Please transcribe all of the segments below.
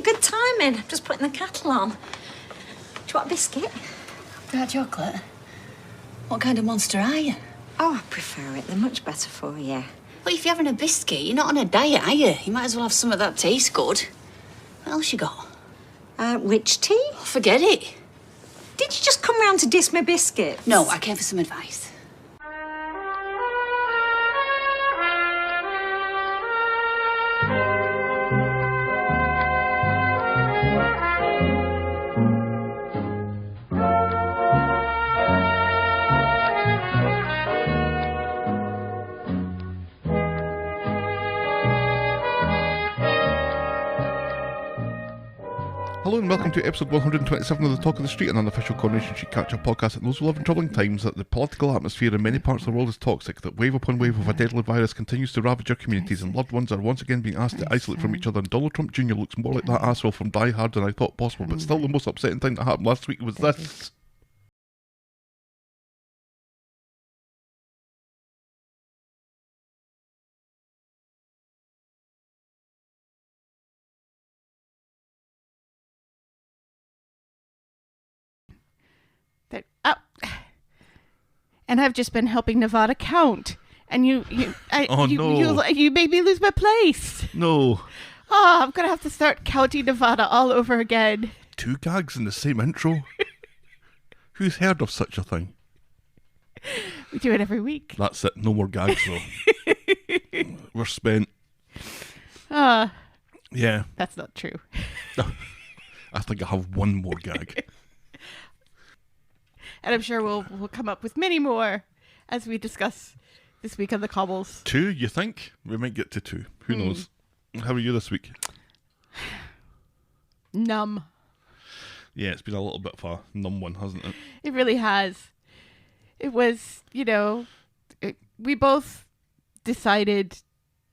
good timing. I'm just putting the kettle on. Do you want a biscuit? Dark chocolate? What kind of monster are you? Oh, I prefer it. They're much better for you. Well, if you're having a biscuit, you're not on a diet, are you? You might as well have some of that tastes good. What else you got? Which tea? Oh, forget it. Did you just come round to diss my biscuits? No, I came for some advice. Hello and welcome to episode 127 of the Talk of the Street, an unofficial Coronation Street catch-up podcast that knows we live in troubling times, that the political atmosphere in many parts of the world is toxic, that wave upon wave of a deadly virus continues to ravage our communities, and loved ones are once again being asked to isolate from each other, and Donald Trump Jr. looks more like that asshole from Die Hard than I thought possible, but still the most upsetting thing that happened last week was this. And I've just been helping Nevada count, and you made me lose my place. No. Oh, I'm gonna have to start counting Nevada all over again. 2 gags in the same intro? Who's heard of such a thing? We do it every week. That's it, no more gags though. We're spent. Yeah. That's not true. I think I have one more gag. And I'm sure we'll come up with many more as we discuss this week on the cobbles. 2, you think? We might get to 2. Who knows? How are you this week? Numb. Yeah, it's been a little bit of a numb one, hasn't it? It really has. It was, we both decided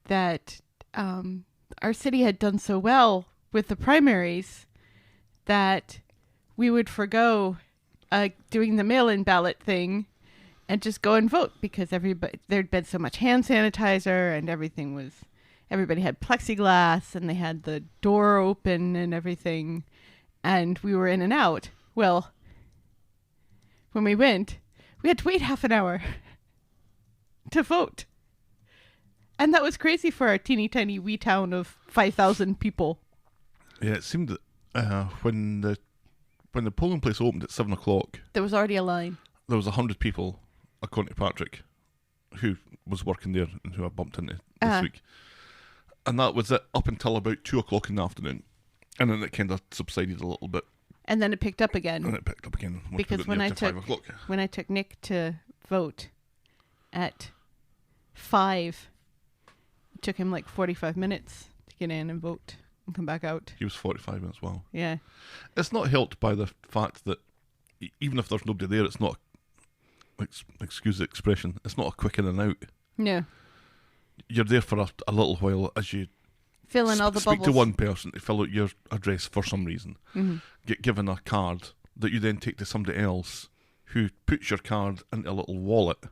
that our city had done so well with the primaries that we would forgo doing the mail-in ballot thing and just go and vote, because there'd been so much hand sanitizer and everybody had plexiglass and they had the door open and everything, and we were in and out. Well, when we went, we had to wait half an hour to vote. And that was crazy for our teeny tiny wee town of 5,000 people. Yeah, it seemed that when the polling place opened at 7 o'clock, there was already a line. There was 100 people, according to Patrick, who was working there and who I bumped into this week. And that was it up until about 2 o'clock in the afternoon. And then it kind of subsided a little bit. And then it picked up again. Because when I took Nick to vote at 5, it took him like 45 minutes to get in and vote and come back out. He was 45 minutes, well. Yeah. It's not helped by the fact that even if there's nobody there, it's not, excuse the expression, it's not a quick in and out. No. You're there for a little while as you fill in all the bubbles. Speak to one person to fill out your address for some reason. Mm-hmm. Get given a card that you then take to somebody else who puts your card into a little wallet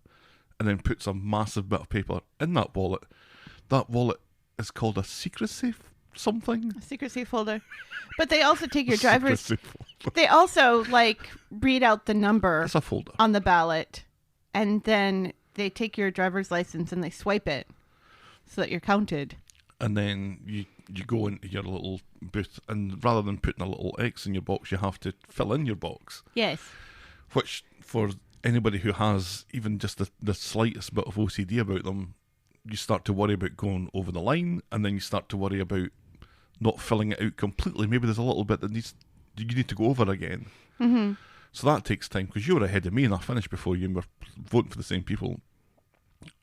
and then puts a massive bit of paper in that wallet. That wallet is called a secrecy something. A secrecy folder. But they also take your driver's... They also, read out the number it's a folder on the ballot, and then they take your driver's license and they swipe it so that you're counted. And then you go into your little booth, and rather than putting a little X in your box, you have to fill in your box. Yes. Which, for anybody who has even just the slightest bit of OCD about them, you start to worry about going over the line, and then you start to worry about not filling it out completely. Maybe there's a little bit that you need to go over again. Mm-hmm. So that takes time, because you were ahead of me and I finished before you and we're voting for the same people.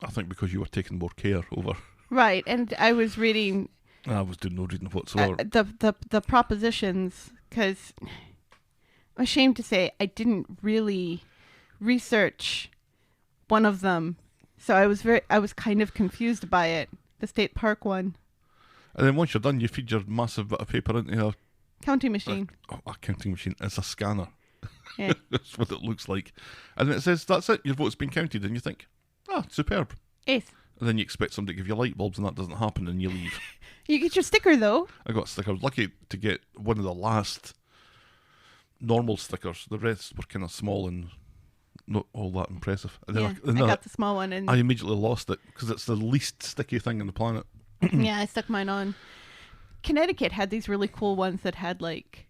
I think because you were taking more care over. Right, and I was reading... I was doing no reading whatsoever. The propositions, because I'm ashamed to say I didn't really research one of them. So I was kind of confused by it, the state park one. And then once you're done, you feed your massive bit of paper into a counting machine. A counting machine. It's a scanner. Yeah. That's what it looks like. And it says, that's it, your vote's been counted. And you think, superb. Yes. And then you expect somebody to give you light bulbs, and that doesn't happen, and you leave. You get your sticker, though. I got a sticker. I was lucky to get one of the last normal stickers. The rest were kind of small and not all that impressive. And then I got the small one. And I immediately lost it because it's the least sticky thing on the planet. yeah, I stuck mine on. Connecticut had these really cool ones that had, like,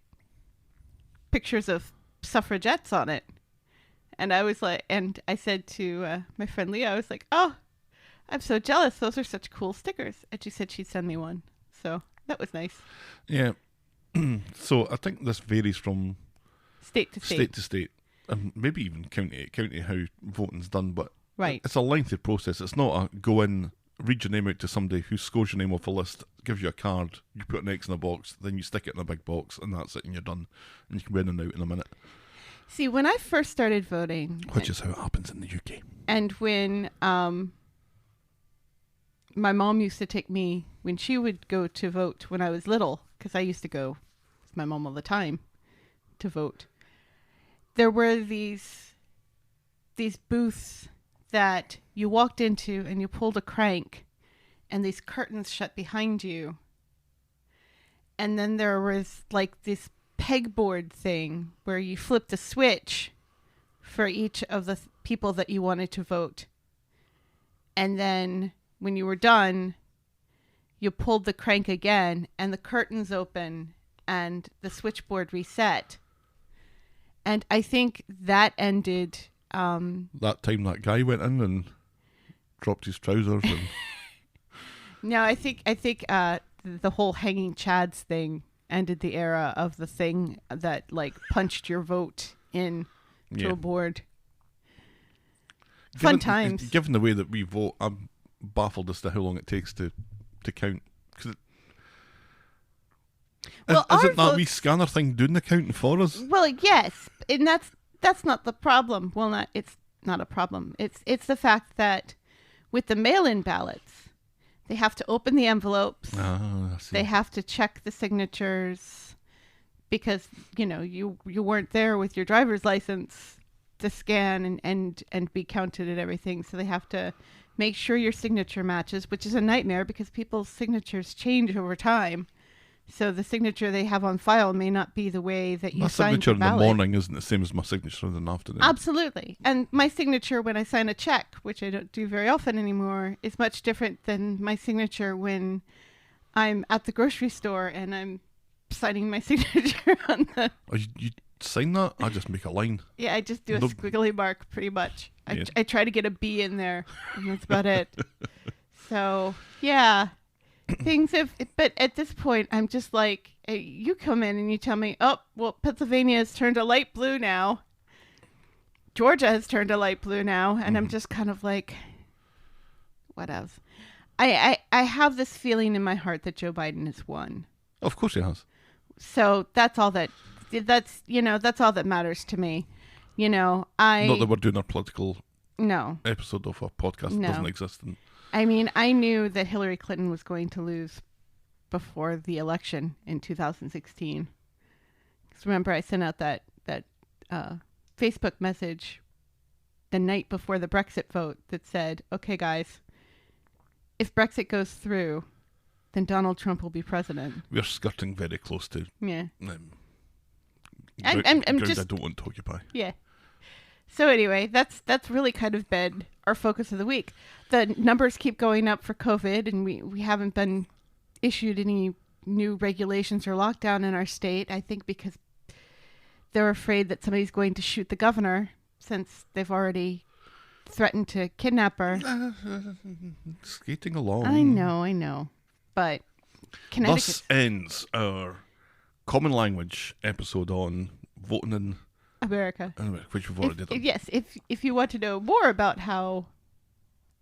pictures of suffragettes on it. And I was like, and I said to my friend Leah, I was like, oh, I'm so jealous. Those are such cool stickers. And she said she'd send me one. So that was nice. Yeah. So I think this varies from state to state, and maybe even county to county how voting's done. But right. It's a lengthy process. It's not a go in, read your name out to somebody who scores your name off a list, gives you a card, you put an X in a box, then you stick it in a big box, and that's it, and you're done. And you can be in and out in a minute. See, when I first started voting... Which is how it happens in the UK. And when my mom used to take me, when she would go to vote when I was little, because I used to go with my mom all the time to vote, there were these booths that you walked into and you pulled a crank and these curtains shut behind you. And then there was like this pegboard thing where you flipped a switch for each of the people that you wanted to vote. And then when you were done, you pulled the crank again and the curtains open and the switchboard reset. And I think that ended... that time that guy went in and dropped his trousers. And... No, I think the whole hanging chads thing ended the era of the thing that like punched your vote in to a board. Fun times. Given the way that we vote, I'm baffled as to how long it takes to count. Isn't that wee scanner thing doing the counting for us? Well, yes, and that's not the problem. Well, it's not a problem. It's the fact that with the mail-in ballots, they have to open the envelopes. I see. They have to check the signatures because you weren't there with your driver's license to scan and be counted and everything. So they have to make sure your signature matches, which is a nightmare because people's signatures change over time. So the signature they have on file may not be the way that you signed the ballot. My signature in the morning isn't the same as my signature in the afternoon. Absolutely. And my signature when I sign a check, which I don't do very often anymore, is much different than my signature when I'm at the grocery store and I'm signing my signature on the... Oh, you sign that? I just make a line. Yeah, I just do a squiggly mark pretty much. I try to get a B in there, and that's about it. So, yeah. Things have, but at this point, I'm just like, hey, you come in and you tell me, oh, well, Pennsylvania has turned a light blue now. Georgia has turned a light blue now. And I'm just kind of like, what else? I have this feeling in my heart that Joe Biden has won. Of course he has. So that's all that matters to me. Not that we're doing a political episode of a podcast that doesn't exist. I mean, I knew that Hillary Clinton was going to lose before the election in 2016. Because remember, I sent out that Facebook message the night before the Brexit vote that said, okay, guys, if Brexit goes through, then Donald Trump will be president. We're skirting very close to I'm ground I don't want to occupy. Yeah. So anyway, that's really kind of been our focus of the week. The numbers keep going up for COVID, and we haven't been issued any new regulations or lockdown in our state, I think because they're afraid that somebody's going to shoot the governor since they've already threatened to kidnap her. Skating along. I know. But Connecticut... Thus ends our common language episode on voting in America. Which we've already done. Yes, if you want to know more about how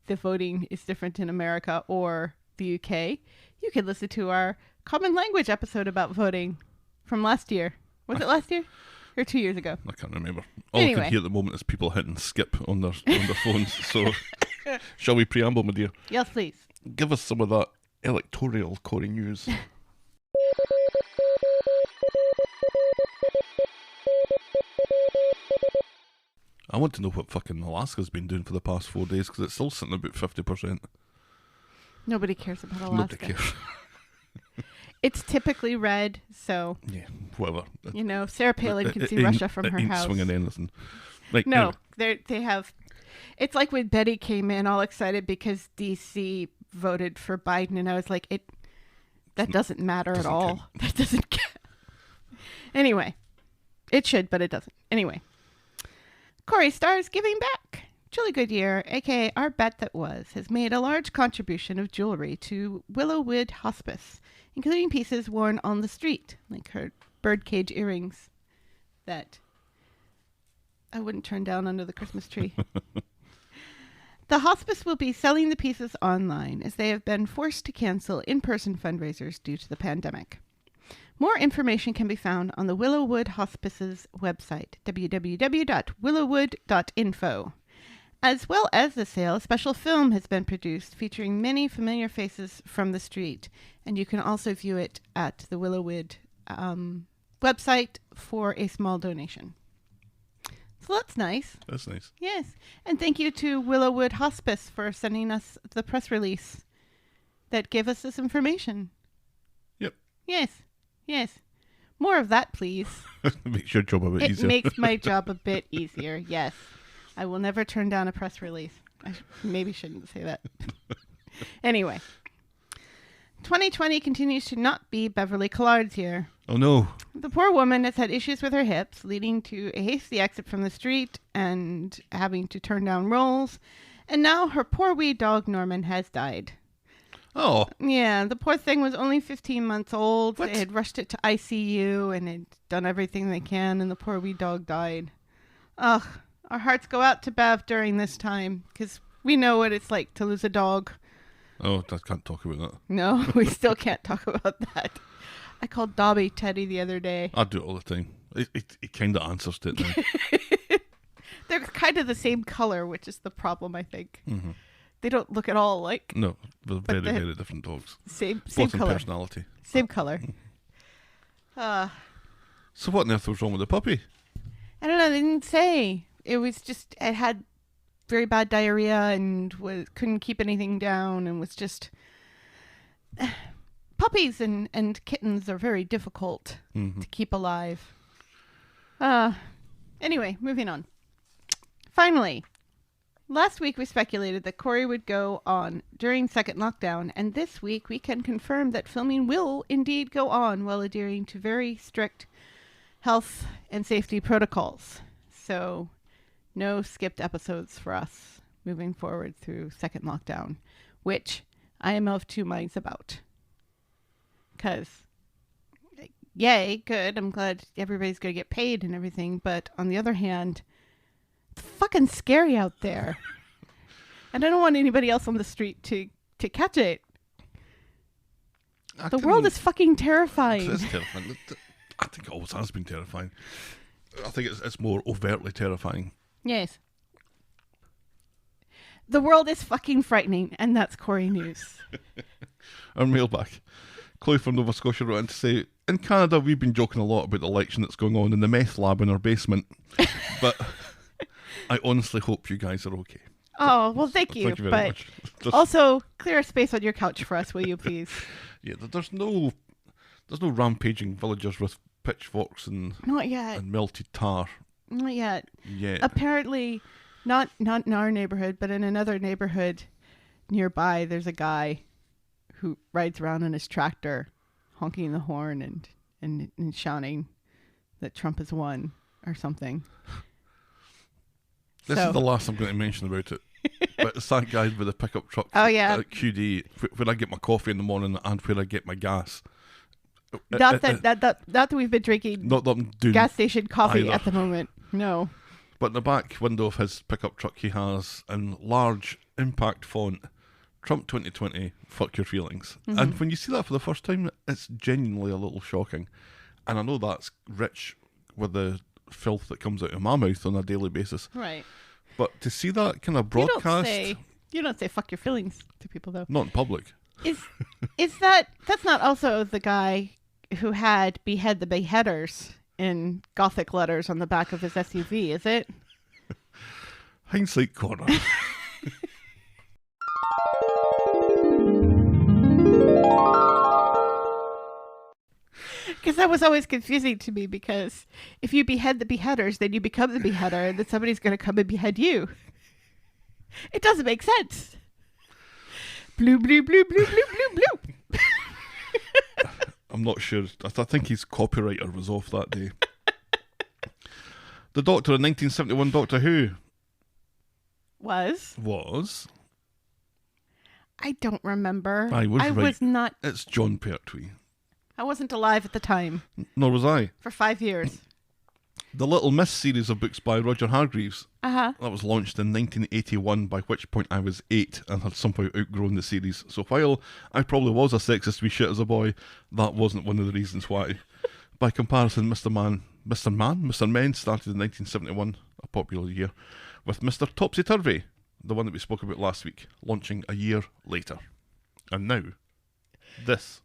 the voting is different in America or the UK, you can listen to our common language episode about voting from last year. Was it last year? Or 2 years ago? I can't remember. All I can hear at the moment is people hitting skip on their phones. So, shall we preamble, my dear? Yes, please. Give us some of that electoral Corrie news. I want to know what fucking Alaska's been doing for the past 4 days, because it's still sitting about 50%. Nobody cares about Alaska. Nobody cares. It's typically red, so Yeah, whatever. Sarah Palin can see Russia from her house. Swinging anything. Like, No, they have. It's like when Betty came in all excited because DC voted for Biden, and I was like, that doesn't matter at all. Count. That doesn't count. Anyway, it should, but it doesn't. Anyway, Corrie stars giving back. Julie Goodyear, aka Our Bet That Was, has made a large contribution of jewelry to Willowwood Hospice, including pieces worn on the street, like her birdcage earrings that I wouldn't turn down under the Christmas tree. The hospice will be selling the pieces online as they have been forced to cancel in-person fundraisers due to the pandemic. More information can be found on the Willowwood Hospice's website, www.willowwood.info. As well as the sale, a special film has been produced featuring many familiar faces from the street, and you can also view it at the Willowwood website for a small donation. So that's nice. That's nice. Yes. And thank you to Willowwood Hospice for sending us the press release that gave us this information. Yep. Yes. Yes. More of that, please. Makes your job a bit easier. It makes my job a bit easier. Yes. I will never turn down a press release. I maybe shouldn't say that. Anyway. 2020 continues to not be Beverly Collard's year. Oh, no. The poor woman has had issues with her hips, leading to a hasty exit from the street and having to turn down rolls. And now her poor wee dog, Norman, has died. Oh. Yeah, the poor thing was only 15 months old. What? They had rushed it to ICU and had done everything they can, and the poor wee dog died. Ugh, our hearts go out to Bev during this time, because we know what it's like to lose a dog. Oh, I can't talk about that. No, we still can't talk about that. I called Dobby Teddy the other day. I do it all the time. It kind of answers to it now. They're kind of the same color, which is the problem, I think. Mm-hmm. They don't look at all alike. No, they're very, they're very different dogs. Same Both in color. personality. Same color. So what on earth was wrong with the puppy? I don't know. They didn't say. It was just it had very bad diarrhea and couldn't keep anything down and was just puppies and kittens are very difficult to keep alive. Anyway, moving on. Finally, last week we speculated that Corrie would go on during second lockdown, and this week we can confirm that filming will indeed go on while adhering to very strict health and safety protocols. So no skipped episodes for us moving forward through second lockdown, which I am of two minds about. Because, yay, good, I'm glad everybody's going to get paid and everything, but on the other hand, it's fucking scary out there. And I don't want anybody else on the street to catch it. The world is fucking terrifying. It is terrifying. I think it always has been terrifying. I think it's more overtly terrifying. Yes. The world is fucking frightening, and that's Corrie News. Our mailbag. Chloe from Nova Scotia wrote in to say, in Canada, we've been joking a lot about the election that's going on in the meth lab in our basement. But I honestly hope you guys are okay. Oh, well, thank you. Thank you very but much. Also, clear a space on your couch for us, will you, please? Yeah, there's no rampaging villagers with pitchforks and Not yet. and melted tar. Not yet. Yeah. Apparently, not in our neighborhood, but in another neighborhood nearby, there's a guy who rides around in his tractor, honking the horn and shouting that Trump has won or something. This is the last I'm going to mention about it. But it's that guy with the pickup truck Oh, yeah. at QD, where I get my coffee in the morning and where I get my gas. Not that we've been drinking Not that I'm doing gas station coffee either. at the moment. No. But in the back window of his pickup truck, he has, in large impact font, Trump 2020, fuck your feelings. Mm-hmm. And when you see that for the first time, it's genuinely a little shocking. And I know that's rich with the filth that comes out of my mouth on a daily basis. Right. But to see that kind of broadcast... You don't say fuck your feelings to people, though. Not in public. Is that's not also the guy who had behead the beheaders in Gothic letters on the back of his SUV, is it? Hindsight corner. that was always confusing to me, because if you behead the beheaders, then you become the beheader, and then somebody's going to come and behead you. It doesn't make sense. Blue, blue, blue, blue, blue, blue, blue. I'm not sure. I think his copywriter was off that day. The Doctor in 1971 Doctor Who Was? I don't remember. I was right. Was not. It's John Pertwee. I wasn't alive at the time. Nor was I. For 5 years. The Little Miss series of books by Roger Hargreaves. Uh-huh. That was launched in 1981, by which point I was 8 and had somehow outgrown the series. So while I probably was a sexist wee shit as a boy, that wasn't one of the reasons why. By comparison, Mr. Men started in 1971, a popular year, with Mr. Topsy-Turvy, the one that we spoke about last week, launching a year later. And now, this.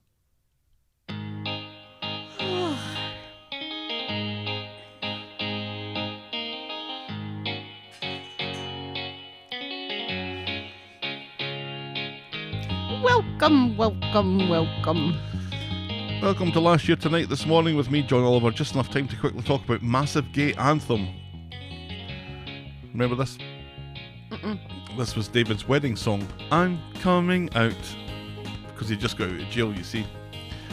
Welcome, welcome, welcome. Welcome to Last Year Tonight this morning with me, John Oliver. Just enough time to quickly talk about Massive Gay Anthem. Remember this? Mm-mm. This was David's wedding song. I'm coming out. Because he just got out of jail, you see.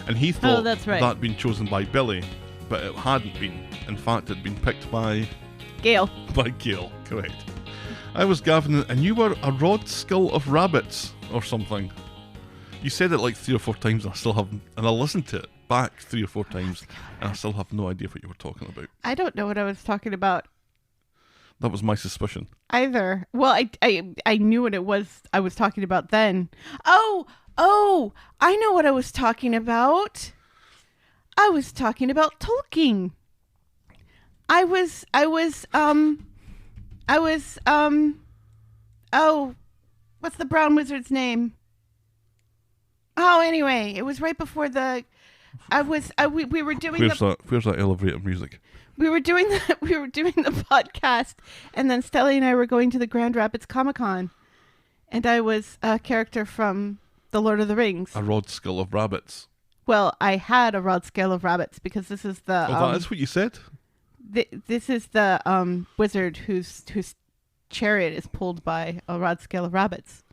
And he thought that's right. that'd been chosen by Billy, but it hadn't been. In fact, it'd been picked by... Gail. By Gail, correct. I was Gavin, and you were a Rod Skull of Rabbits, or something. You said it like 3 or 4 times, and I still haven't... And I listened to it back 3 or 4 times, and I still have no idea what you were talking about. I don't know what I was talking about That was my suspicion. either. Well, I knew what it was I was talking about then. Oh, I know what I was talking about. I was talking about Tolkien. What's the brown wizard's name? Oh, anyway, it was right before we were doing Where's that elevator music? we were doing the podcast, and then Stelly and I were going to the Grand Rapids Comic-Con, and I was a character from The Lord of the Rings. A Rod Skull of Rabbits. Well, I had a rod scale of rabbits, because this is the that is what you said? this is the wizard whose chariot is pulled by a rod scale of rabbits.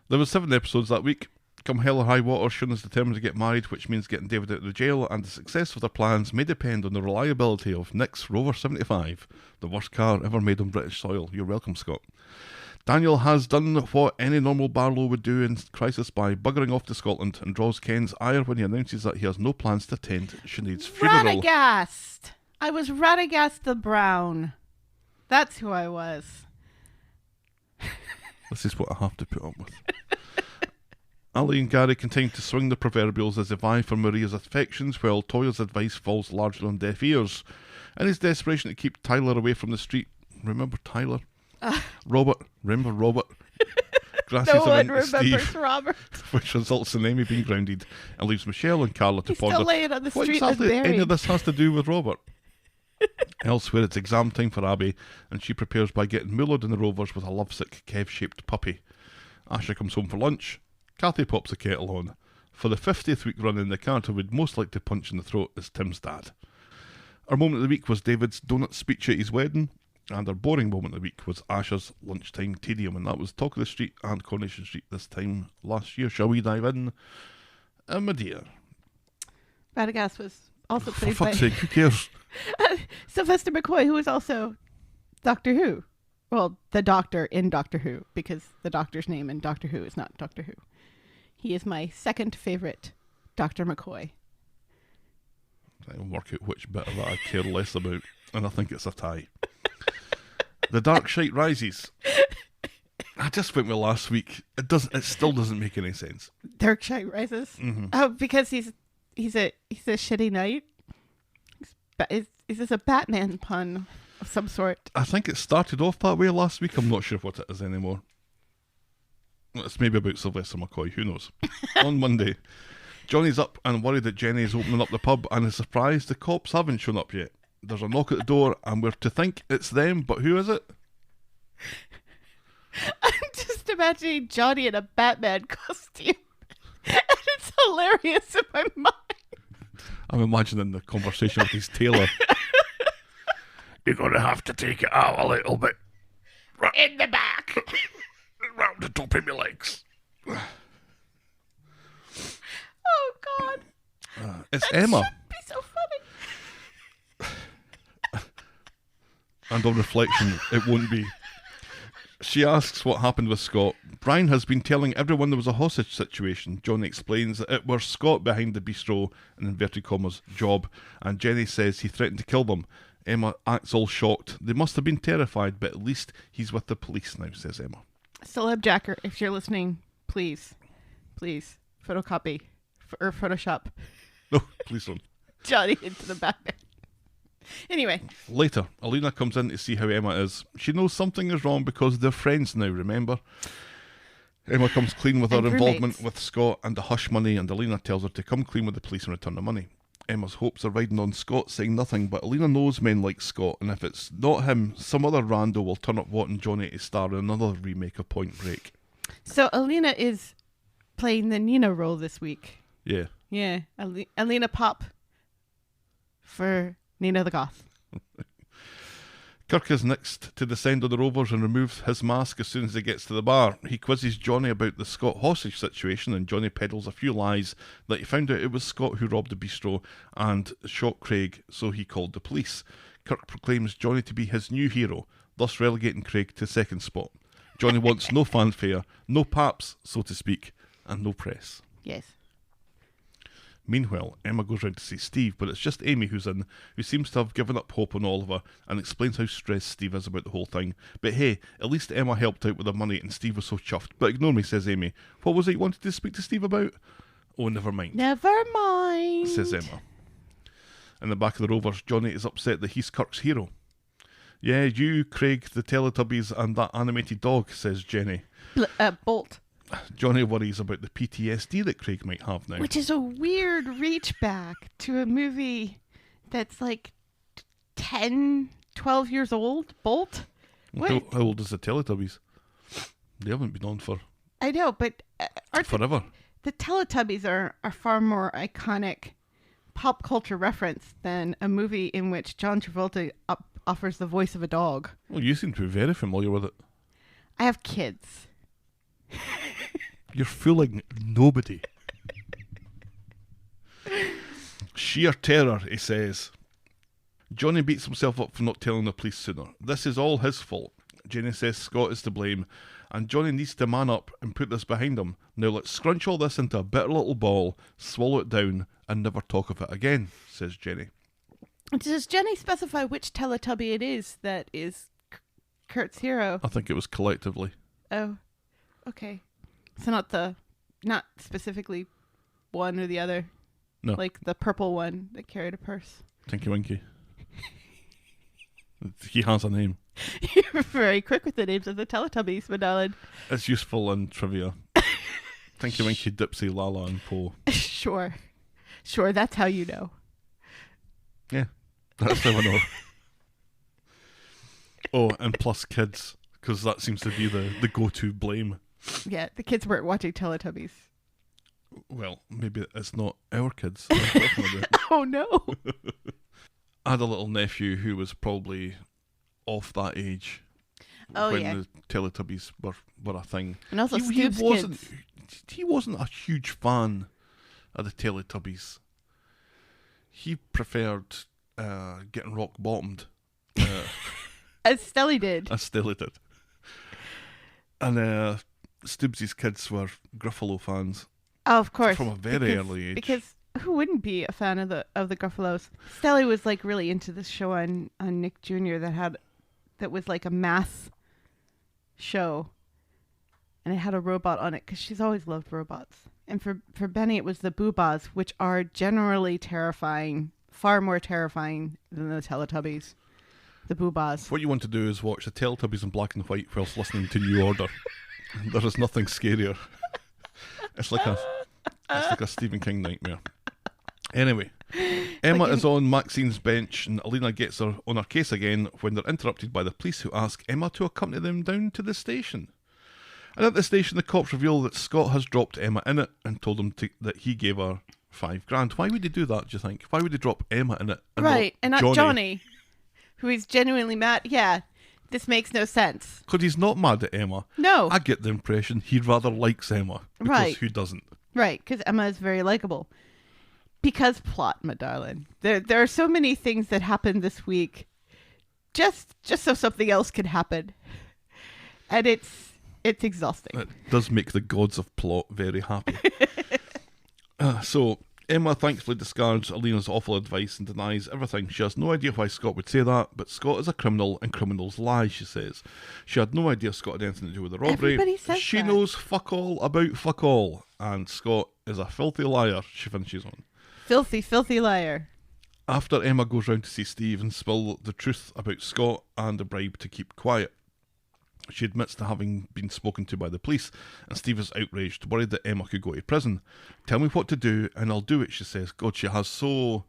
There were 7 episodes that week. Come hell or high water, Shun is determined to get married, which means getting David out of the jail, and the success of their plans may depend on the reliability of Nick's Rover 75, the worst car ever made on British soil. You're welcome, Scott. Daniel has done what any normal Barlow would do in crisis by buggering off to Scotland, and draws Ken's ire when he announces that he has no plans to attend Sinead's funeral. Radagast! I was Radagast the Brown. That's who I was. This is what I have to put up with. Ali and Gary continue to swing the proverbials as they vie for Maria's affections, while Toya's advice falls largely on deaf ears. In his desperation to keep Tyler away from the street, remember Tyler? Robert, remember Robert? Grasses No him one into remembers Steve, Robert. which results in Amy being grounded and leaves Michelle and Carla to He's ponder still laying on the what street exactly any unburied. of this has to do with Robert. Elsewhere, it's exam time for Abby, and she prepares by getting mullered in the Rovers with a lovesick Kev-shaped puppy. Asha comes home for lunch. Kathy pops the kettle on. For the 50th week running, the character would most like to punch in the throat is Tim's dad. Our moment of the week was David's donut speech at his wedding, and our boring moment of the week was Asha's lunchtime tedium, and that was Talk of the Street and Coronation Street this time last year. Shall we dive in? My dear. Radagast was also For played by fuck's sake, who cares? Sylvester McCoy, who was also Doctor Who. Well, the Doctor in Doctor Who, because the Doctor's name in Doctor Who is not Doctor Who. He is my second favorite Dr. McCoy. I'll work out which bit of that I care less about, and I think it's a tie. The Dark Shite Rises. I just went with last week. It still doesn't make any sense. Darkshire Rises? Mm-hmm. Oh, because he's a shitty knight? Is this a Batman pun of some sort? I think it started off that way last week. I'm not sure what it is anymore. It's maybe about Sylvester McCoy. Who knows? On Monday, Johnny's up and worried that Jenny is opening up the pub and is surprised the cops haven't shown up yet. There's a knock at the door and we're to think it's them, but who is it? I'm just imagining Johnny in a Batman costume. And it's hilarious in my mind. I'm imagining the conversation with his tailor. You're going to have to take it out a little bit. In the back. Round the top of my legs. Oh, God. It's That Emma. should be so funny. And on reflection, it won't be. She asks what happened with Scott. Brian has been telling everyone there was a hostage situation. Johnny explains that it was Scott behind the bistro, in inverted commas, job, and Jenny says he threatened to kill them. Emma acts all shocked. They must have been terrified, but at least he's with the police now, says Emma. Celeb Jacker, if you're listening, please, photocopy or Photoshop No, please don't. Johnny into the back. Anyway. Later, Alina comes in to see how Emma is. She knows something is wrong because they're friends now, remember? Emma comes clean with her And involvement roommates. with Scott and the hush money, and Alina tells her to come clean with the police and return the money. Emma's hopes are riding on Scott saying nothing, but Alina knows men like Scott, and if it's not him, some other rando will turn up wanting Johnny to star in another remake of Point Break. So Alina is playing the Nina role this week. Yeah. Yeah. Alina Pop for Nina the Goth. Kirk is next to descend on the Rovers and removes his mask as soon as he gets to the bar. He quizzes Johnny about the Scott hostage situation, and Johnny peddles a few lies that he found out it was Scott who robbed the bistro and shot Craig, so he called the police. Kirk proclaims Johnny to be his new hero, thus relegating Craig to second spot. Johnny wants no fanfare, no paps, so to speak, and no press. Yes. Meanwhile, Emma goes round to see Steve, but it's just Amy who's in, who seems to have given up hope on Oliver and explains how stressed Steve is about the whole thing. But hey, at least Emma helped out with the money and Steve was so chuffed. But ignore me, says Amy. What was it you wanted to speak to Steve about? Oh, never mind, Never mind. says Emma. In the back of the Rovers, Johnny is upset that he's Kirk's hero. Yeah, you, Craig, the Teletubbies and that animated dog, says Jenny. Bolt. Johnny worries about the PTSD that Craig might have now. Which is a weird reach back to a movie that's like 10, 12 years old. Bolt? What? How old is the Teletubbies? They haven't been on for I know, but aren't forever. the Teletubbies are far more iconic pop culture reference than a movie in which John Travolta offers the voice of a dog. Well, you seem to be very familiar with it. I have kids. You're fooling nobody. Sheer terror, he says. Johnny beats himself up for not telling the police sooner. This is all his fault. Jenny says Scott is to blame, and Johnny needs to man up and put this behind him. Now let's scrunch all this into a bitter little ball, swallow it down, and never talk of it again, says Jenny. Does Jenny specify which Teletubby it is that is Kurt's hero? I think it was collectively. Oh, okay. So not specifically one or the other. No. Like the purple one that carried a purse. Tinky Winky. He has a name. You're very quick with the names of the Teletubbies, Madalyn. It's useful in trivia. Tinky Winky, Dipsy, Lala, and Po. Sure, that's how you know. Yeah, that's how I know. Oh, and plus kids, because that seems to be the go-to blame. Yeah, the kids weren't watching Teletubbies. Well, maybe it's not our kids. I'm talking about. Oh no! I had a little nephew who was probably off that age when the Teletubbies were a thing. And also he Scoop's wasn't. kids. He wasn't a huge fan of the Teletubbies. He preferred getting rock bottomed. As Stelly did. As Stella did. And Stubbsy's kids were Gruffalo fans. Oh, of course. From a very early age. Because who wouldn't be a fan of the Gruffalos? Stelly was like really into this show on Nick Jr. that was like a math show. And it had a robot on it because she's always loved robots. And for Benny, it was the Boobas, which are generally terrifying, far more terrifying than the Teletubbies. The Boobas. What you want to do is watch the Teletubbies in black and white whilst listening to New Order. There is nothing scarier. It's like a Stephen King nightmare. Anyway, Emma is on Maxine's bench and Alina gets her on her case again when they're interrupted by the police who ask Emma to accompany them down to the station. And at the station, the cops reveal that Scott has dropped Emma in it and told him that he gave her $5,000. Why would they do that, do you think? Why would they drop Emma in it? Right, and not Johnny, who is genuinely mad. Yeah, this makes no sense. Because he's not mad at Emma. No. I get the impression he rather likes Emma. Because Right. who doesn't? Right, because Emma is very likable. Because plot, my darling. There are so many things that happened this week just so something else could happen. And it's exhausting. It does make the gods of plot very happy. So, Emma thankfully discards Alina's awful advice and denies everything. She has no idea why Scott would say that, but Scott is a criminal and criminals lie, she says. She had no idea Scott had anything to do with the robbery. Everybody says she that. knows fuck all about fuck all, and Scott is a filthy liar, she finishes on. Filthy, filthy liar. After Emma goes round to see Steve and spill the truth about Scott and the bribe to keep quiet, she admits to having been spoken to by the police, and Steve is outraged, worried that Emma could go to prison. Tell me what to do, and I'll do it, she says. God, she has so...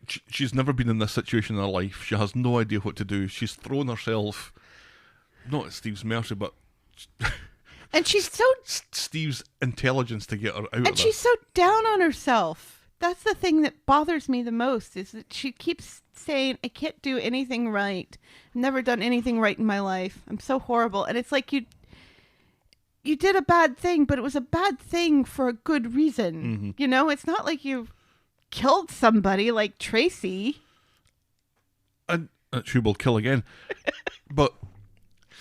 She's never been in this situation in her life. She has no idea what to do. She's thrown herself, not at Steve's mercy, but... And she's so... Steve's intelligence to get her out of And she's so down on herself. That's the thing that bothers me the most, is that she keeps saying, I can't do anything right. I've never done anything right in my life. I'm so horrible. And it's like you did a bad thing, but it was a bad thing for a good reason. Mm-hmm. You know, it's not like you killed somebody like Tracy. And she will kill again. But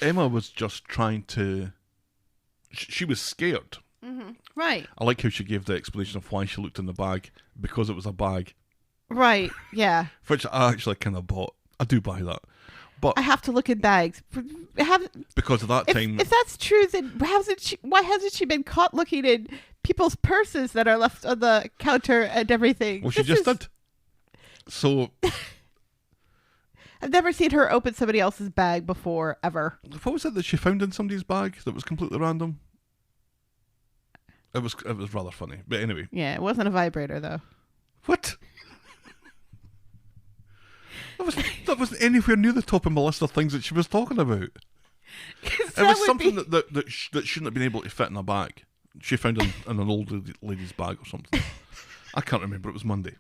Emma was just trying to... She was scared. Mm-hmm. Right. I like how she gave the explanation of why she looked in the bag, because it was a bag. Right, yeah. Which I actually kind of bought. I do buy that. But I have to look in bags. because of that time... If that's true, then why hasn't she been caught looking in people's purses that are left on the counter and everything? Well, she just did. So... I've never seen her open somebody else's bag before, ever. What was it that she found in somebody's bag that was completely random? It was rather funny. But anyway. Yeah, it wasn't a vibrator, though. What? That wasn't anywhere near the top of my list of things that she was talking about. It was something that shouldn't have been able to fit in a bag. She found in an old lady's bag or something. I can't remember. It was Monday.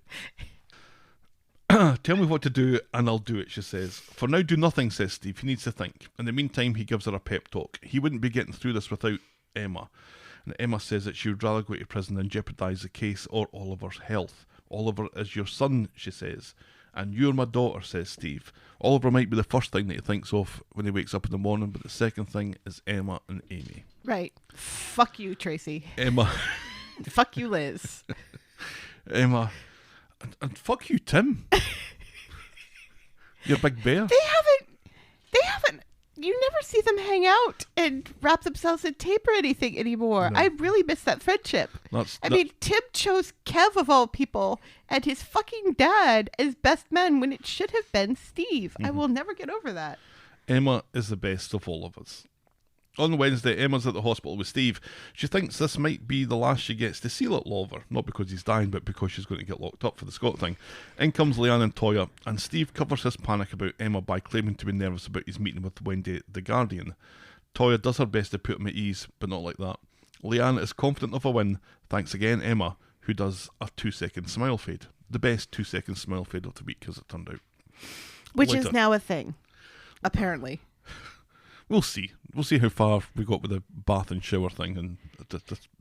Tell me what to do and I'll do it, she says. For now, do nothing, says Steve. He needs to think. In the meantime, he gives her a pep talk. He wouldn't be getting through this without Emma. And Emma says that she would rather go to prison than jeopardise the case or Oliver's health. Oliver is your son, she says. And you're my daughter, says Steve. Oliver might be the first thing that he thinks of when he wakes up in the morning, but the second thing is Emma and Amy. Right. Fuck you, Tracy. Emma. Fuck you, Liz. Emma. And fuck you, Tim. You're a big bear. They haven't. You never see them hang out and wrap themselves in tape or anything anymore. No. I really miss that friendship. I mean, Tim chose Kev of all people and his fucking dad as best man when it should have been Steve. I will never get over that. Emma is the best of all of us. On Wednesday, Emma's at the hospital with Steve. She thinks this might be the last she gets to see little Oliver, not because he's dying, but because she's going to get locked up for the Scott thing. In comes Leanne and Toya, and Steve covers his panic about Emma by claiming to be nervous about his meeting with Wendy The Guardian. Toya does her best to put him at ease, but not like that. Leanne is confident of a win, thanks again Emma, who does a 2-second smile fade. The best 2-second smile fade of the week, as it turned out. Which is now a thing, apparently. We'll see. We'll see how far we got with the bath and shower thing, and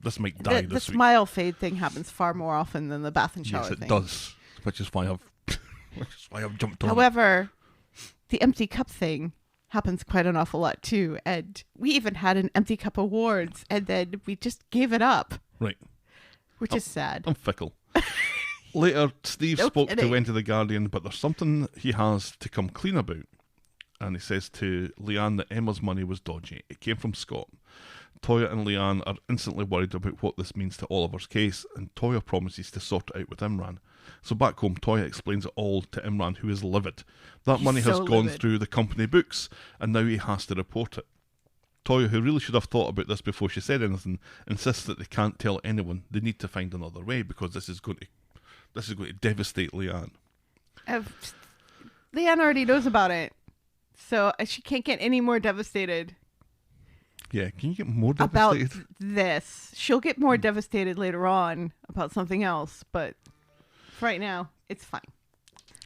this might die The this week. smile fade thing happens far more often than the bath and shower thing. Yes, it does. Which is why I've jumped on. However, the empty cup thing happens quite an awful lot too, and we even had an empty cup awards, and then we just gave it up. Right. Which is sad. I'm fickle. Later, Steve spoke kidding. to Wendy the Guardian, but there's something he has to come clean about. And he says to Leanne that Emma's money was dodgy. It came from Scott. Toya and Leanne are instantly worried about what this means to Oliver's case, and Toya promises to sort it out with Imran. So back home, Toya explains it all to Imran, who is livid. That money has gone through the company books, and now he has to report it. Toya, who really should have thought about this before she said anything, insists that they can't tell anyone. They need to find another way, because this is going to devastate Leanne. Leanne already knows about it. So she can't get any more devastated. Yeah, can you get more about devastated? this. She'll get more devastated later on about something else, but for right now, it's fine.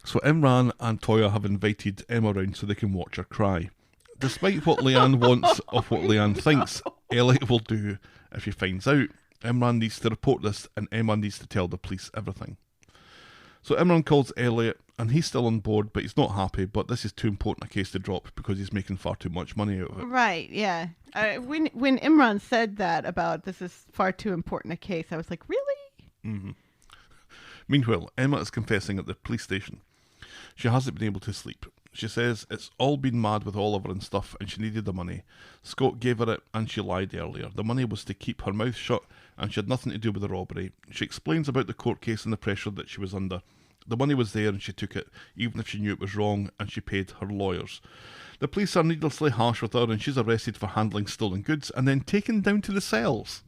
So Imran and Toya have invited Emma around so they can watch her cry. Despite what Leanne wants of what Leanne thinks Elliot will do if he finds out, Imran needs to report this and Emma needs to tell the police everything. So Imran calls Elliot and he's still on board, but he's not happy, but this is too important a case to drop because he's making far too much money out of it. Right, yeah. When Imran said that about this is far too important a case, I was like, really? Mm-hmm. Meanwhile, Emma is confessing at the police station. She hasn't been able to sleep. She says it's all been mad with Oliver and stuff and she needed the money. Scott gave her it and she lied earlier. The money was to keep her mouth shut and she had nothing to do with the robbery. She explains about the court case and the pressure that she was under. The money was there and she took it, even if she knew it was wrong, and she paid her lawyers. The police are needlessly harsh with her and she's arrested for handling stolen goods and then taken down to the cells,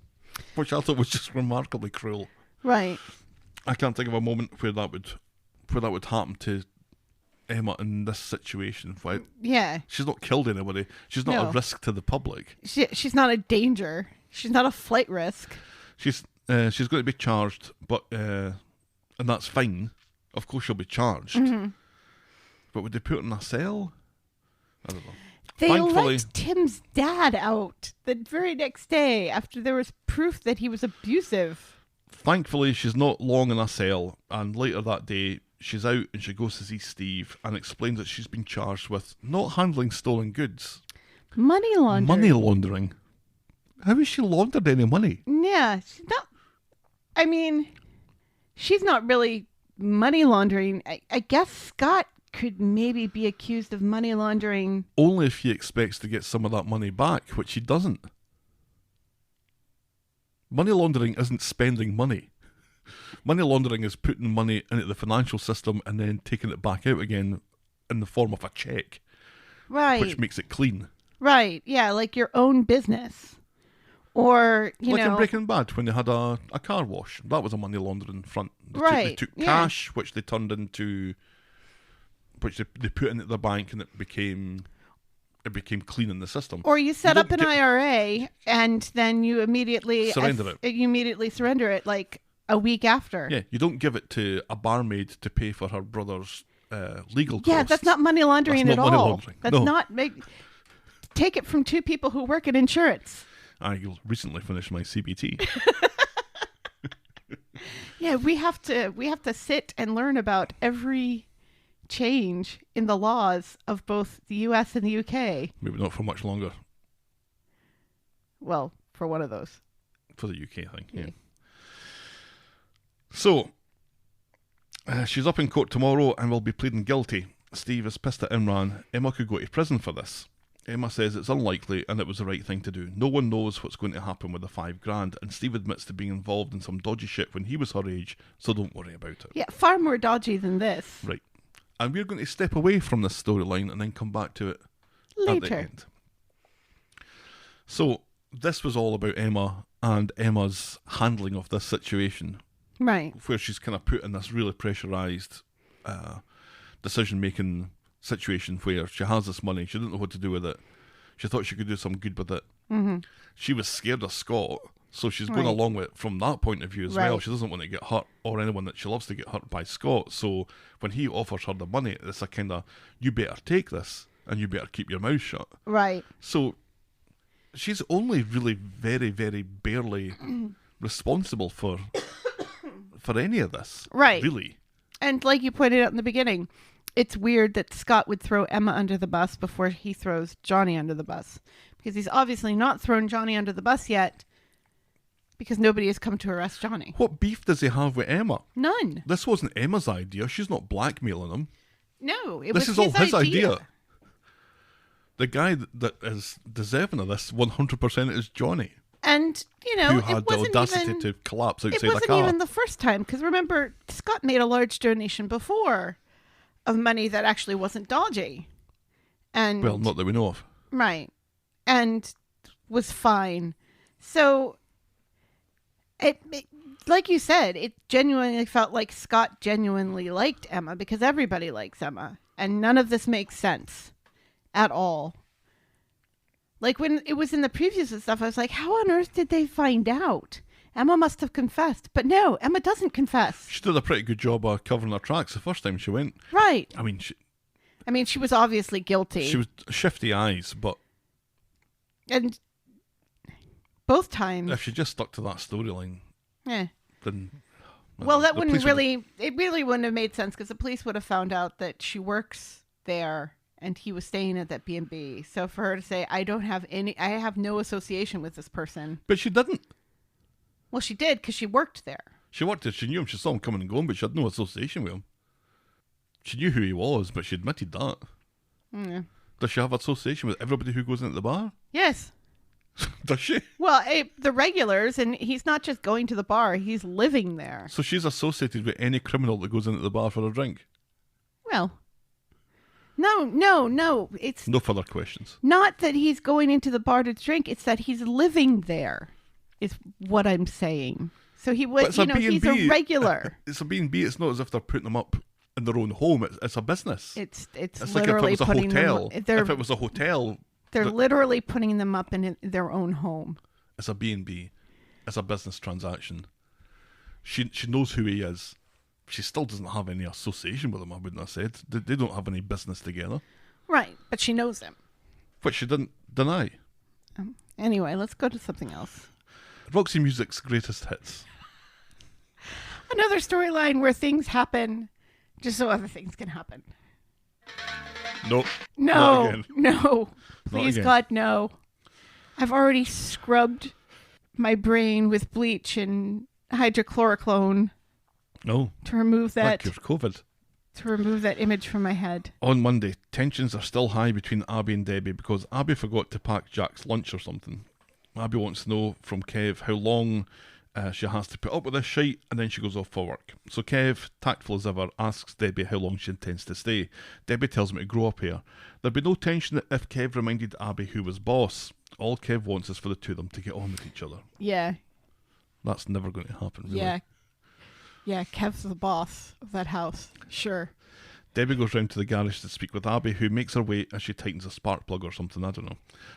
which I thought was just remarkably cruel. Right. I can't think of a moment where that would happen to Emma in this situation. Yeah. She's not killed anybody. She's not a risk to the public. She's not a danger. She's not a flight risk. She's going to be charged, but and that's fine. Of course, she'll be charged. Mm-hmm. But would they put her in a cell? I don't know. They Thankfully, let Tim's dad out the very next day after there was proof that he was abusive. Thankfully, she's not long in a cell, and later that day, she's out and she goes to see Steve and explains that she's been charged with not handling stolen goods. Money laundering. Money laundering. How has she laundered any money? Yeah, she's not. I mean, she's not really money laundering. I guess Scott could maybe be accused of money laundering. Only if he expects to get some of that money back, which he doesn't. Money laundering isn't spending money. Money laundering is putting money into the financial system and then taking it back out again in the form of a check. Right. Which makes it clean. Right, yeah, like your own business. Or, you know... Like in Breaking Bad, when they had a car wash. That was a money laundering front. They took cash, which they turned into... Which they put into the bank and it became clean in the system. Or you set up an IRA and then you immediately... Surrender it. You immediately surrender it, like, a week after. Yeah, you don't give it to a barmaid to pay for her brother's legal costs. Yeah, that's not money laundering at all. Money laundering. That's not... Take it from two people who work in insurance. I recently finished my CBT. Yeah, we have to sit and learn about every change in the laws of both the US and the UK. Maybe not for much longer. Well, for one of those. For the UK thing, yeah. So, she's up in court tomorrow and will be pleading guilty. Steve is pissed at Imran. Emma could go to prison for this. Emma says it's unlikely and it was the right thing to do. No one knows what's going to happen with the $5,000, and Steve admits to being involved in some dodgy shit when he was her age, so don't worry about it. Yeah, far more dodgy than this. Right. And we're going to step away from this storyline and then come back to it later. At the end. So, this was all about Emma and Emma's handling of this situation. Right. Where she's kind of put in this really pressurised decision-making situation where she has this money, she didn't know what to do with it. She thought she could do some good with it. Mm-hmm. She was scared of Scott, so she's going along with it from that point of view as well. She doesn't want to get hurt, or anyone that she loves to get hurt by Scott. So when he offers her the money, it's a kind of, you better take this and you better keep your mouth shut. Right. So she's only really very, very barely responsible for any of this. Right. Really. And like you pointed out in the beginning, it's weird that Scott would throw Emma under the bus before he throws Johnny under the bus. Because he's obviously not thrown Johnny under the bus yet because nobody has come to arrest Johnny. What beef does he have with Emma? None. This wasn't Emma's idea. She's not blackmailing him. No, this is all his idea. The guy that is deserving of this 100% is Johnny. And, you know, who had the audacity to collapse outside the car. It wasn't even the first time, because remember, Scott made a large donation before of money that actually wasn't dodgy. And well, not that we know of. Right. And was fine. So, it like you said, it genuinely felt like Scott genuinely liked Emma, because everybody likes Emma. And none of this makes sense at all. Like when it was in the previews and stuff, I was like, how on earth did they find out? Emma must have confessed. But no, Emma doesn't confess. She did a pretty good job of covering her tracks the first time she went. Right. I mean, she was obviously guilty. she was shifty eyes, but And both times. if she just stuck to that storyline, Eh. then... Well, that the wouldn't police would- it really wouldn't have made sense because the police would have found out that she works there and he was staying at that B&B. So for her to say, I have no association with this person. But she didn't. Well, she did because she worked there. She worked there, she knew him, she saw him coming and going, but she had no association with him. She knew who he was, but she admitted that. Mm. Does she have association with everybody who goes into the bar? Yes. Does she? Well, the regulars, and he's not just going to the bar, he's living there. So she's associated with any criminal that goes into the bar for a drink? Well, no. It's No further questions. not that he's going into the bar to drink. It's that he's living there, is what I'm saying. So he But would, it's a he's B&B. a regular. It's a B&B. It's not as if they're putting them up in their own home. It's a business. It's like if it literally was a putting hotel. them. If it was a hotel, They're literally putting them up in their own home. it's a B&B. It's a business transaction. She knows who he is. She still doesn't have any association with him, I wouldn't have said. They don't have any business together. Right, but she knows him. Which she didn't deny. Anyway, let's go to something else. Roxy Music's greatest hits. Another storyline where things happen just so other things can happen. Nope. No, Not again. no. Please, again. God, no. I've already scrubbed my brain with bleach and hydrochloroquine No. to remove That that cures COVID. image from my head. On Monday, tensions are still high between Abby and Debbie because Abby forgot to pack Jack's lunch or something. Abby wants to know from Kev how long she has to put up with this shite, and then she goes off for work. So Kev, tactful as ever, asks Debbie how long she intends to stay. Debbie tells him to grow up here. There'd be no tension if Kev reminded Abby who was boss. All Kev wants is for the two of them to get on with each other. Yeah, That's never going to happen, really. yeah. Kev's the boss of that house. Sure. Debbie goes round to the garage to speak with Abby, who makes her way as she tightens a spark plug or something, I don't know.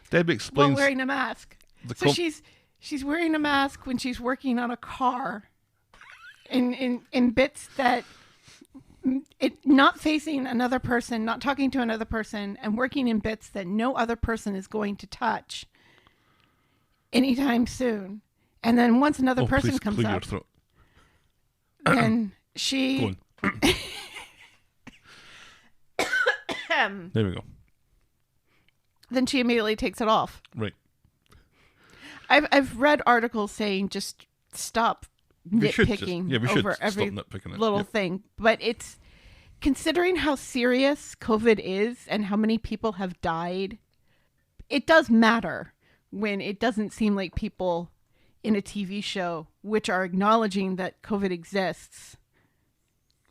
Debbie While explains... wearing a mask. the So she's wearing a mask when she's working on a car in bits that not facing another person, not talking to another person, and working in bits that no other person is going to touch anytime soon. And then once another person please comes clear your up, throat. then Go she on. There we go. then she immediately takes it off. Right. I've read articles saying just stop We should just- nitpicking yeah, we should over stop every nitpicking it. little Yep. thing, but it's considering how serious COVID is and how many people have died, it does matter when it doesn't seem like people in a TV show which are acknowledging that COVID exists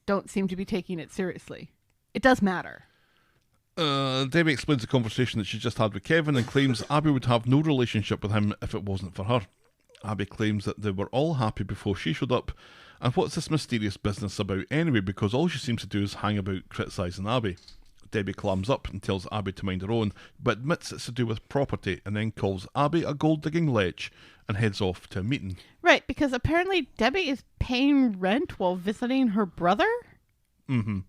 don't seem to be taking it seriously. It does matter. Debbie explains the conversation that she just had with Kevin and claims Abby would have no relationship with him if it wasn't for her. Abby claims that they were all happy before she showed up. And what's this mysterious business about anyway, because all she seems to do is hang about criticising Abby. Debbie clams up and tells Abby to mind her own, but admits it's to do with property and then calls Abby a gold-digging lech and heads off to a meeting. Right, because apparently Debbie is paying rent while visiting her brother? Mm-hmm.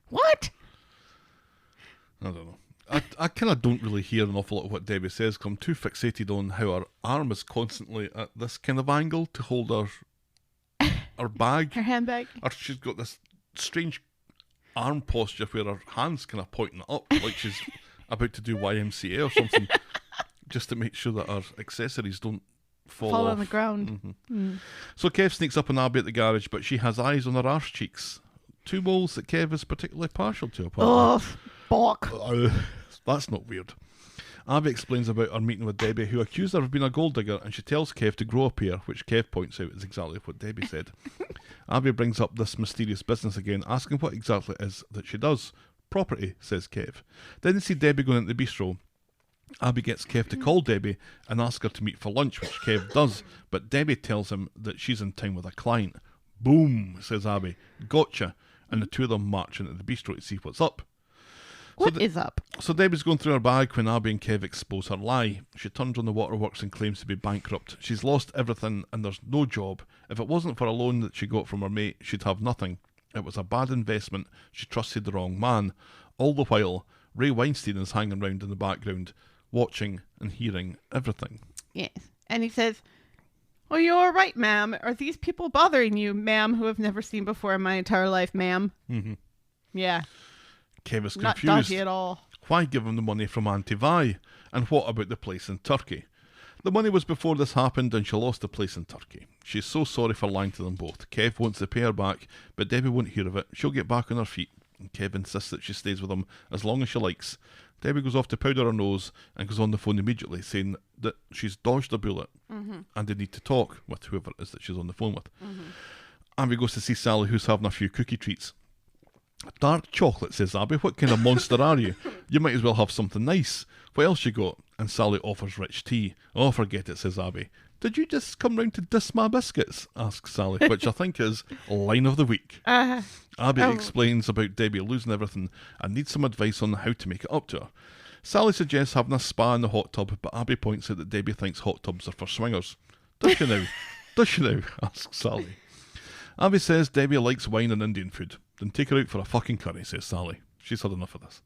What? I don't know. I kind of don't really hear an awful lot of what Debbie says because I'm too fixated on how her arm is constantly at this kind of angle to hold her bag. Her handbag? Or she's got this strange arm posture where her hand's kind of pointing up like she's about to do YMCA or something just to make sure that her accessories don't fall off. On the ground. Mm-hmm. So Kev sneaks up on Abby at the garage, but she has eyes on her arse cheeks. Two moles that Kev is particularly partial to, apparently. Oh, bok. That's not weird. Abby explains about her meeting with Debbie, who accused her of being a gold digger, and she tells Kev to grow up here, which Kev points out is exactly what Debbie said. Abby brings up this mysterious business again, asking what exactly it is that she does. Property, says Kev. Then they see Debbie going into the bistro. Abby gets Kev to call Debbie and ask her to meet for lunch, which Kev does, but Debbie tells him that she's in town with a client. Boom, says Abby. Gotcha. And the two of them march into the bistro to see what's up. What is up? So Debbie's going through her bag when Abby and Kev expose her lie. She turns on the waterworks and claims to be bankrupt. She's lost everything and there's no job. If it wasn't for a loan that she got from her mate, she'd have nothing. It was a bad investment. She trusted the wrong man. All the while, Ray Weinstein is hanging around in the background, watching and hearing everything. Yes. And he says, "Are you all right, ma'am? Are these people bothering you, ma'am, who I've never seen before in my entire life, ma'am?" Mm-hmm. Yeah. Kev is Not confused. dodgy at all. Why give him the money from Auntie Vi? And what about the place in Turkey? The money was before this happened and she lost the place in Turkey. She's so sorry for lying to them both. Kev wants to pay her back, but Debbie won't hear of it. She'll get back on her feet. And Kev insists that she stays with him as long as she likes. Debbie goes off to powder her nose and goes on the phone immediately, saying that she's dodged a bullet and they need to talk with whoever it is that she's on the phone with. Abby goes to see Sally, who's having a few cookie treats. "Dark chocolate," says Abby. "What kind of monster are you? You might as well have something nice. What else you got?" And Sally offers rich tea. "Oh, forget it," says Abby. "Did you just come round to diss my biscuits?" asks Sally, which I think is line of the week. Abby explains about Debbie losing everything and needs some advice on how to make it up to her. Sally suggests having a spa in the hot tub, but Abby points out that Debbie thinks hot tubs are for swingers. "Does she now? Does she now?" asks Sally. Abby says Debbie likes wine and Indian food. "Then take her out for a fucking curry," says Sally. She's had enough of this.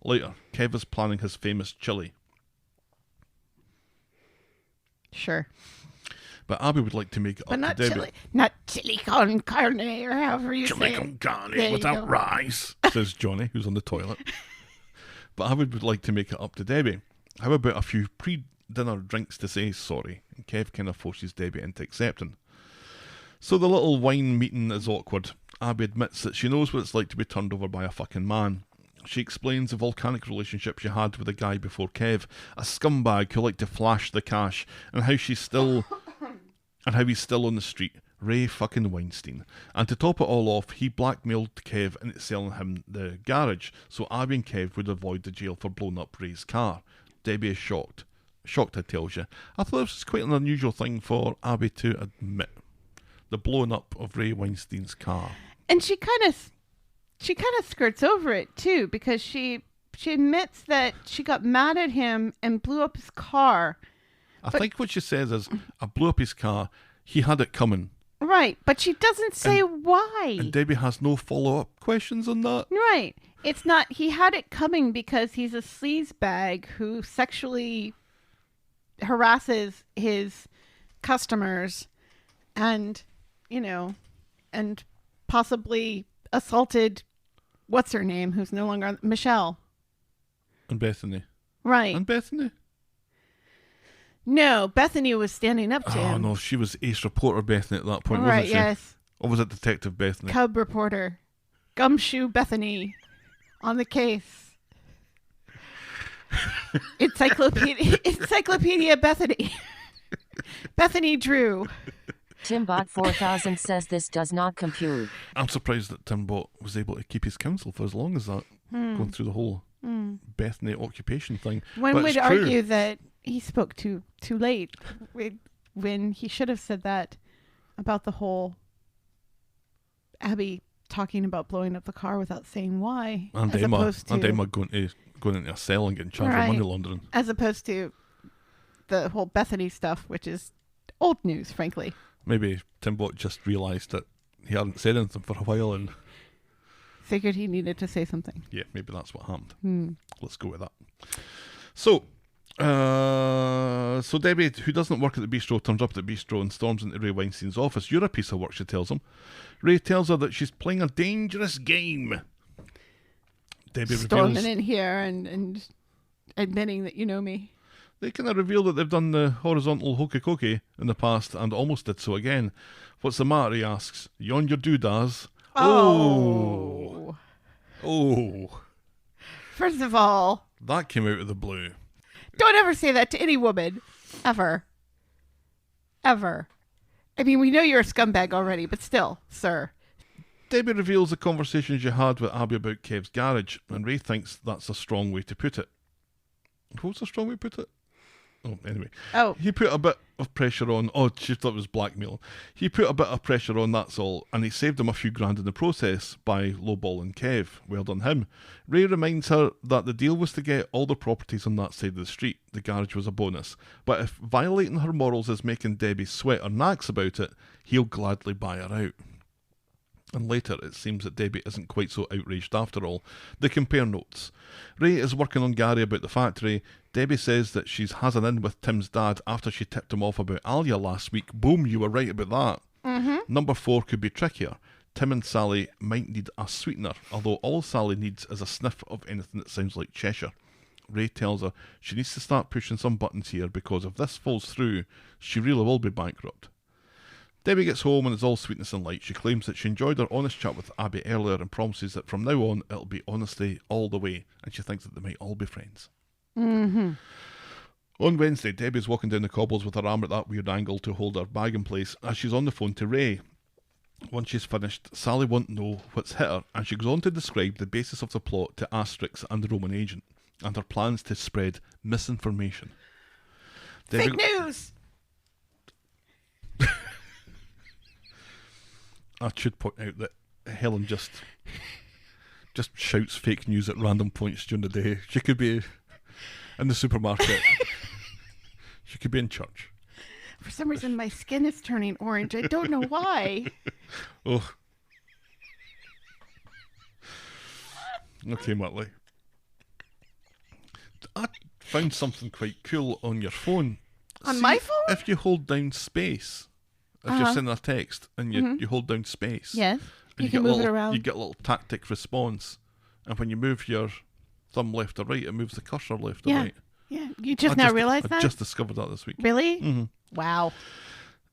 Later, Kev is planning his famous chili. Sure. But Abby would like to make it But up not to Debbie. chili. Not chili con carne or however you Chili say con it. carne There you without go. rice, says Johnny, who's on the toilet. But Abby would like to make it up to Debbie. How about a few pre-dinner drinks to say sorry? And Kev kind of forces Debbie into accepting. So the little wine meeting is awkward. Abby admits that she knows what it's like to be turned over by a fucking man. She explains the volcanic relationship she had with a guy before Kev, a scumbag who liked to flash the cash, and how he's still on the street, Ray fucking Weinstein. And to top it all off, he blackmailed Kev into selling him the garage, so Abby and Kev would avoid the jail for blowing up Ray's car. Debbie is shocked. Shocked, I tells you. I thought this was quite an unusual thing for Abby to admit. The blowing up of Ray Weinstein's car. And she kind of skirts over it too, because she admits that she got mad at him and blew up his car. I think what she says is, "I blew up his car. He had it coming." Right, but she doesn't say why. And Debbie has no follow-up questions on that. Right. It's not, he had it coming because he's a sleazebag who sexually harasses his customers and, and possibly assaulted, what's her name, who's no longer, Michelle. And Bethany. Right. And Bethany? No, Bethany was standing up to him. Oh, no, she was ace reporter Bethany at that point, Right, wasn't she? yes. Or was it Detective Bethany? Cub reporter. Gumshoe Bethany on the case. Encyclopedia Bethany. Bethany Drew. Timbot 4000 says this does not compute. I'm surprised that Timbot was able to keep his counsel for as long as that, going through the whole Bethany occupation thing. One But would it's true. argue that he spoke too late when he should have said that about the whole Abby talking about blowing up the car without saying why. And as Emma going into a cell and getting charged for money laundering. As opposed to the whole Bethany stuff, which is old news, frankly. Maybe Timbot just realised that he hadn't said anything for a while and... Figured he needed to say something. Yeah, maybe that's what happened. Let's go with that. So Debbie, who doesn't work at the bistro, turns up at the bistro and storms into Ray Weinstein's office. "You're a piece of work," she tells him. Ray tells her that she's playing a dangerous game. Debbie Storming reveals... in here and admitting that you know me. They kind of reveal that they've done the horizontal hokey-cokey in the past and almost did so again. "What's the matter?" he asks. "You on your doodahs?" Oh. First of all, That came out of the blue. don't ever say that to any woman. Ever. Ever. I mean, we know you're a scumbag already, but still, sir. Debbie reveals the conversations you had with Abby about Kev's garage, and Ray thinks that's a strong way to put it. What's a strong way to put it? Oh, anyway. Oh. He put a bit of pressure on. Oh, she thought it was blackmail. He put a bit of pressure on, that's all, and he saved him a few grand in the process by lowballing Kev. Well done him. Ray reminds her that the deal was to get all the properties on that side of the street. The garage was a bonus. But if violating her morals is making Debbie sweat her knacks about it, he'll gladly buy her out. And later, it seems that Debbie isn't quite so outraged after all. They compare notes. Ray is working on Gary about the factory. Debbie says that she has an in with Tim's dad after she tipped him off about Alia last week. Boom, you were right about that. Mm-hmm. Number 4 could be trickier. Tim and Sally might need a sweetener, although all Sally needs is a sniff of anything that sounds like Cheshire. Ray tells her she needs to start pushing some buttons here because if this falls through, she really will be bankrupt. Debbie gets home and it's all sweetness and light. She claims that she enjoyed her honest chat with Abby earlier and promises that from now on it'll be honesty all the way, and she thinks that they might all be friends. Mm-hmm. On Wednesday, Debbie's walking down the cobbles with her arm at that weird angle to hold her bag in place as she's on the phone to Ray. Once she's finished, Sally won't know what's hit her, and she goes on to describe the basis of the plot to Asterix and the Roman agent, and her plans to spread misinformation. Fake news! I should point out that Helen just shouts fake news at random points during the day. She could be in the supermarket. She could be in church. For some reason, my skin is turning orange. I don't know why. Oh. Okay, Muttley. I found something quite cool on your phone. On my phone? If you hold down space, if you're sending a text and you hold down space, Yes. and You can move it around. You get a little tactic response, and when you move your thumb left or right, it moves the cursor left or right. Yeah. You just now realised that? I just discovered that this week. Really? Mm-hmm. Wow.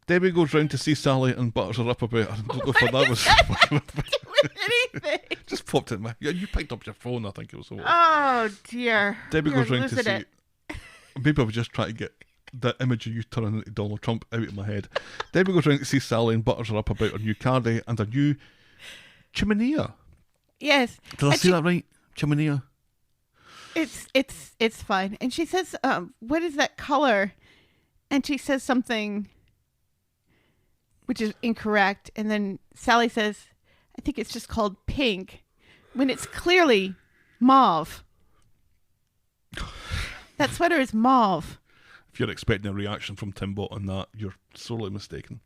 Debbie goes round to see Sally and butters her up about it. I don't know if that was Anything. just popped in my. Yeah, you picked up your phone. I think it was. Oh dear. Debbie You're goes round to losing see. it. Maybe I was just trying to get the image of you turning into Donald Trump out of my head. Debbie goes round to see Sally and butters her up about her new cardi and her new chimenea. Yes. Did I say that right? Chimenea. It's fine. And she says, what is that color? And she says something which is incorrect. And then Sally says, I think it's just called pink, when it's clearly mauve. That sweater is mauve. If you're expecting a reaction from Timbot on that, you're sorely mistaken.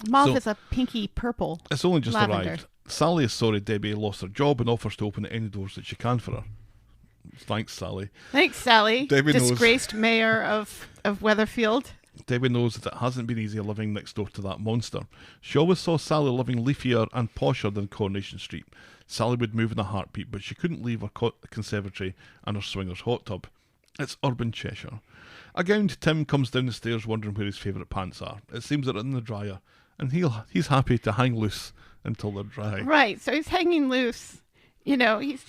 Mauve So, is a pinky purple. It's only just lavender. arrived. Sally is sorry Debbie lost her job and offers to open any doors that she can for her. Thanks, Sally. Thanks, Sally. Debbie knows. Disgraced mayor of Weatherfield. Debbie knows that it hasn't been easy living next door to that monster. She always saw Sally living leafier and posher than Coronation Street. Sally would move in a heartbeat, but she couldn't leave her conservatory and her swingers hot tub. It's urban Cheshire. A gowned Tim comes down the stairs wondering where his favourite pants are. It seems they're in the dryer, and he's happy to hang loose until they're dry. Right, so he's hanging loose. You know, He's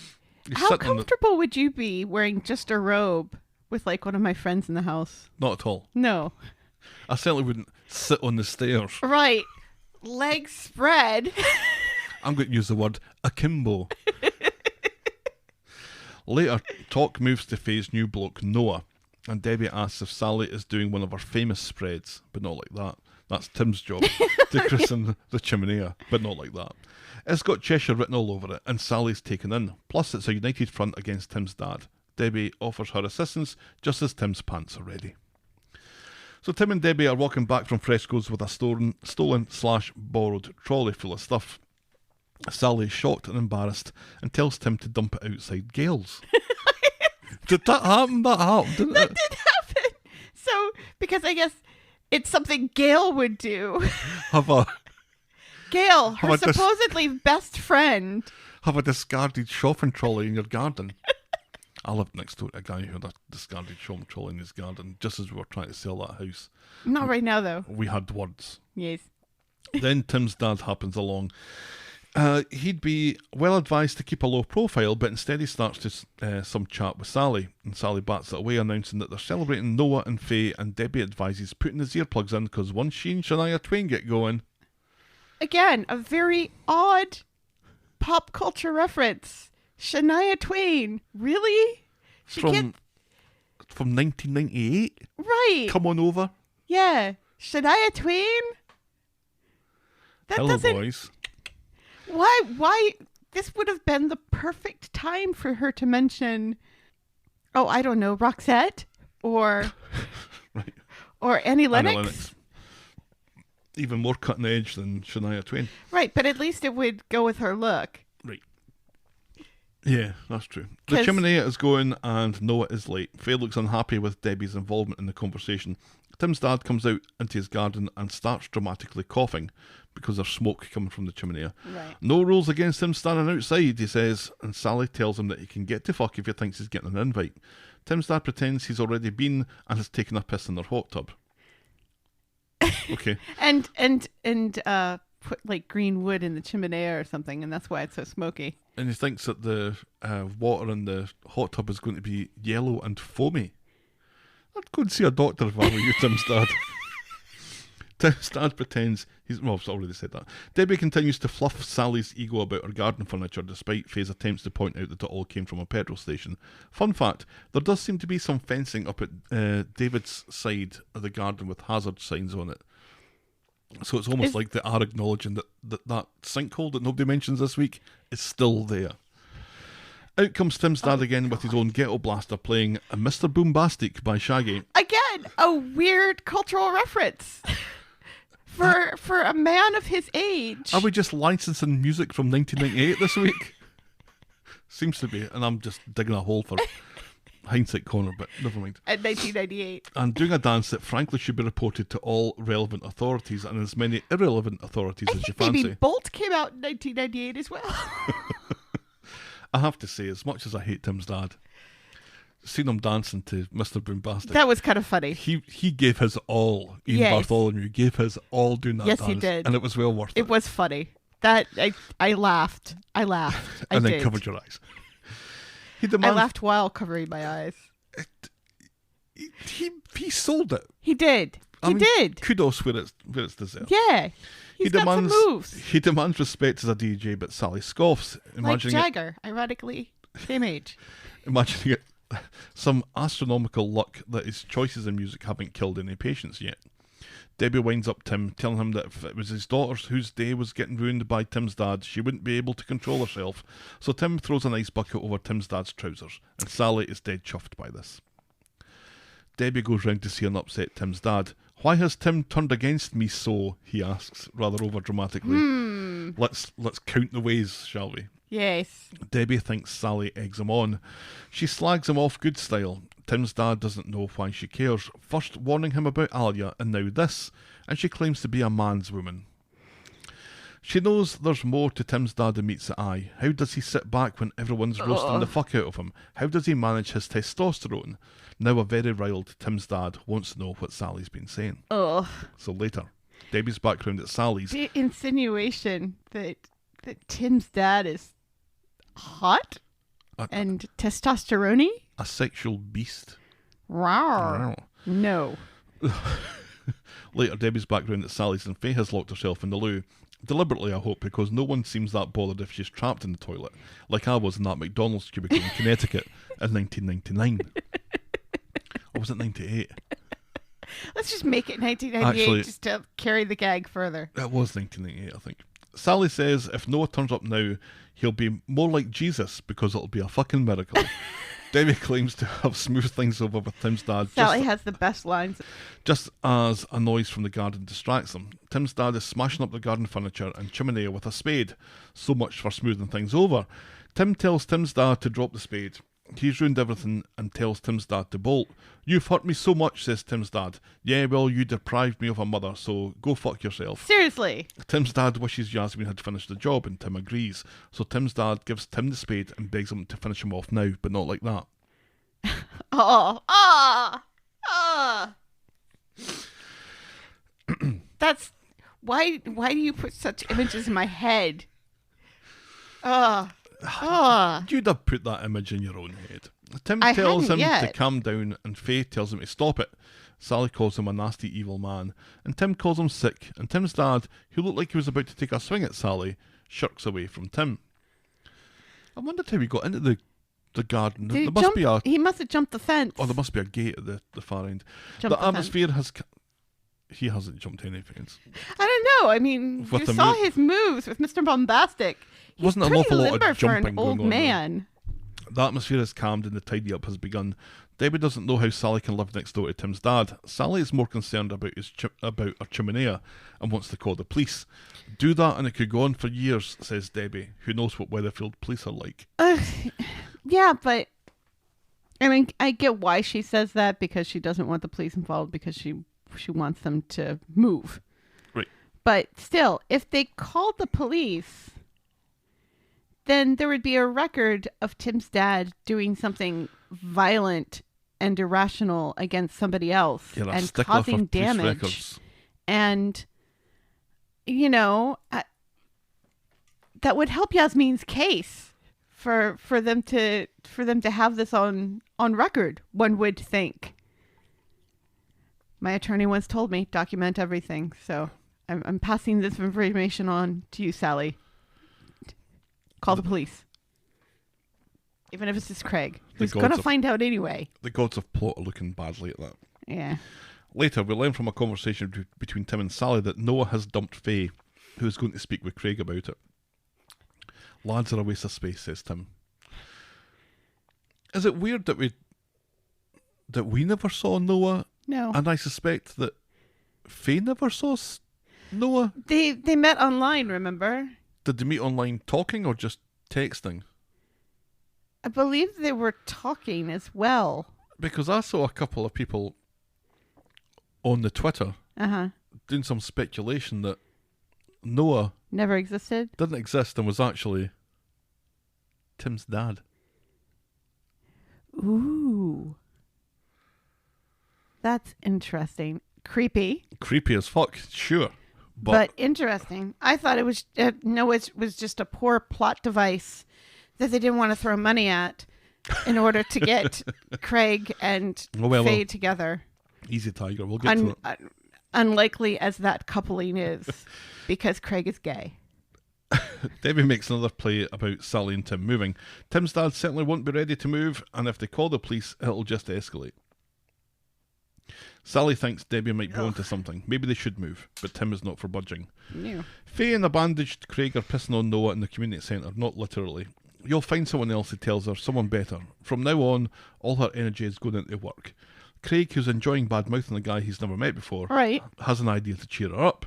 how sitting on comfortable would you be wearing just a robe with like one of my friends in the house? Not at all. No. I certainly wouldn't sit on the stairs. Right. Legs spread. I'm going to use the word akimbo. Later, talk moves to Faye's new bloke, Noah, and Debbie asks if Sally is doing one of her famous spreads, but not like that. That's Tim's job, to christen the chimenea, but not like that. It's got Cheshire written all over it, and Sally's taken in. Plus, it's a united front against Tim's dad. Debbie offers her assistance just as Tim's pants are ready. So Tim and Debbie are walking back from Fresco's with a stolen/borrowed trolley full of stuff. Sally is shocked and embarrassed and tells Tim to dump it outside Gail's. Did that happen? That happened, didn't That it? did happen. So, because I guess it's something Gail would do. Gail, her Have I just- supposedly best friend. Have a discarded shopping trolley in your garden. I lived next door to a guy who had a discarded shopping trolley in his garden just as we were trying to sell that house. Not right now, though. We had words. Yes. Then Tim's dad happens along. He'd be well advised to keep a low profile, but instead he starts to some chat with Sally, and Sally bats it away, announcing that they're celebrating Noah and Faye, and Debbie advises putting his earplugs in because once she and Shania Twain get going... Again, a very odd pop culture reference. Shania Twain. Really? She from can't... from 1998. Right. Come on over. Yeah. Shania Twain? That Hello, doesn't... boys. Why? This would have been the perfect time for her to mention, oh, I don't know, Roxette or Right. or Annie Annie Lennox. Lennox. Even more cutting edge than Shania Twain. Right, but at least it would go with her look. Right. Yeah, that's true. The 'Cause- chimney is going and Noah is late. Faye looks unhappy with Debbie's involvement in the conversation. Tim's dad comes out into his garden and starts dramatically coughing because there's smoke coming from the chimney. Right. No rules against him standing outside, he says, and Sally tells him that he can get to fuck if he thinks he's getting an invite. Tim's dad pretends he's already been and has taken a piss in their hot tub. Okay. And put like green wood in the chimney or something, and that's why it's so smoky. And he thinks that the water in the hot tub is going to be yellow and foamy. I'd go and see a doctor if I were you, Tim's dad. Tim's dad pretends he's... Well, I've already said that. Debbie continues to fluff Sally's ego about her garden furniture despite Faye's attempts to point out that it all came from a petrol station. Fun fact, there does seem to be some fencing up at David's side of the garden with hazard signs on it. So it's almost like they are acknowledging that sinkhole that nobody mentions this week is still there. Out comes Tim's dad again with his own ghetto blaster playing a Mr. Boombastic by Shaggy. Again, a weird cultural reference. For a man of his age. Are we just licensing music from 1998 this week? Seems to be, and I'm just digging a hole for hindsight corner, but never mind. At 1998. And doing a dance that frankly should be reported to all relevant authorities and as many irrelevant authorities as you fancy. Maybe Bolt came out in 1998 as well. I have to say, as much as I hate Tim's dad, seeing him dancing to Mr. Boombastic, That was kind of funny. he gave his all. Ian Yes. Bartholomew gave his all doing that Yes, dance. he did. And it was well worth it. It was funny. That I laughed. I And then did. covered your eyes. He I demands, laughed while covering my eyes. he sold it. He did. I He mean, did. Kudos where it's deserved. Yeah. He's got some moves. He demands respect as a DJ, but Sally scoffs, Like imagining it, Jagger, ironically, same age. imagining it some astronomical luck that his choices in music haven't killed any patients yet. Debbie winds up Tim, telling him that if it was his daughter whose day was getting ruined by Tim's dad, she wouldn't be able to control herself. So Tim throws an ice bucket over Tim's dad's trousers, and Sally is dead chuffed by this. Debbie goes round to see and upset Tim's dad. Why has Tim turned against me so? He asks, rather over dramatically. Let's count the ways, shall we? Yes. Debbie thinks Sally eggs him on. She slags him off good style. Tim's dad doesn't know why she cares, first warning him about Alia and now this, and she claims to be a man's woman. She knows there's more to Tim's dad than meets the eye. How does he sit back when everyone's roasting the fuck out of him? How does he manage his testosterone? Now a very riled Tim's dad wants to know what Sally's been saying. Oh. So later, Debbie's background at Sally's. The insinuation that Tim's dad is hot and testosterone-y? A sexual beast. Rawr. No. Later, Debbie's background at Sally's and Faye has locked herself in the loo. Deliberately, I hope, because no one seems that bothered if she's trapped in the toilet, like I was in that McDonald's cubicle in Connecticut in 1999. Or was it 98? Let's just make it 1998 Actually, just to carry the gag further. It was 1998, I think. Sally says if Noah turns up now, he'll be more like Jesus because it'll be a fucking miracle. Debbie claims to have smoothed things over with Tim's dad. Sally has the best lines. Just as a noise from the garden distracts them. Tim's dad is smashing up the garden furniture and chimney with a spade. So much for smoothing things over. Tim tells Tim's dad to drop the spade. He's ruined everything and tells Tim's dad to bolt. You've hurt me so much, says Tim's dad. Yeah, well, you deprived me of a mother, so go fuck yourself. Seriously. Tim's dad wishes Yasmin had finished the job, and Tim agrees. So Tim's dad gives Tim the spade and begs him to finish him off now, but not like that. That's why do you put such images in my head? You'd have put that image in your own head. Tim I tells him hadn't to yet. calm down, and Faye tells him to stop it. Sally calls him a nasty, evil man, and Tim calls him sick, and Tim's dad, who looked like he was about to take a swing at Sally, shirks away from Tim. I wondered how he got into the The garden. Did he There must jump- be a. He must have jumped the fence. Oh, there must be a gate at the far end. Jumped The the fence. atmosphere has. He hasn't jumped any fence. I don't know. I mean, With you the saw mo- his moves with Mr. Bombastic. He's Wasn't an pretty awful lot of limber for jumping an going old on there. man. The atmosphere has calmed and the tidy up has begun. Debbie doesn't know how Sally can live next door to Tim's dad. Sally is more concerned about about her chimenea and wants to call the police. Do that and it could go on for years, says Debbie, who knows what Weatherfield police are like. Yeah, but I mean, I get why she says that, because she doesn't want the police involved, because she wants them to move. Right. But still, if they called the police, then there would be a record of Tim's dad doing something violent and irrational against somebody else You're a and stickler for causing police damage. records. And, you know, that would help Yasmin's case for them to have this on record, one would think. My attorney once told me, document everything. So I'm passing this information on to you, Sally. Call the police. Even if it's just Craig, who's going to find out anyway. The gods of plot are looking badly at that. Yeah. Later, we learn from a conversation between Tim and Sally that Noah has dumped Faye, who is going to speak with Craig about it. Lads are a waste of space, says Tim. Is it weird that we never saw Noah? No. And I suspect that Faye never saw Noah? They met online, remember? Did they meet online talking or just texting? I believe they were talking as well. Because I saw a couple of people on the Twitter doing some speculation that Noah never existed. Didn't exist and was actually Tim's dad. Ooh. That's interesting. Creepy. Creepy as fuck, sure. But interesting. I thought it was it was just a poor plot device that they didn't want to throw money at in order to get Craig and Faye together. Easy, Tiger. We'll get to that. Unlikely as that coupling is, because Craig is gay. Debbie makes another play about Sally and Tim moving. Tim's dad certainly won't be ready to move, and if they call the police, it'll just escalate. Sally thinks Debbie might be onto something. Maybe they should move, but Tim is not for budging. No. Faye and a bandaged Craig are pissing on Noah in the community centre, not literally. You'll find someone else, he tells her, someone better. From now on, all her energy is going into work. Craig, who's enjoying bad-mouthing a guy he's never met before, has an idea to cheer her up.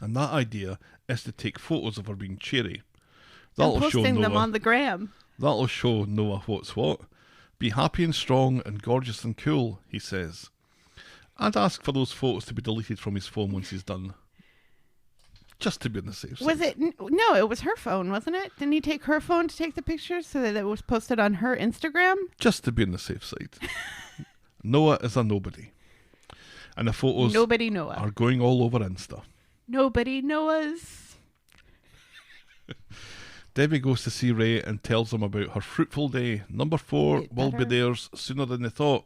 And that idea is to take photos of her being cheery. And posting them on the gram. That'll show Noah what's what. Be happy and strong and gorgeous and cool, he says. I'd ask for those photos to be deleted from his phone once he's done. Just to be on the safe side. Was it? No, it was her phone, wasn't it? Didn't he take her phone to take the pictures so that it was posted on her Instagram? Just to be on the safe side. Noah is a nobody. And the photos Nobody Noah. are going all over Insta. Nobody Noah's. Debbie goes to see Ray and tells him about her fruitful day. Number 4 will be theirs sooner than they thought.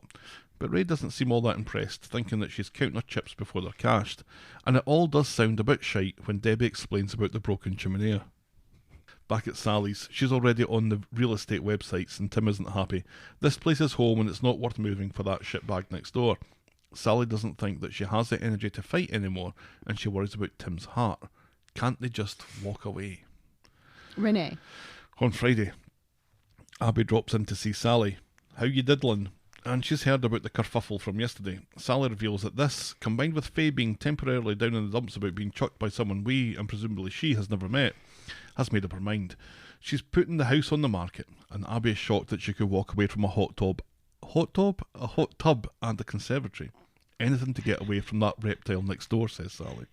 But Ray doesn't seem all that impressed, thinking that she's counting her chips before they're cashed. And it all does sound a bit shite when Debbie explains about the broken chimenea. Back at Sally's, she's already on the real estate websites and Tim isn't happy. This place is home and it's not worth moving for that shitbag next door. Sally doesn't think that she has the energy to fight anymore and she worries about Tim's heart. Can't they just walk away? Renee. On Friday, Abby drops in to see Sally. How you diddling? And she's heard about the kerfuffle from yesterday. Sally reveals that this, combined with Faye being temporarily down in the dumps about being chucked by someone we, and presumably she, has never met, has made up her mind. She's putting the house on the market, and Abby is shocked that she could walk away from a hot tub and a conservatory. Anything to get away from that reptile next door, says Sally.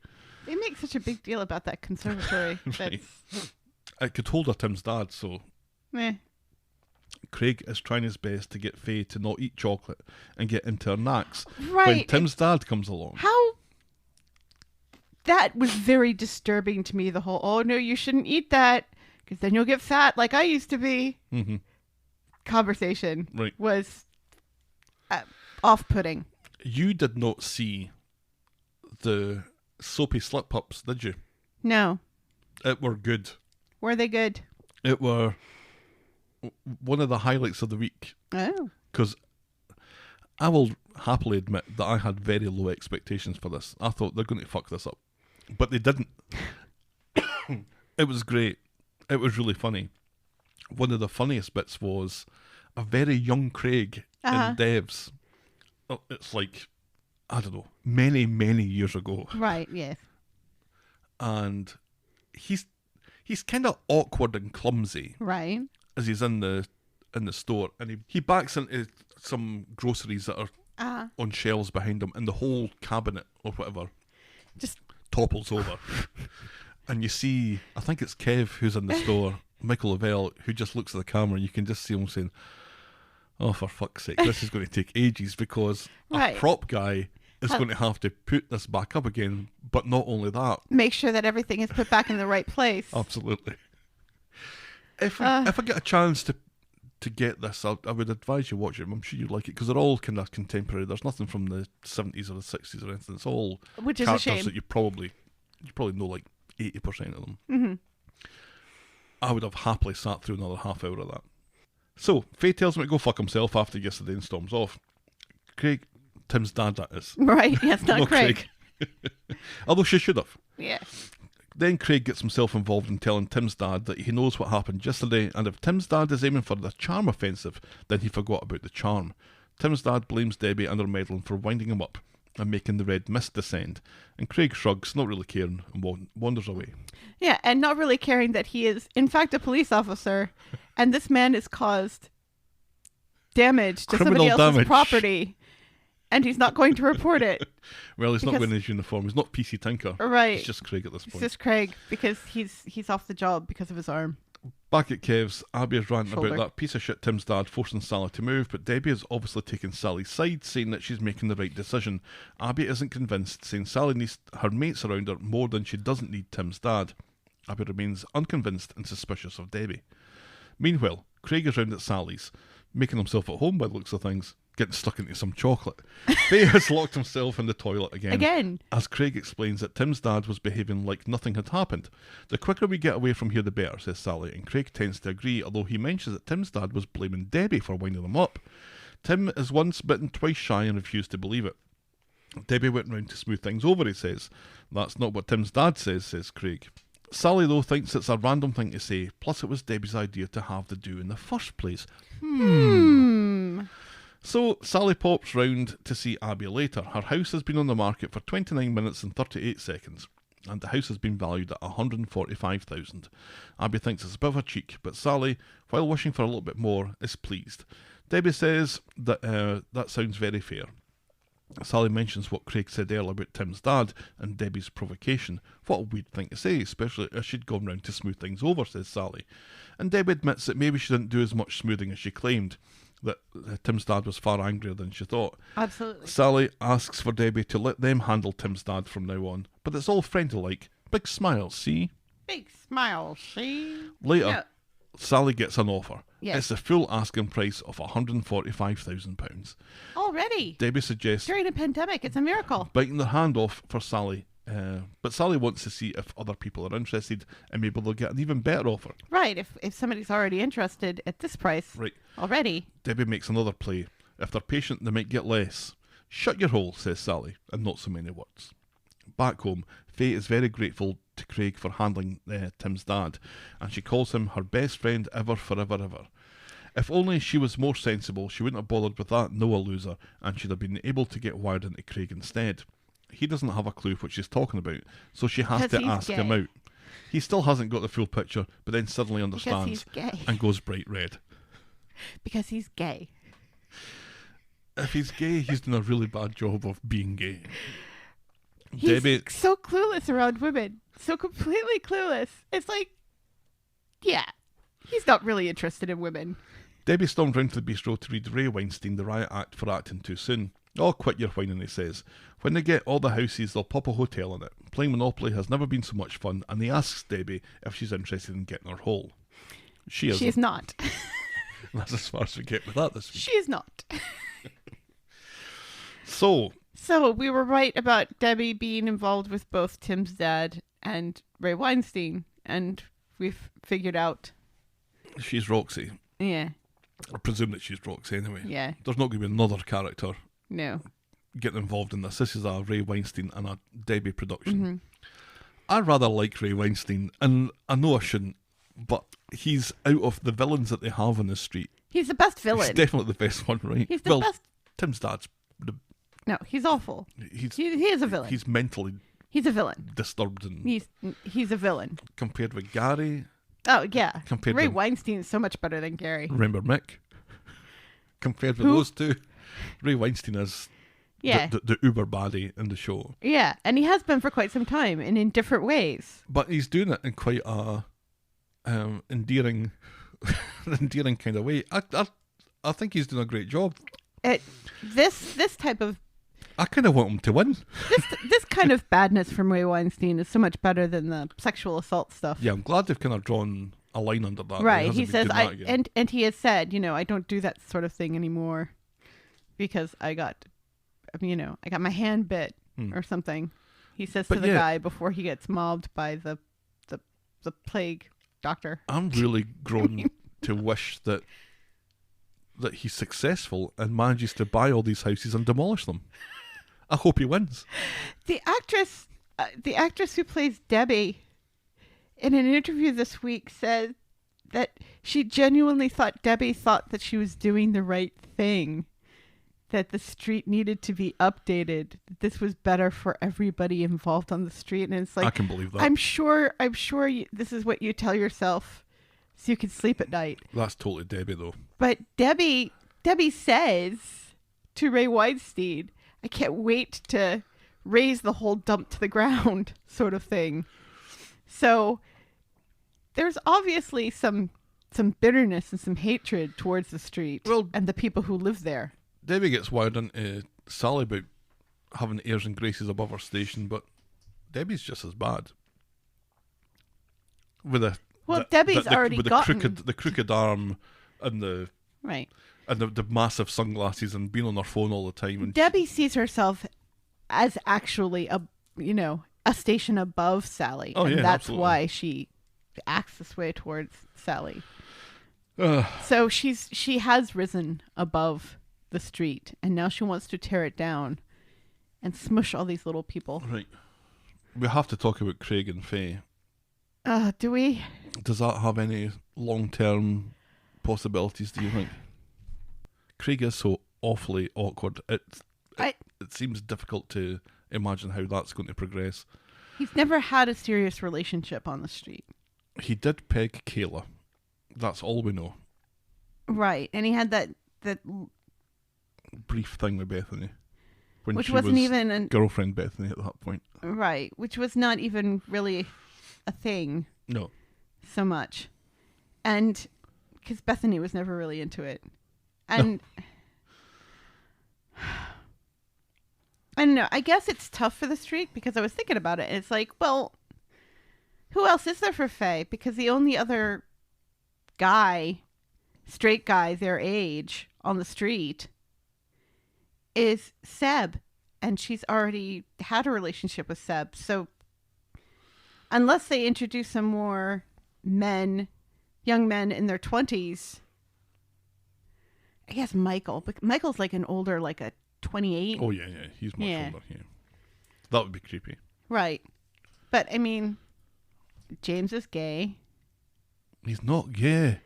They make such a big deal about that conservatory. Right. It could hold her Tim's dad, so... Meh. Craig is trying his best to get Faye to not eat chocolate and get into her knacks. Right. When Tim's dad comes along. How? That was very disturbing to me, the whole, oh no, you shouldn't eat that because then you'll get fat like I used to be. Mm-hmm. Conversation right. was off-putting. You did not see the soapy slip-ups, did you? No. It were good. Were they good? It were one of the highlights of the week, Oh. because I will happily admit that I had very low expectations for this. I thought they're going to fuck this up, but they didn't. It was great. It was really funny. One of the funniest bits was a very young Craig in Devs. Oh, it's like, I don't know, many, many years ago. Right, yes. And he's kind of awkward and clumsy Right. as he's in the store, and he backs into some groceries that are on shelves behind him, and the whole cabinet or whatever Just topples over. And you see, I think it's Kev who's in the store, Michael Lavelle, who just looks at the camera, and you can just see him saying, "Oh, for fuck's sake, this is going to take ages, because a prop guy is going to have to put this back up again." But not only that, make sure that everything is put back in the right place. Absolutely. If I get a chance to get this, I would advise you watch it. I'm sure you'd like it, because they're all kind of contemporary. There's nothing from the 70s or the 60s or anything. It's all Which is characters a shame. that you probably know like 80% of them. Mm-hmm. I would have happily sat through another half hour of that. So, Faye tells him to go fuck himself after yesterday and storms off. Craig, Tim's dad, that is. Right, yes, not Craig. Although she should have. Yeah. Then Craig gets himself involved in telling Tim's dad that he knows what happened yesterday, and if Tim's dad is aiming for the charm offensive, then he forgot about the charm. Tim's dad blames Debbie and her meddling for winding him up and making the red mist descend, and Craig shrugs, not really caring, and wanders away. Yeah, and not really caring that he is, in fact, a police officer, and this man has caused damage to somebody else's property, and he's not going to report it. Well, he's not wearing his uniform. He's not PC Tinker. Right. It's just Craig at this point. It's just Craig, because he's off the job because of his arm. Back at Kev's, Abby is ranting Shoulder. about that piece of shit Tim's dad forcing Sally to move, but Debbie is obviously taking Sally's side, saying that she's making the right decision. Abby isn't convinced, saying Sally needs her mates around her more than she doesn't need Tim's dad. Abby remains unconvinced and suspicious of Debbie. Meanwhile, Craig is round at Sally's, making himself at home by the looks of things, getting stuck into some chocolate. Faye has locked himself in the toilet again. As Craig explains that Tim's dad was behaving like nothing had happened. The quicker we get away from here, the better, says Sally, and Craig tends to agree, although he mentions that Tim's dad was blaming Debbie for winding them up. Tim is once bitten, twice shy, and refused to believe it. Debbie went round to smooth things over, he says. That's not what Tim's dad says Craig. Sally, though, thinks it's a random thing to say, plus it was Debbie's idea to have the do in the first place. So, Sally pops round to see Abby later. Her house has been on the market for 29 minutes and 38 seconds, and the house has been valued at $145,000. Abby thinks it's a bit of a cheek, but Sally, while wishing for a little bit more, is pleased. Debbie says that that sounds very fair. Sally mentions what Craig said earlier about Tim's dad and Debbie's provocation. What a weird thing to say, especially as she'd gone round to smooth things over, says Sally. And Debbie admits that maybe she didn't do as much smoothing as she claimed, that Tim's dad was far angrier than she thought. Absolutely. Sally asks for Debbie to let them handle Tim's dad from now on, but it's all friendly-like. Big smiles, see? Big smile, see? Later, Yeah. Sally gets an offer. Yes. It's the full asking price of £145,000. Already? Debbie suggests During a pandemic, it's a miracle. biting their hand off for Sally, but Sally wants to see if other people are interested, and maybe they'll get an even better offer. Right, if somebody's already interested at this price Right. already. Debbie makes another play. If they're patient, they might get less. Shut your hole, says Sally, and not so many words. Back home, Faye is very grateful to Craig for handling Tim's dad, and she calls him her best friend ever, forever, ever. If only she was more sensible, she wouldn't have bothered with that Noah loser, and she'd have been able to get wired into Craig instead. He doesn't have a clue what she's talking about, so she has Because to he's ask him gay. out. He still hasn't got the full picture, but then suddenly understands he's gay. and goes bright red. Because he's gay. If he's gay, he's doing a really bad job of being gay. He's Debbie, so clueless around women. So completely clueless. It's like, yeah, he's not really interested in women. Debbie stormed round to the bistro to read Ray Weinstein the riot act for acting too soon. Oh, quit your whining, he says. When they get all the houses, they'll pop a hotel in it. Playing Monopoly has never been so much fun, and he asks Debbie if she's interested in getting her hole. She isn't. She is not. That's as far as we get with that this week. She is not. So, we were right about Debbie being involved with both Tim's dad and Ray Weinstein, and we've figured out she's Roxy. Yeah. I presume that she's Rox anyway. Yeah. There's not going to be another character No. getting involved in this. This is a Ray Weinstein and a Debbie production. Mm-hmm. I rather like Ray Weinstein, and I know I shouldn't, but he's out of the villains that they have on the street. He's the best villain. He's definitely the best one, right? He's the best. Tim's dad's No, he's awful. he is a villain. He's mentally He's a villain. disturbed, and He's a villain. compared with Gary. Oh yeah. Compared Ray with- Weinstein is so much better than Gary. Remember Mick? Compared with Who? those two, Ray Weinstein is Yeah. the uber baddie in the show. Yeah, and he has been for quite some time and in different ways. But he's doing it in quite a endearing, endearing kind of way. I think he's doing a great job. This type of I kind of want him to win. this kind of badness from Ray Weinstein is so much better than the sexual assault stuff. Yeah, I'm glad they've kind of drawn a line under that. Right. He says I and he has said, I don't do that sort of thing anymore because I got my hand bit or something. He says to the guy before he gets mobbed by the plague doctor. I'm really grown to wish that he's successful and manages to buy all these houses and demolish them. I hope he wins. The actress who plays Debbie, in an interview this week, said that she genuinely thought Debbie thought that she was doing the right thing, that the street needed to be updated. This was better for everybody involved on the street, and it's like I can believe that. I'm sure this is what you tell yourself so you can sleep at night. That's totally Debbie, though. But Debbie says to Ray Weinstein, I can't wait to raise the whole dump to the ground, sort of thing. So there's obviously some bitterness and some hatred towards the street and the people who live there. Debbie gets wired into Sally about having airs and graces above her station, but Debbie's just as bad. Debbie's already gotten the crooked arm and the right. And the massive sunglasses and being on her phone all the time. And Debbie sees herself as actually a station above Sally. Oh, and yeah, that's absolutely. why she acts this way towards Sally. So she has risen above the street, and now she wants to tear it down and smush all these little people. Right. We have to talk about Craig and Faye. Do we? Does that have any long-term possibilities, do you think? Craig is so awfully awkward. It seems difficult to imagine how that's going to progress. He's never had a serious relationship on the street. He did peg Kayla. That's all we know. Right, and he had that brief thing with Bethany. When which she wasn't was even girlfriend Bethany at that point. Right, which was not even really a thing. No. So much. And because Bethany was never really into it. And I don't know. I guess it's tough for the street because I was thinking about it. And it's like, well, who else is there for Faye? Because the only other straight guy their age on the street is Seb. And she's already had a relationship with Seb. So unless they introduce some more young men in their 20s, I guess Michael. But Michael's like an older, like a 28. Oh, yeah. He's much older, yeah. That would be creepy. Right. But, I mean, James is gay. He's not gay.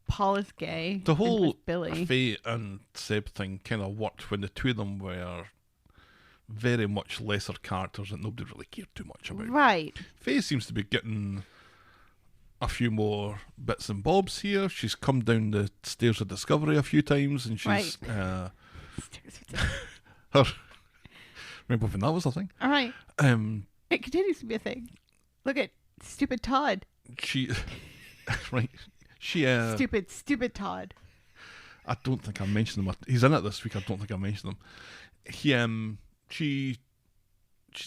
Paul is gay. The whole Billy. Faye and Seb thing kind of worked when the two of them were very much lesser characters that nobody really cared too much about. Right. Faye seems to be getting a few more bits and bobs here. She's come down the stairs of discovery a few times, and she's her. Remember when that was a thing? All right. It continues to be a thing. Look at stupid Todd. Right. Stupid Todd. I don't think I mentioned him. He's in it this week. I don't think I mentioned him. She's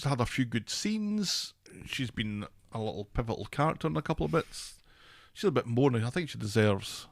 had a few good scenes. She's been a little pivotal character in a couple of bits. She's a bit more now. I think she deserves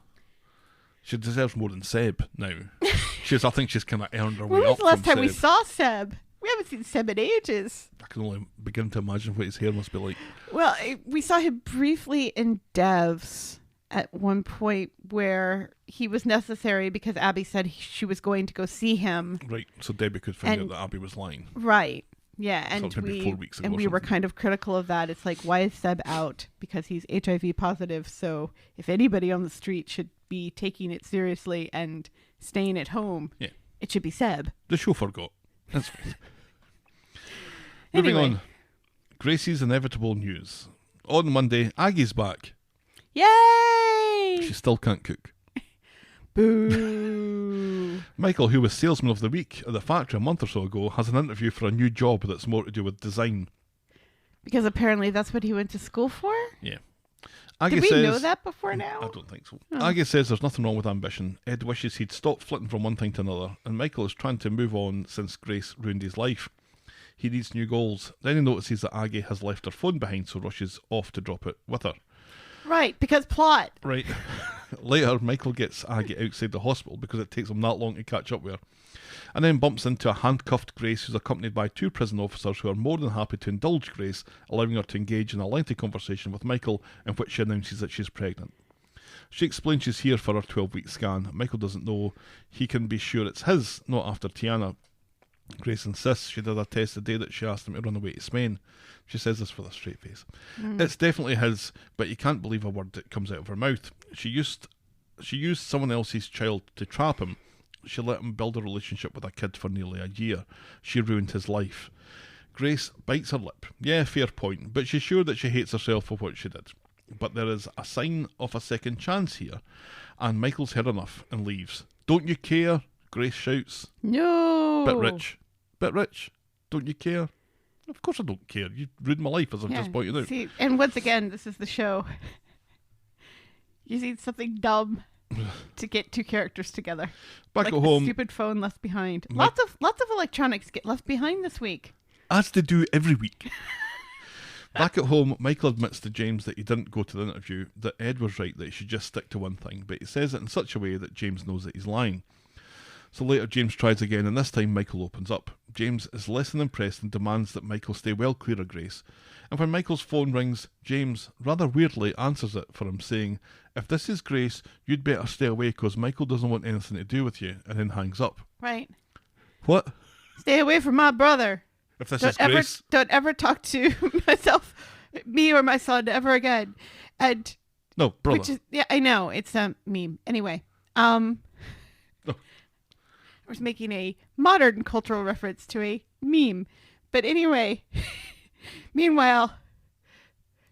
more than Seb now. I think she's kind of earned her way When up was the last from time we Seb. saw Seb? We haven't seen Seb in ages. I can only begin to imagine what his hair must be like. Well, we saw him briefly in Devs, at one point where he was necessary because Abby said she was going to go see him. Right, so Debbie could find out that Abby was lying. Right. Yeah, and So maybe 4 weeks ago and or we were something. kind of critical of that. It's like, why is Seb out? Because he's HIV positive. So if anybody on the street should be taking it seriously and staying at home, it should be Seb. The show forgot. That's fine. Moving Anyway. on. Gracie's inevitable news. On Monday, Aggie's back. Yay! She still can't cook. Boo. Michael, who was salesman of the week at the factory a month or so ago, has an interview for a new job that's more to do with design. Because apparently that's what he went to school for? Yeah. Aggie Did we says, know that before now? I don't think so. Aggie says there's nothing wrong with ambition. Ed wishes he'd stopped flitting from one thing to another, and Michael is trying to move on since Grace ruined his life. He needs new goals. Then he notices that Aggie has left her phone behind, so rushes off to drop it with her. Right, because plot. Right. Later, Michael gets Aggie outside the hospital because it takes him that long to catch up with her. And then bumps into a handcuffed Grace who's accompanied by 2 prison officers who are more than happy to indulge Grace, allowing her to engage in a lengthy conversation with Michael in which she announces that she's pregnant. She explains she's here for her 12-week scan. Michael doesn't know. He can be sure it's his, not after Tiana. Grace insists she did a test the day that she asked him to run away to Spain. She says this with a straight face. It's definitely his, but you can't believe a word that comes out of her mouth. She used someone else's child to trap him. She let him build a relationship with a kid for nearly a year. She ruined his life. Grace bites her lip. Yeah, fair point, but she's sure that she hates herself for what she did. But there is a sign of a second chance here, and Michael's had enough and leaves. Don't you care? Grace shouts. No. Bit rich. Don't you care? Of course I don't care. You ruined my life, as I've just pointed out. See, and once again, this is the show. You need something dumb to get 2 characters together. Back like at home, stupid phone left behind. Lots of electronics get left behind this week. as they do every week. Back at home, Michael admits to James that he didn't go to the interview, that Ed was right, that he should just stick to one thing, but he says it in such a way that James knows that he's lying. So later James tries again, and this time Michael opens up. James is less than impressed and demands that Michael stay well clear of Grace. And when Michael's phone rings, James, rather weirdly, answers it for him, saying, "If this is Grace, you'd better stay away because Michael doesn't want anything to do with you," and then hangs up. Right. What? Stay away from my brother. If this is Grace? Don't ever talk to me or my son ever again. And No, brother. which is, yeah, I know it's a meme. Anyway, Oh. I was making a modern cultural reference to a meme, but anyway, meanwhile,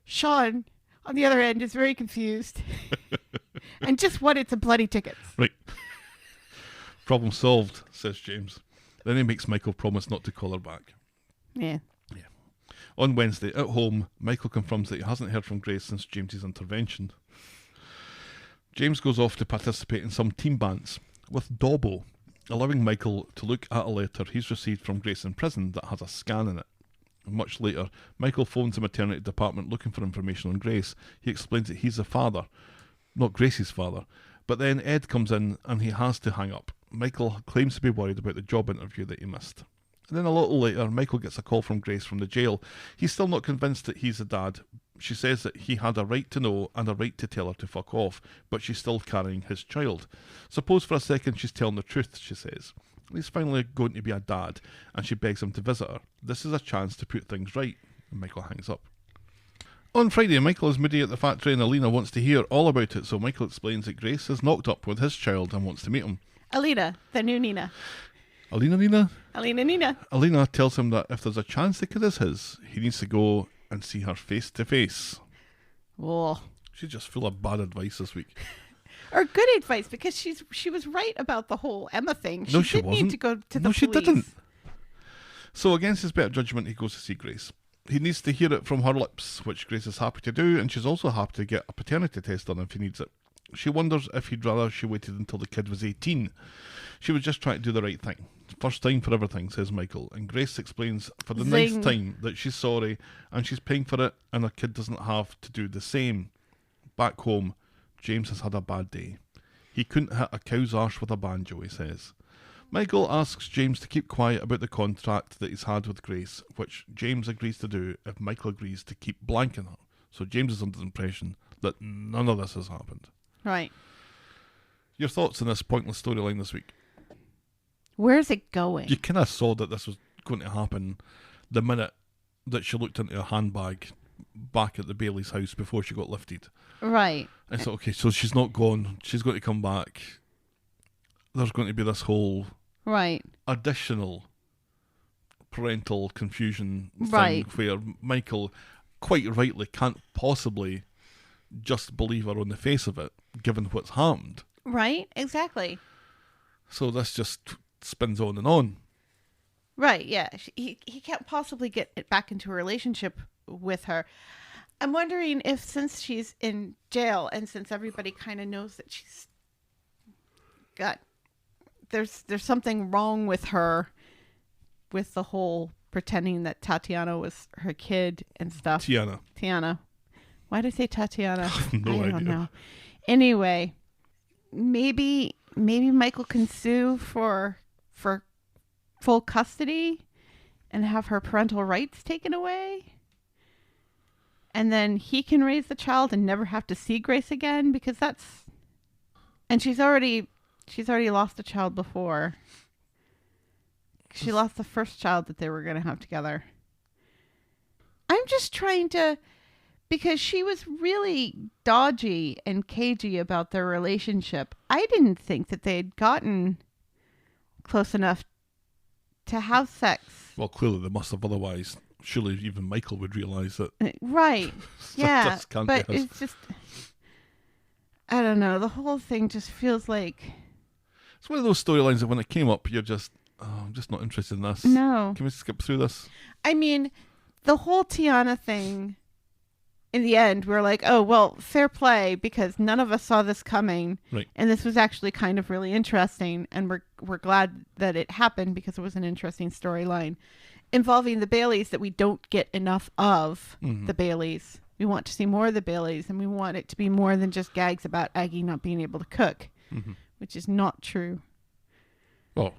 Sean on the other end is very confused and just wanted some bloody tickets. Right. Problem solved, says James. Then he makes Michael promise not to call her back. Yeah. On Wednesday, at home, Michael confirms that he hasn't heard from Grace since James's intervention. James goes off to participate in some team bants with Dobbo, allowing Michael to look at a letter he's received from Grace in prison that has a scan in it. Much later, Michael phones the maternity department looking for information on Grace. He explains that he's the father, not Grace's father. But then Ed comes in and he has to hang up. Michael claims to be worried about the job interview that he missed. And then a little later, Michael gets a call from Grace from the jail. He's still not convinced that he's the dad. She says that he had a right to know and a right to tell her to fuck off, but she's still carrying his child. Suppose for a second she's telling the truth, she says. He's finally going to be a dad, and she begs him to visit her. This is a chance to put things right. And Michael hangs up. On Friday, Michael is moody at the factory and Alina wants to hear all about it, so Michael explains that Grace is knocked up with his child and wants to meet him. Alina, the new Nina. Alina? Nina. Alina tells him that if there's a chance the kid is his, he needs to go and see her face to face. Whoa. She's just full of bad advice this week. Or good advice, because she was right about the whole Emma thing. No, she did wasn't. need to go to the No, she police. didn't. So against his better judgment, he goes to see Grace. He needs to hear it from her lips, which Grace is happy to do, and she's also happy to get a paternity test done if he needs it. She wonders if he'd rather she waited until the kid was 18. She was just trying to do the right thing. First time for everything, says Michael, and Grace explains for the Zing. ninth time that she's sorry and she's paying for it and her kid doesn't have to do the same. Back home, James has had a bad day. He couldn't hit a cow's arse with a banjo, he says. Michael asks James to keep quiet about the contract that he's had with Grace, which James agrees to do if Michael agrees to keep blanking her. So James is under the impression that none of this has happened. Right. Your thoughts on this pointless storyline this week? Where's it going? You kind of saw that this was going to happen the minute that she looked into her handbag back at the Bailey's house before she got lifted. Right. I thought, okay, so she's not gone. She's going to come back. There's going to be this whole additional parental confusion thing where Michael, quite rightly, can't possibly just believe her on the face of it, given what's happened. Right, exactly. So this just spins on and on. Right, yeah. He can't possibly get it back into a relationship with her. I'm wondering if, since she's in jail and since everybody kind of knows that she's got, there's something wrong with her, with the whole pretending that Tatiana was her kid and stuff. Tiana. Why did I say Tatiana? I don't know. Anyway, maybe Michael can sue for full custody and have her parental rights taken away. And then he can raise the child and never have to see Grace again, because that's... And she's already lost a child before. She lost the first child that they were going to have together. I'm just trying to... Because she was really dodgy and cagey about their relationship. I didn't think that they had gotten close enough to have sex. Well, clearly they must have, otherwise surely even Michael would realise that. Right. Yeah. But be it's just... I don't know. The whole thing just feels like... It's one of those storylines that when it came up, you're just, I'm just not interested in this. No. Can we skip through this? I mean, the whole Tiana thing... In the end, we're like, oh, well, fair play, because none of us saw this coming. Right. And this was actually kind of really interesting. And we're glad that it happened, because it was an interesting storyline involving the Baileys that we don't get enough of. The Baileys. We want to see more of the Baileys, and we want it to be more than just gags about Aggie not being able to cook, which is not true. Well,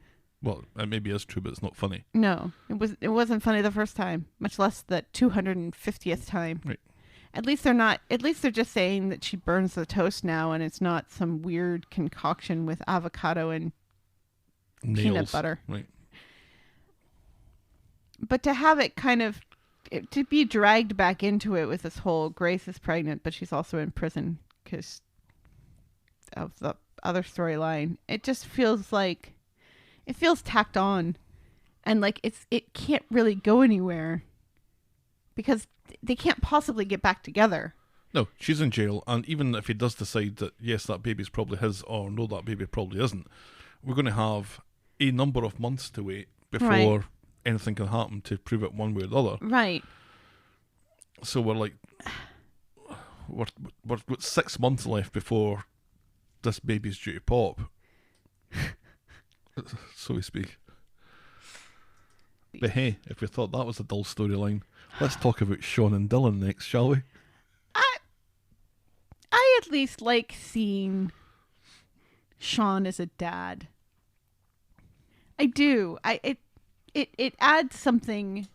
it maybe is true, but it's not funny. No, it wasn't funny the first time, much less the 250th time. Right. At least they're just saying that she burns the toast now, and it's not some weird concoction with avocado and peanut butter. Right. But to have it to be dragged back into it with this whole Grace is pregnant, but she's also in prison because of the other storyline, it just feels tacked on, and like it can't really go anywhere because they can't possibly get back together. No, she's in jail, and even if he does decide that, yes, that baby's probably his, or no, that baby probably isn't, we're going to have a number of months to wait before anything can happen to prove it one way or the other. Right. So we're 6 months left before this baby's due to pop, so to speak. But hey, if you thought that was a dull storyline, let's talk about Sean and Dylan next, shall we? I at least like seeing Sean as a dad. I do. It adds something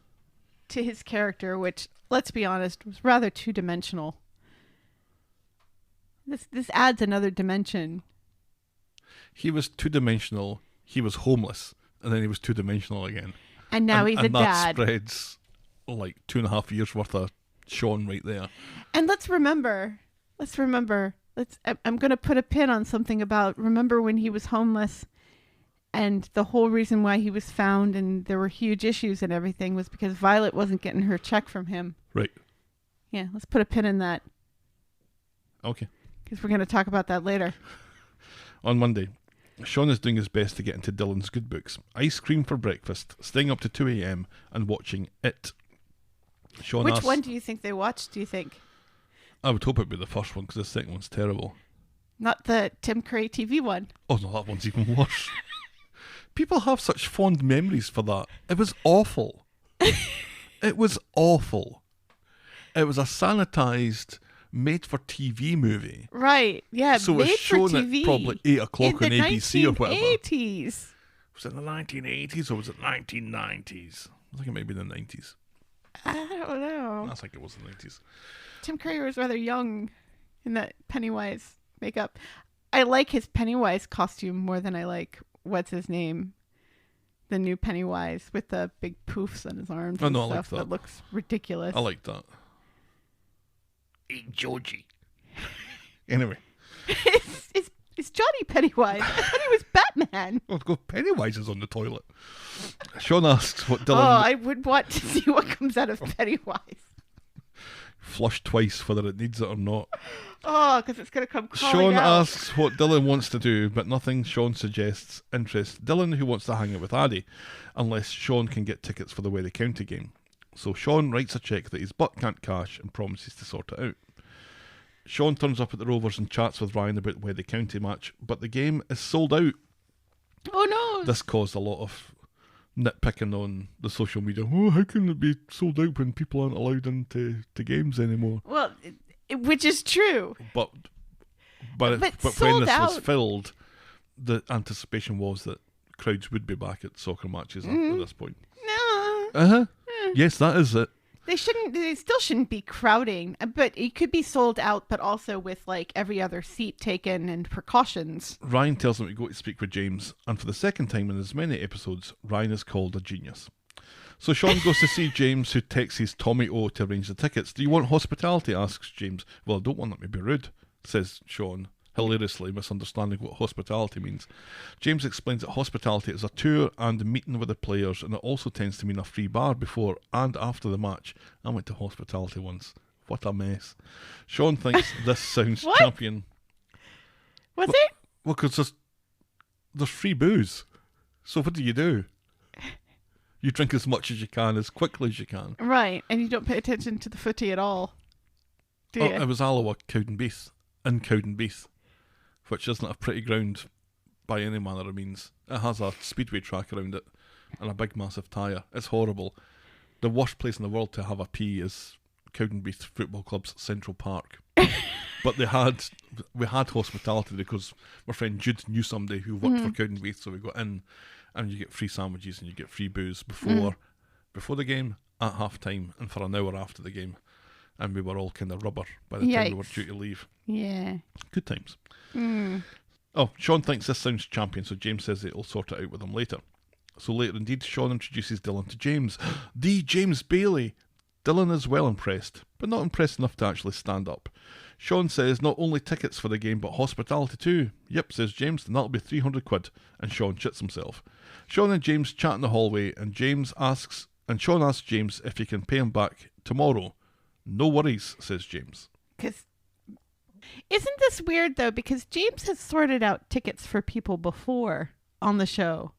to his character, which, let's be honest, was rather two-dimensional. This adds another dimension. He was two-dimensional, he was homeless, and then he was two-dimensional again. And now he's a dad. And that spreads like 2.5 years worth of Sean right there. And let's remember, I'm going to put a pin on something about, remember when he was homeless and the whole reason why he was found and there were huge issues and everything was because Violet wasn't getting her check from him. Right. Yeah, let's put a pin in that. Okay. Because we're going to talk about that later. On Monday, Sean is doing his best to get into Dylan's good books. Ice cream for breakfast, staying up to 2 a.m. and watching It. Sean Which asks, one do you think they watched, do you think? I would hope it would be the first one because the second one's terrible. Not the Tim Curry TV one. Oh no, that one's even worse. People have such fond memories for that. It was awful. It was awful. It was a sanitised, made-for-TV movie. Right, yeah, so made it was shown for TV. at probably 8 o'clock on ABC or whatever. 1980s. Was it in the 1980s or was it 1990s? I think it might be in the 90s. I don't know. I think it was the 90s. Tim Curry was rather young in that Pennywise makeup. I like his Pennywise costume more than I like what's his name, the new Pennywise with the big poofs on his arms and no, I stuff. like that. That looks ridiculous. I like that. Hey, Georgie. Anyway. It's Johnny Pennywise. I thought he was Batman. Oh, go Pennywise is on the toilet. Sean asks what Dylan... Oh, I would want to see what comes out of Pennywise. Flush twice whether it needs it or not. Oh, because it's going to come crawling Sean out. asks what Dylan wants to do, but nothing Sean suggests interests Dylan, who wants to hang out with Aadi, unless Sean can get tickets for the Way the County game. So Sean writes a cheque that his butt can't cash and promises to sort it out. Sean turns up at the Rovers and chats with Ryan about the Way the County match, but the game is sold out. Oh no! This caused a lot of nitpicking on the social media. Oh, how can it be sold out when people aren't allowed into games anymore? Well, which is true. But when sold this was out. filled, the anticipation was that crowds would be back at soccer matches at this point. No. Yes, that is it. They still shouldn't be crowding, but it could be sold out, but also with like every other seat taken and precautions. Ryan tells him to go to speak with James, and for the second time in as many episodes, Ryan is called a genius. So Sean goes to see James, who texts his Tommy O to arrange the tickets. Do you want hospitality? Asks James. Well, I don't want that to be rude, says Sean, hilariously misunderstanding what hospitality means. James explains that hospitality is a tour and a meeting with the players, and it also tends to mean a free bar before and after the match. I went to hospitality once. What a mess. Sean thinks this sounds What? champion. Was it? Well, because there's free booze. So what do? You drink as much as you can, as quickly as you can. Right, and you don't pay attention to the footy at all, do you? It was Alloa, Cowdenbeath, in Cowdenbeath, which isn't a pretty ground by any manner of means. It has a speedway track around it and a big massive tyre. It's horrible. The worst place in the world to have a pee is Cowdenbeath Football Club's Central Park. But we had hospitality because my friend Jude knew somebody who worked for Cowdenbeath, so we got in and you get free sandwiches and you get free booze before the game, at half time, and for an hour after the game. And we were all kind of rubber by the time we were due to leave. Yeah. Good times. Oh, Sean thinks this sounds champion, so James says that he'll sort it out with him later. So later indeed, Sean introduces Dylan to James. The James Bailey! Dylan is well impressed, but not impressed enough to actually stand up. Sean says not only tickets for the game, but hospitality too. Yep, says James, then that'll be 300 quid. And Sean shits himself. Sean and James chat in the hallway, and Sean asks James if he can pay him back tomorrow. No worries, says James. Because isn't this weird though? Because James has sorted out tickets for people before on the show,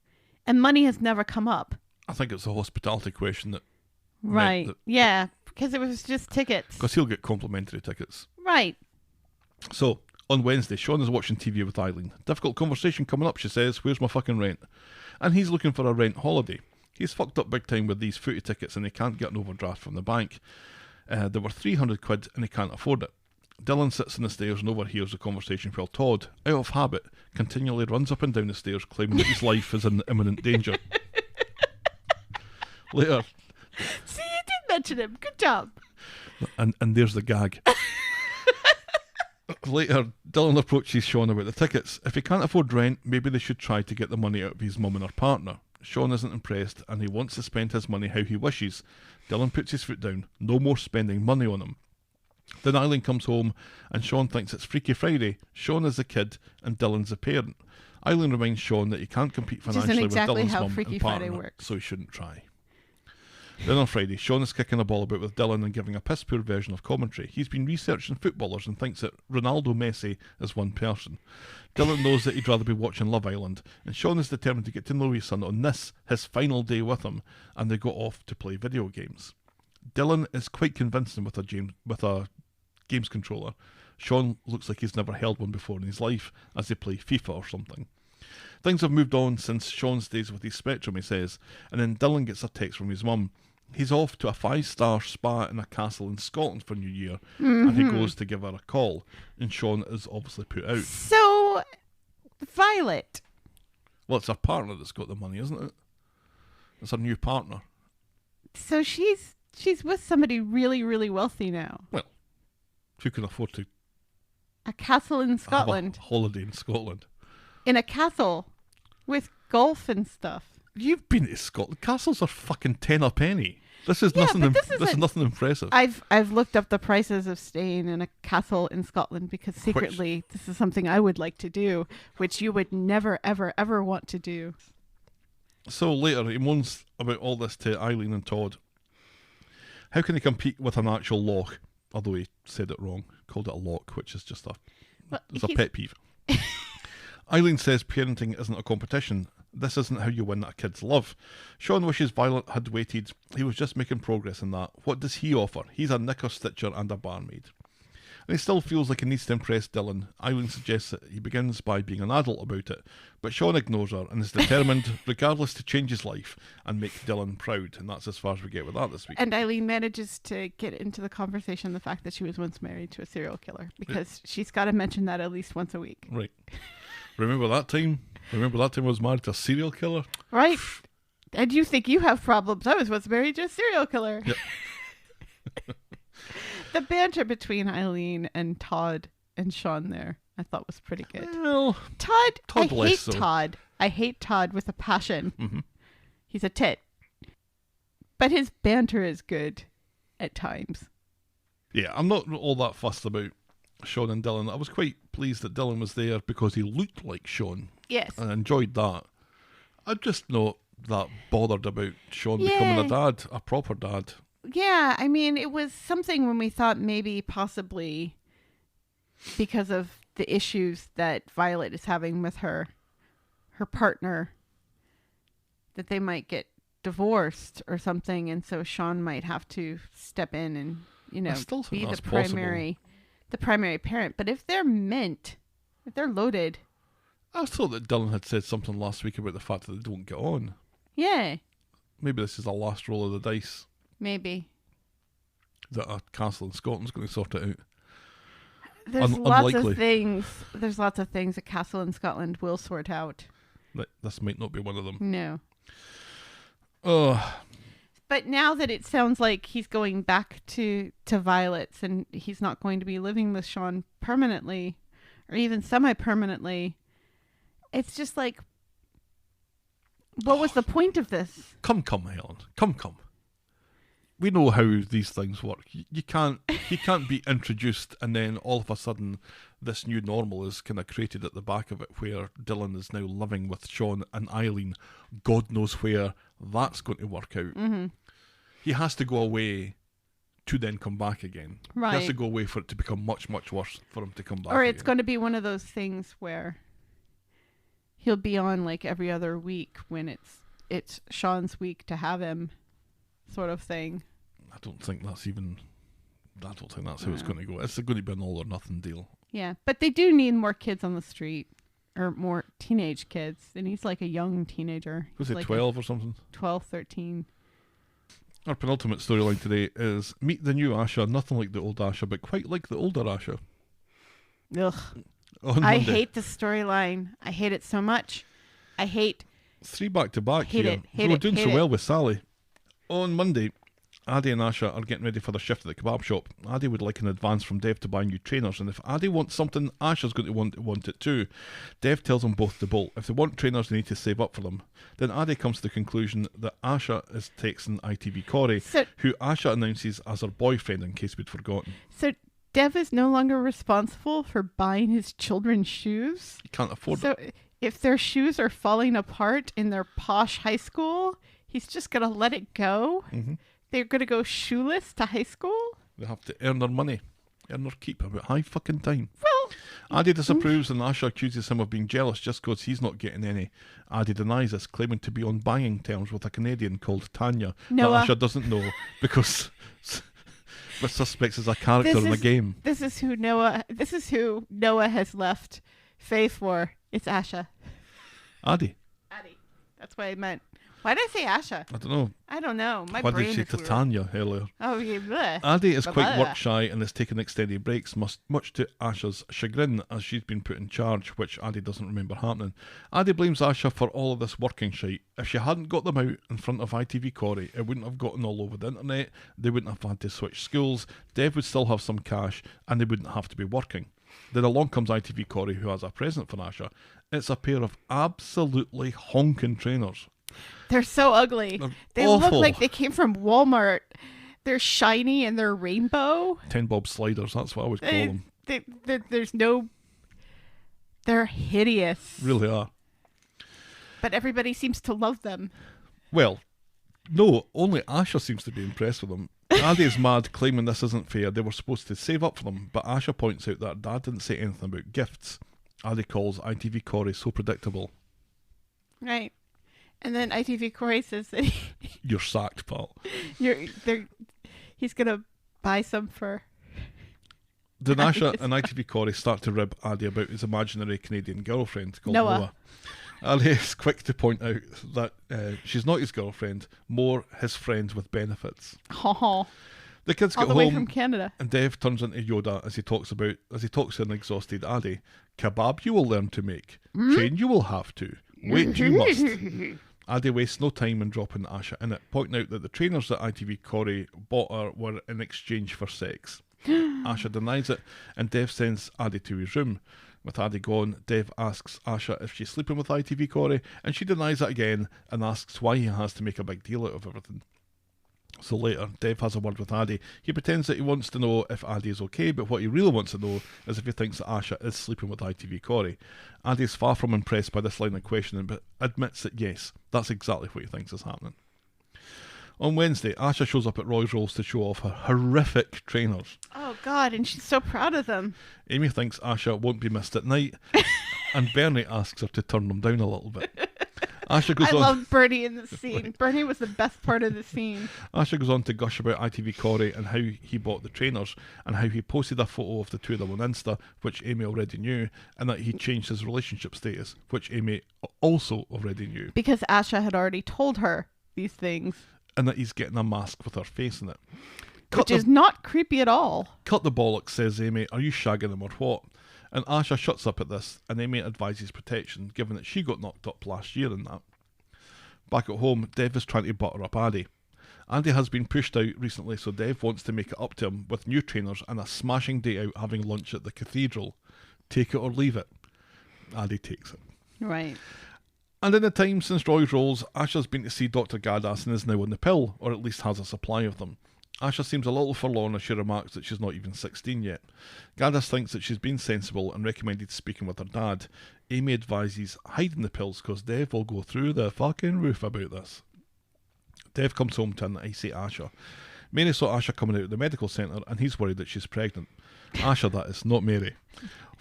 and money has never come up. I think it's a hospitality question that... Right. Yeah, because it was just tickets. Because he'll get complimentary tickets. Right. So, on Wednesday, Sean is watching TV with Eileen. Difficult conversation coming up, she says. Where's my fucking rent? And he's looking for a rent holiday. He's fucked up big time with these footy tickets and he can't get an overdraft from the bank. There were 300 quid and he can't afford it. Dylan sits on the stairs and overhears the conversation while Todd, out of habit, continually runs up and down the stairs claiming that his life is in imminent danger. Later... See, you did mention him. Good job. And there's the gag. Later, Dylan approaches Sean about the tickets. If he can't afford rent, maybe they should try to get the money out of his mum and her partner. Sean isn't impressed and he wants to spend his money how he wishes. Dylan puts his foot down. No more spending money on him. Then Eileen comes home and Sean thinks it's Freaky Friday. Sean is the kid and Dylan's the parent. Eileen reminds Sean that he can't compete financially exactly with Dylan's how mum Freaky and partner, Friday works. so he shouldn't try. Then on Friday, Sean is kicking a ball about with Dylan and giving a piss-poor version of commentary. He's been researching footballers and thinks that Ronaldo Messi is one person. Dylan knows that he'd rather be watching Love Island, and Sean is determined to get to know his son on this, his final day with him, and they go off to play video games. Dylan is quite convincing with a games controller. Sean looks like he's never held one before in his life, as they play FIFA or something. Things have moved on since Sean's days with his Spectrum, he says, and then Dylan gets a text from his mum. He's off to a 5-star spa in a castle in Scotland for New Year, and he goes to give her a call, and Sean is obviously put out. So, Violet. Well, it's her partner that's got the money, isn't it? It's her new partner. So she's with somebody really, really wealthy now. Well, who can afford to A castle in have Scotland. a holiday in Scotland. In a castle with golf and stuff. You've been to Scotland. Castles are fucking 10 a penny. This is Yeah, nothing. but This is nothing impressive. I've looked up the prices of staying in a castle in Scotland because secretly this is something I would like to do, which you would never, ever, ever want to do. So later, he moans about all this to Eileen and Todd. How can he compete with an actual loch? Although he said it wrong, called it a loch, which is just it's a pet peeve. Eileen says parenting isn't a competition. This isn't how you win a kid's love. Sean wishes Violet had waited. He was just making progress in that. What does he offer? He's a knicker stitcher and a barmaid. And he still feels like he needs to impress Dylan. Eileen suggests that he begins by being an adult about it, but Sean ignores her and is determined, regardless, to change his life and make Dylan proud. And that's as far as we get with that this week. And Eileen manages to get into the conversation the fact that she was once married to a serial killer, because she's got to mention that at least once a week. Right. Remember that time? Remember that time I was married to a serial killer? Right. And you think you have problems. I was once married to a serial killer. Yep. The banter between Eileen and Todd and Sean there, I thought was pretty good. Well, Todd I less hate so. Todd. I hate Todd with a passion. Mm-hmm. He's a tit. But his banter is good at times. Yeah, I'm not all that fussed about Sean and Dylan. I was quite pleased that Dylan was there because he looked like Sean. Yes. And I enjoyed that. I'm just not that bothered about Sean becoming a dad, a proper dad. Yeah, I mean, it was something when we thought maybe possibly because of the issues that Violet is having with her partner, that they might get divorced or something, and so Sean might have to step in and, I still think be that's the primary parent. But if they're loaded. I thought that Dylan had said something last week about the fact that they don't get on. Yeah. Maybe this is the last roll of the dice. Maybe. That a castle in Scotland's going to sort it out. There's Unlikely. There's lots of things a castle in Scotland will sort out. This might not be one of them. No. Oh. But now that it sounds like he's going back to Violet's and he's not going to be living with Sean permanently or even semi-permanently, it's just like, what was the point of this? Come, Helen. Come. We know how these things work. You can't be introduced and then all of a sudden this new normal is kind of created at the back of it, where Dylan is now living with Sean and Eileen. God knows where that's going to work out. Mm-hmm. He has to go away to then come back again. Right. He has to go away for it to become much, much worse for him to come back Or it's again. going to be one of those things where he'll be on like every other week when it's Sean's week to have him, sort of thing. I don't think that's how it's going to go. It's going to be an all or nothing deal. Yeah, but they do need more kids on the street, or more teenage kids. And he's like a young teenager. Was He's it like 12 or something? 12, 13. Our penultimate storyline today is meet the new Asha, nothing like the old Asha, but quite like the older Asha. Ugh. On I Monday. hate the storyline. I hate it so much. I hate 3 back-to-back Hate here. it, hate So we're it, doing hate so it. well with Sally. On Monday, Aadi and Asha are getting ready for their shift at the kebab shop. Aadi would like an advance from Dev to buy new trainers, and if Aadi wants something, Asha's going to want it too. Dev tells them both to bolt. If they want trainers, they need to save up for them. Then Aadi comes to the conclusion that Asha is texting ITV Corrie, who Asha announces as her boyfriend, in case we'd forgotten. So Dev is no longer responsible for buying his children's shoes? He can't afford it. So if their shoes are falling apart in their posh high school, he's just going to let it go? Mm-hmm. They're going to go shoeless to high school? They have to earn their money, earn their keep about high fucking time. Well, Aadi disapproves and Asha accuses him of being jealous just because he's not getting any. Aadi denies this, claiming to be on banging terms with a Canadian called Tanya Noah. that Asha doesn't know because but suspects is a character in the game. This is who Noah has left Faye for. It's Asha. Aadi. Aadi. That's what I meant. Why did I say Asha? I don't know. I don't know. My Why brain did you is say weird. Tanya earlier? Oh, yeah. Bleh. Aadi is quite Blah. work shy and is taking extended breaks, much to Asha's chagrin, as she's been put in charge, which Aadi doesn't remember happening. Aadi blames Asha for all of this working shite. If she hadn't got them out in front of ITV Corrie, it wouldn't have gotten all over the internet, they wouldn't have had to switch schools, Dev would still have some cash, and they wouldn't have to be working. Then along comes ITV Corrie, who has a present for Asha. It's a pair of absolutely honking trainers. They're so ugly. They awful. look like they came from Walmart. They're shiny and they're rainbow. 10 bob sliders, that's what I would call them. There's no... They're hideous. Really are. But everybody seems to love them. Well, no, only Asha seems to be impressed with them. Aadi is mad, claiming this isn't fair. They were supposed to save up for them, but Asha points out that Dad didn't say anything about gifts. Aadi calls ITV Corrie so predictable. Right. And then ITV Corrie says that You're sacked, pal. He's going to buy some for... Then Asha and ITV Corrie start to rib Aadi about his imaginary Canadian girlfriend called Noah. Aadi is quick to point out that she's not his girlfriend, more his friend with benefits. Oh, the kids all get the way home, from Canada. and Dev turns into Yoda as he talks to an exhausted Aadi. Kebab you will learn to make. Train you will have to. Wait you must. Aadi wastes no time in dropping Asha in it, pointing out that the trainers that ITV Corrie bought her were in exchange for sex. Asha denies it, and Dev sends Aadi to his room. With Aadi gone, Dev asks Asha if she's sleeping with ITV Corrie, and she denies it again and asks why he has to make a big deal out of everything. So later, Dev has a word with Aadi. He pretends that he wants to know if Aadi is okay, but what he really wants to know is if he thinks that Asha is sleeping with ITV Corrie. Aadi is far from impressed by this line of questioning, but admits that yes, that's exactly what he thinks is happening. On Wednesday, Asha shows up at Roy's Rolls to show off her horrific trainers. Oh, God, and she's so proud of them. Amy thinks Asha won't be missed at night, and Bernie asks her to turn them down a little bit. Asha goes I loved Bernie in the scene. Bernie was the best part of the scene. Asha goes on to gush about ITV Corrie and how he bought the trainers, and how he posted a photo of the two of them on Insta, which Amy already knew, and that he changed his relationship status, which Amy also already knew. Because Asha had already told her these things. And that he's getting a mask with her face in it. Which is not creepy at all. Cut the bollocks, says Amy. Are you shagging him or what? And Asha shuts up at this, and Amy advises protection, given that she got knocked up last year in that. Back at home, Dev is trying to butter up Aadi. Aadi has been pushed out recently, so Dev wants to make it up to him with new trainers and a smashing day out having lunch at the cathedral. Take it or leave it. Aadi takes it. Right. And in the time since Roy's Rolls, Asha's been to see Dr. Gaddas and is now on the pill, or at least has a supply of them. Asha seems a little forlorn as she remarks that she's not even 16 yet. Gaddas thinks that she's been sensible and recommended speaking with her dad. Amy advises hiding the pills because Dev will go through the fucking roof about this. Dev comes home to an icy Asha. Mary saw Asha coming out of the medical centre and he's worried that she's pregnant. Asha, that is, not Mary.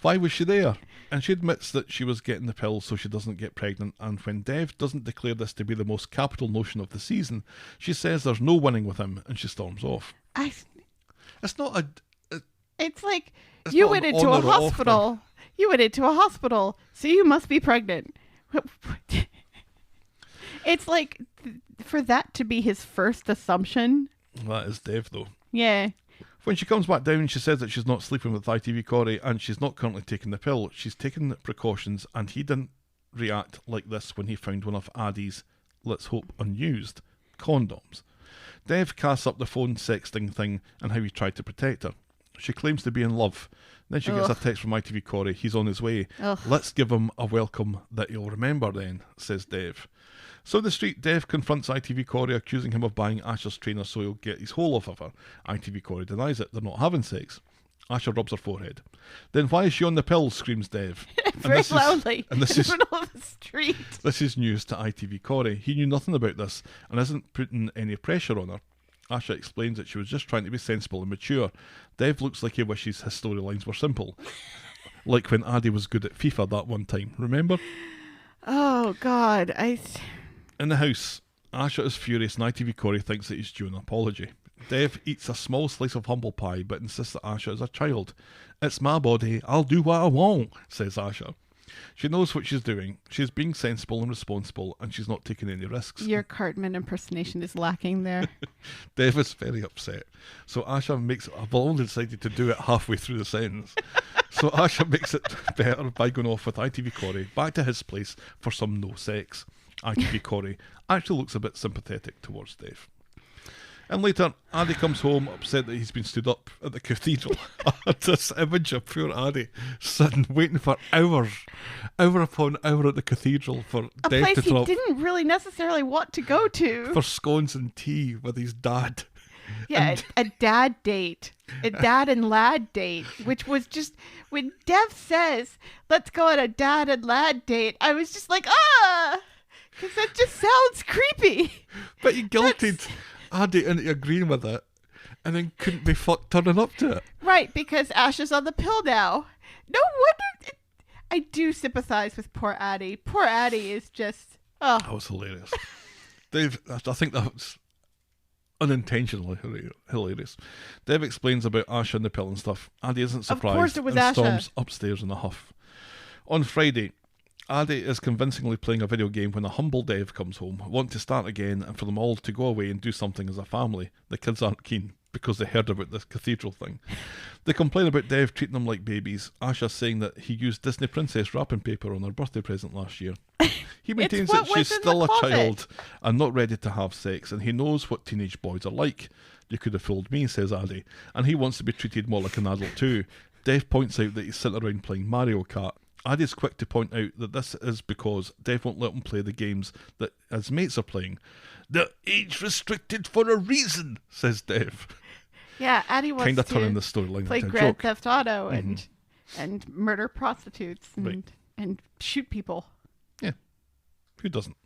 Why was she there? And she admits that she was getting the pills so she doesn't get pregnant, and when Dev doesn't declare this to be the most capital notion of the season, she says there's no winning with him and she storms off. It's not a... It's like, you went into a hospital. You went into a hospital, so you must be pregnant. It's like, for that to be his first assumption. That is Dev, though. Yeah. When she comes back down, she says that she's not sleeping with ITV Corrie and she's not currently taking the pill. She's taken precautions, and he didn't react like this when he found one of Aadi's, let's hope unused, condoms. Dev casts up the phone sexting thing and how he tried to protect her. She claims to be in love. Then she gets a text from ITV Corrie. He's on his way. Let's give him a welcome that he'll remember then, says Dev. So in the street, Dev confronts ITV Corrie, accusing him of buying Asha's trainer so he'll get his hole off of her. ITV Corrie denies it. They're not having sex. Asha rubs her forehead. Then why is she on the pill, screams Dev. Very loudly in the middle of the street. This is news to ITV Corrie. He knew nothing about this and isn't putting any pressure on her. Asha explains that she was just trying to be sensible and mature. Dev looks like he wishes his storylines were simple. Like when Aadi was good at FIFA that one time, remember? Oh, God. In the house, Asha is furious and ITV Corrie thinks that he's due an apology. Dev eats a small slice of humble pie but insists that Asha is a child. It's my body, I'll do what I want, says Asha. She knows what she's doing. She's being sensible and responsible, and she's not taking any risks. Your Cartman impersonation is lacking there. Dev is very upset. So Asha makes... I've only decided to do it halfway through the sentence. So Asha makes it better by going off with ITV Corrie back to his place for some no sex. ITV Corrie actually looks a bit sympathetic towards Dev. And later, Aadi comes home upset that he's been stood up at the cathedral. This image of poor Aadi sitting, waiting for hour upon hour at the cathedral for A Dev place to he drop didn't really necessarily want to go to. for scones and tea with his dad. Yeah, a dad date. A dad and lad date, which was just, when Dev says, let's go on a dad and lad date, I was just like, because that just sounds creepy. But he guilted Aadi into agreeing with it and then couldn't be fucked turning up to it. Right, because Asha's on the pill now. No wonder. I do sympathize with poor Aadi. Poor Aadi is just, That was hilarious. Dave, I think that was unintentionally hilarious. Dave explains about Asha and the pill and stuff. Aadi isn't surprised. Of course it was and Asha. storms upstairs in a huff. On Friday, Aadi is convincingly playing a video game when a humble Dev comes home, want to start again and for them all to go away and do something as a family. The kids aren't keen because they heard about this cathedral thing. They complain about Dev treating them like babies. Asha saying that he used Disney princess wrapping paper on her birthday present last year. He maintains that she's still a child and not ready to have sex, and he knows what teenage boys are like. You could have fooled me, says Aadi, and he wants to be treated more like an adult too. Dev points out that he's sitting around playing Mario Kart. Aadi's quick to point out that this is because Dev won't let him play the games that his mates are playing. They're age restricted for a reason, says Dev. yeah, Aadi wants Kind of to turning the storyline play into a Grand joke. Theft Auto and murder prostitutes Right. and shoot people. Yeah, who doesn't?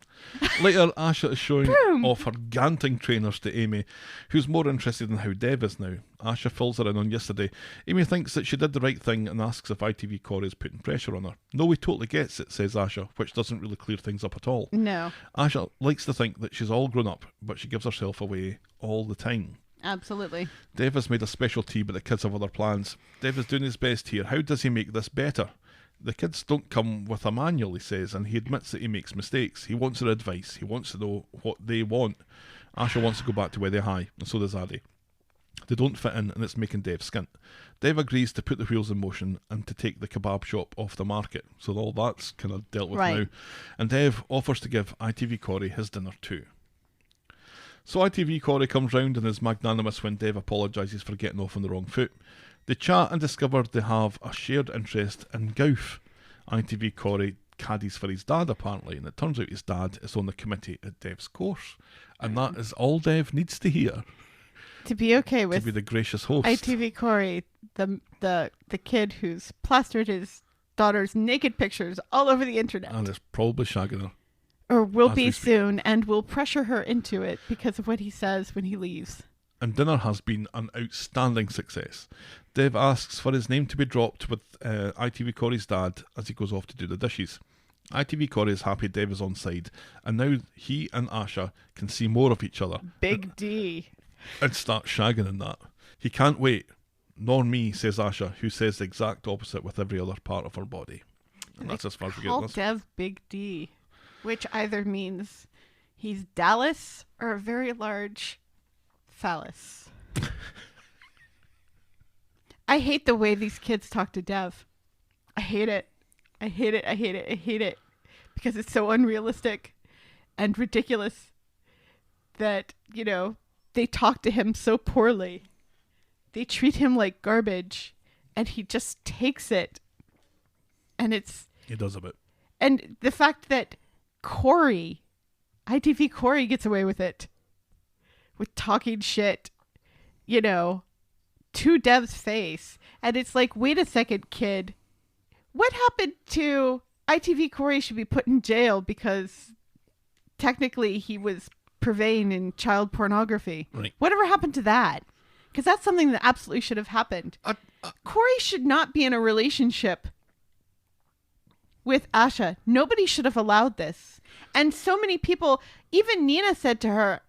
Later, Asha is showing off her ganting trainers to Amy, who's more interested in how Dev is now. Asha fills her in on yesterday. Amy thinks that she did the right thing and asks if ITV Corrie is putting pressure on her. No, he totally gets it, says Asha, which doesn't really clear things up at all. No, Asha likes to think that she's all grown up, but she gives herself away all the time. absolutely. Dev has made a special tea, but the kids have other plans. Dev is doing his best here. How does he make this better? The kids don't come with a manual, he says, and he admits that he makes mistakes. He wants their advice. He wants to know what they want. Asha wants to go back to where they're high, and so does Aadi. They don't fit in, and it's making Dev skint. Dev agrees to put the wheels in motion and to take the kebab shop off the market, so all that's kind of dealt with now. And Dev offers to give ITV Corrie his dinner too. So ITV Corrie comes round and is magnanimous when Dev apologises for getting off on the wrong foot. They chat and discover they have a shared interest in golf. ITV Corrie caddies for his dad apparently, and it turns out his dad is on the committee at Dev's course. And that is all Dev needs to hear To be okay to with be the gracious host. ITV Corrie, the kid who's plastered his daughter's naked pictures all over the internet. And it's probably shagging her. Or will As be we speak. soon, and will pressure her into it because of what he says when he leaves. And dinner has been an outstanding success. Dev asks for his name to be dropped with ITV Corrie's dad as he goes off to do the dishes. ITV Corrie is happy Dev is on side, and now he and Asha can see more of each other Big D. and start shagging in that. He can't wait. Nor me, says Asha, who says the exact opposite with every other part of her body. And that's as far as we get Call in this. Dev Big D, which either means he's Dallas or a very large phallus. I hate the way these kids talk to Dev. I hate it. I hate it. I hate it. I hate it. Because it's so unrealistic and ridiculous that, you know, they talk to him so poorly. They treat him like garbage and he just takes it. And it's... He does a bit. And the fact that Corrie, ITV Corrie gets away with it. With talking shit, you know, to Dev's face. And it's like, wait a second, kid. What happened to ITV Corrie should be put in jail because technically he was purveying in child pornography. Right. Whatever happened to that? Because that's something that absolutely should have happened. Corrie should not be in a relationship with Asha. Nobody should have allowed this. And so many people, even Nina said to her,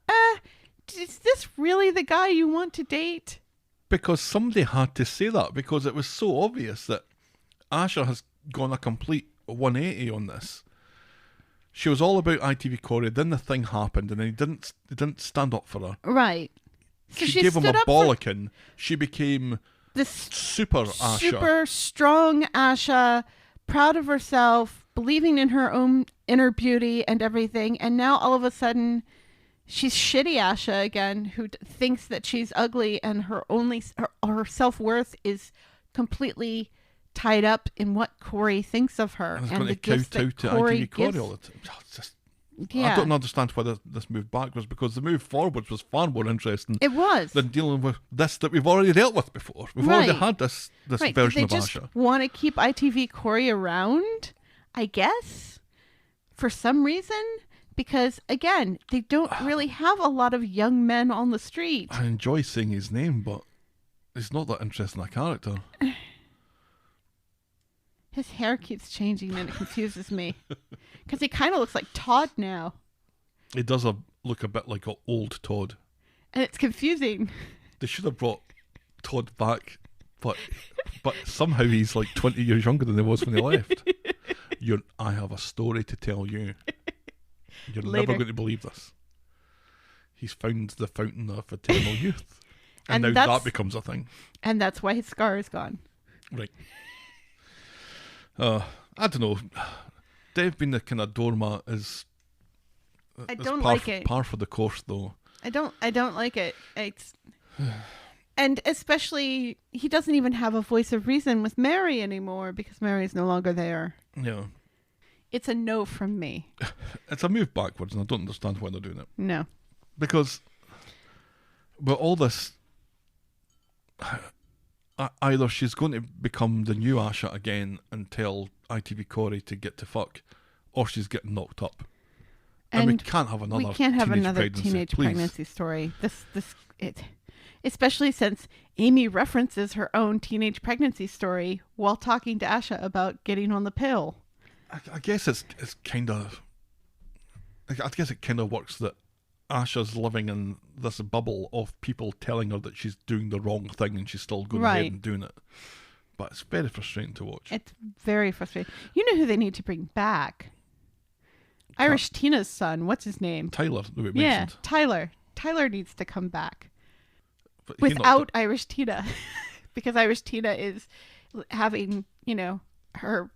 is this really the guy you want to date? Because somebody had to say that, because it was so obvious that Asha has gone a complete 180 on this. She was all about ITV Corrie, then the thing happened, and then he didn't stand up for her. Right. So she gave him a stood up for bollocking. She became this super Asha. super strong Asha, proud of herself, believing in her own inner beauty and everything. And now all of a sudden, she's shitty Asha again, who thinks that she's ugly and her self-worth is completely tied up in what Corrie thinks of her And it's and going the to gifts kowtow that to Corrie ITV Corrie gives. all the time. It's just, Yeah. I don't understand why this move backwards, because the move forwards was far more interesting It was. than dealing with this that we've already dealt with before. We've already Right. had this Right. version They of just Asha. want to keep ITV Corrie around, I guess, for some reason, because again, they don't really have a lot of young men on the street. I enjoy saying his name, but he's not that interesting a character. His hair keeps changing and it confuses me. Because he kind of looks like Todd now. He does look a bit like an old Todd. And it's confusing. They should have brought Todd back, but somehow he's like 20 years younger than he was when he left. I have a story to tell you. You're Later. never going to believe this. He's found the fountain of eternal youth. And And now that's- that becomes a thing. And that's why his scar is gone. Right. I don't know. Dave being the kind of doormat is I is don't par, like it. par for the course, though. I don't like it. It's and especially he doesn't even have a voice of reason with Mary anymore because Mary's no longer there. Yeah. It's a no from me. It's a move backwards, and I don't understand why they're doing it. No. Because with all this, either she's going to become the new Asha again and tell ITV Corrie to get to fuck, or she's getting knocked up. And we can't have another. We can't have teenage another pregnancy, teenage please. pregnancy story. Especially since Amy references her own teenage pregnancy story while talking to Asha about getting on the pill. I guess it's kind of. I guess it kind of works that Asha's living in this bubble of people telling her that she's doing the wrong thing and she's still going ahead Right. and doing it. But it's very frustrating to watch. It's very frustrating. You know who they need to bring back? Irish Tina's son. What's his name? Tyler, that we Yeah, mentioned. Tyler. Tyler needs to come back But he knocked without Irish Tina, because Irish Tina is having, her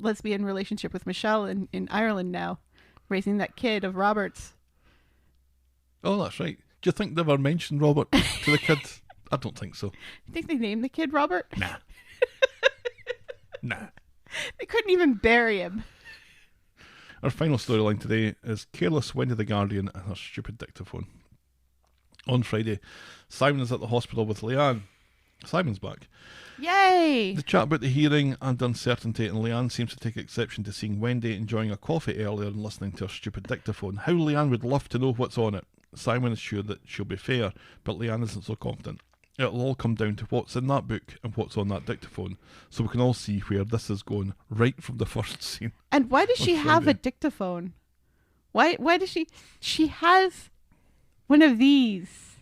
lesbian relationship with Michelle in Ireland now, raising that kid of Robert's. Oh, that's right. Do you think they ever mentioned Robert to the kid? I don't think so. I think they named the kid Robert. Nah. Nah. They couldn't even bury him. Our final storyline today is careless Wendy the Guardian and her stupid dictaphone. On Friday, Simon is at the hospital with Leanne. Simon's back. Yay! They chat about the hearing and uncertainty, and Leanne seems to take exception to seeing Wendy enjoying a coffee earlier and listening to her stupid dictaphone. How Leanne would love to know what's on it. Simon is sure that she'll be fair, but Leanne isn't so confident. It'll all come down to what's in that book and what's on that dictaphone, so we can all see where this is going right from the first scene. And why does she have a Friday. dictaphone? Why does she has one of these?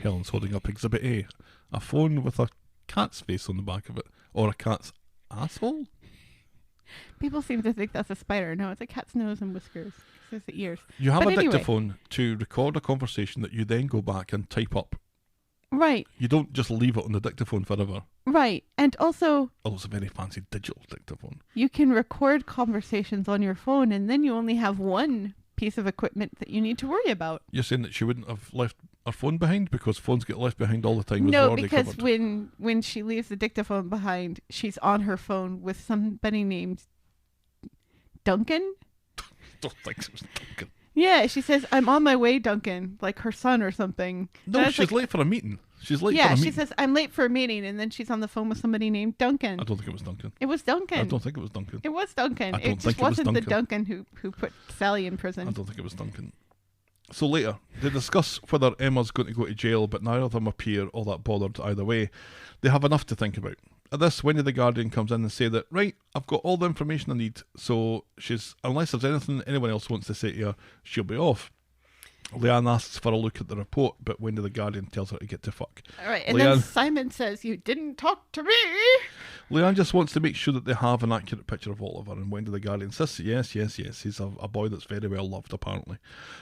Helen's holding up Exhibit A, a phone with a cat's face on the back of it, or a cat's asshole? People seem to think that's a spider. No, it's a cat's nose and whiskers. It's the ears. You have But a anyway. dictaphone to record a conversation that you then go back and type up. Right, You don't just leave it on the dictaphone forever. right. And also, Oh, it's a very fancy digital dictaphone. you can record conversations on your phone, and then you only have one piece of equipment that you need to worry about. You're saying that she wouldn't have left her phone behind because phones get left behind all the time. as we've No, already because covered. when she leaves the dictaphone behind, she's on her phone with somebody named Duncan. Don't think it was Duncan. Yeah, she says, "I'm on my way, Duncan," like her son or something. No, And it's she's like, late for a meeting. She's late for yeah, a she meeting. says, "I'm late for a meeting," and then she's on the phone with somebody named Duncan. I don't think it was Duncan. It was Duncan. I don't think it was Duncan. It was Duncan. I don't It think just it was wasn't the Duncan. Duncan who put Sally in I prison. don't think it was Duncan. So later, they discuss whether Emma's going to go to jail, but neither of them appear all that bothered either way. They have enough to think about. At this, Wendy the Guardian comes in and say that, right, I've got all the information I need, so unless there's anything anyone else wants to say to her, she'll be off. Leanne asks for a look at the report, but Wendy the Guardian tells her to get to fuck. All right, and then Leanne- Simon says, "You didn't talk to me." Leanne just wants to make sure that they have an accurate picture of Oliver, and Wendy the Guardian says, yes, he's a boy that's very well loved, apparently.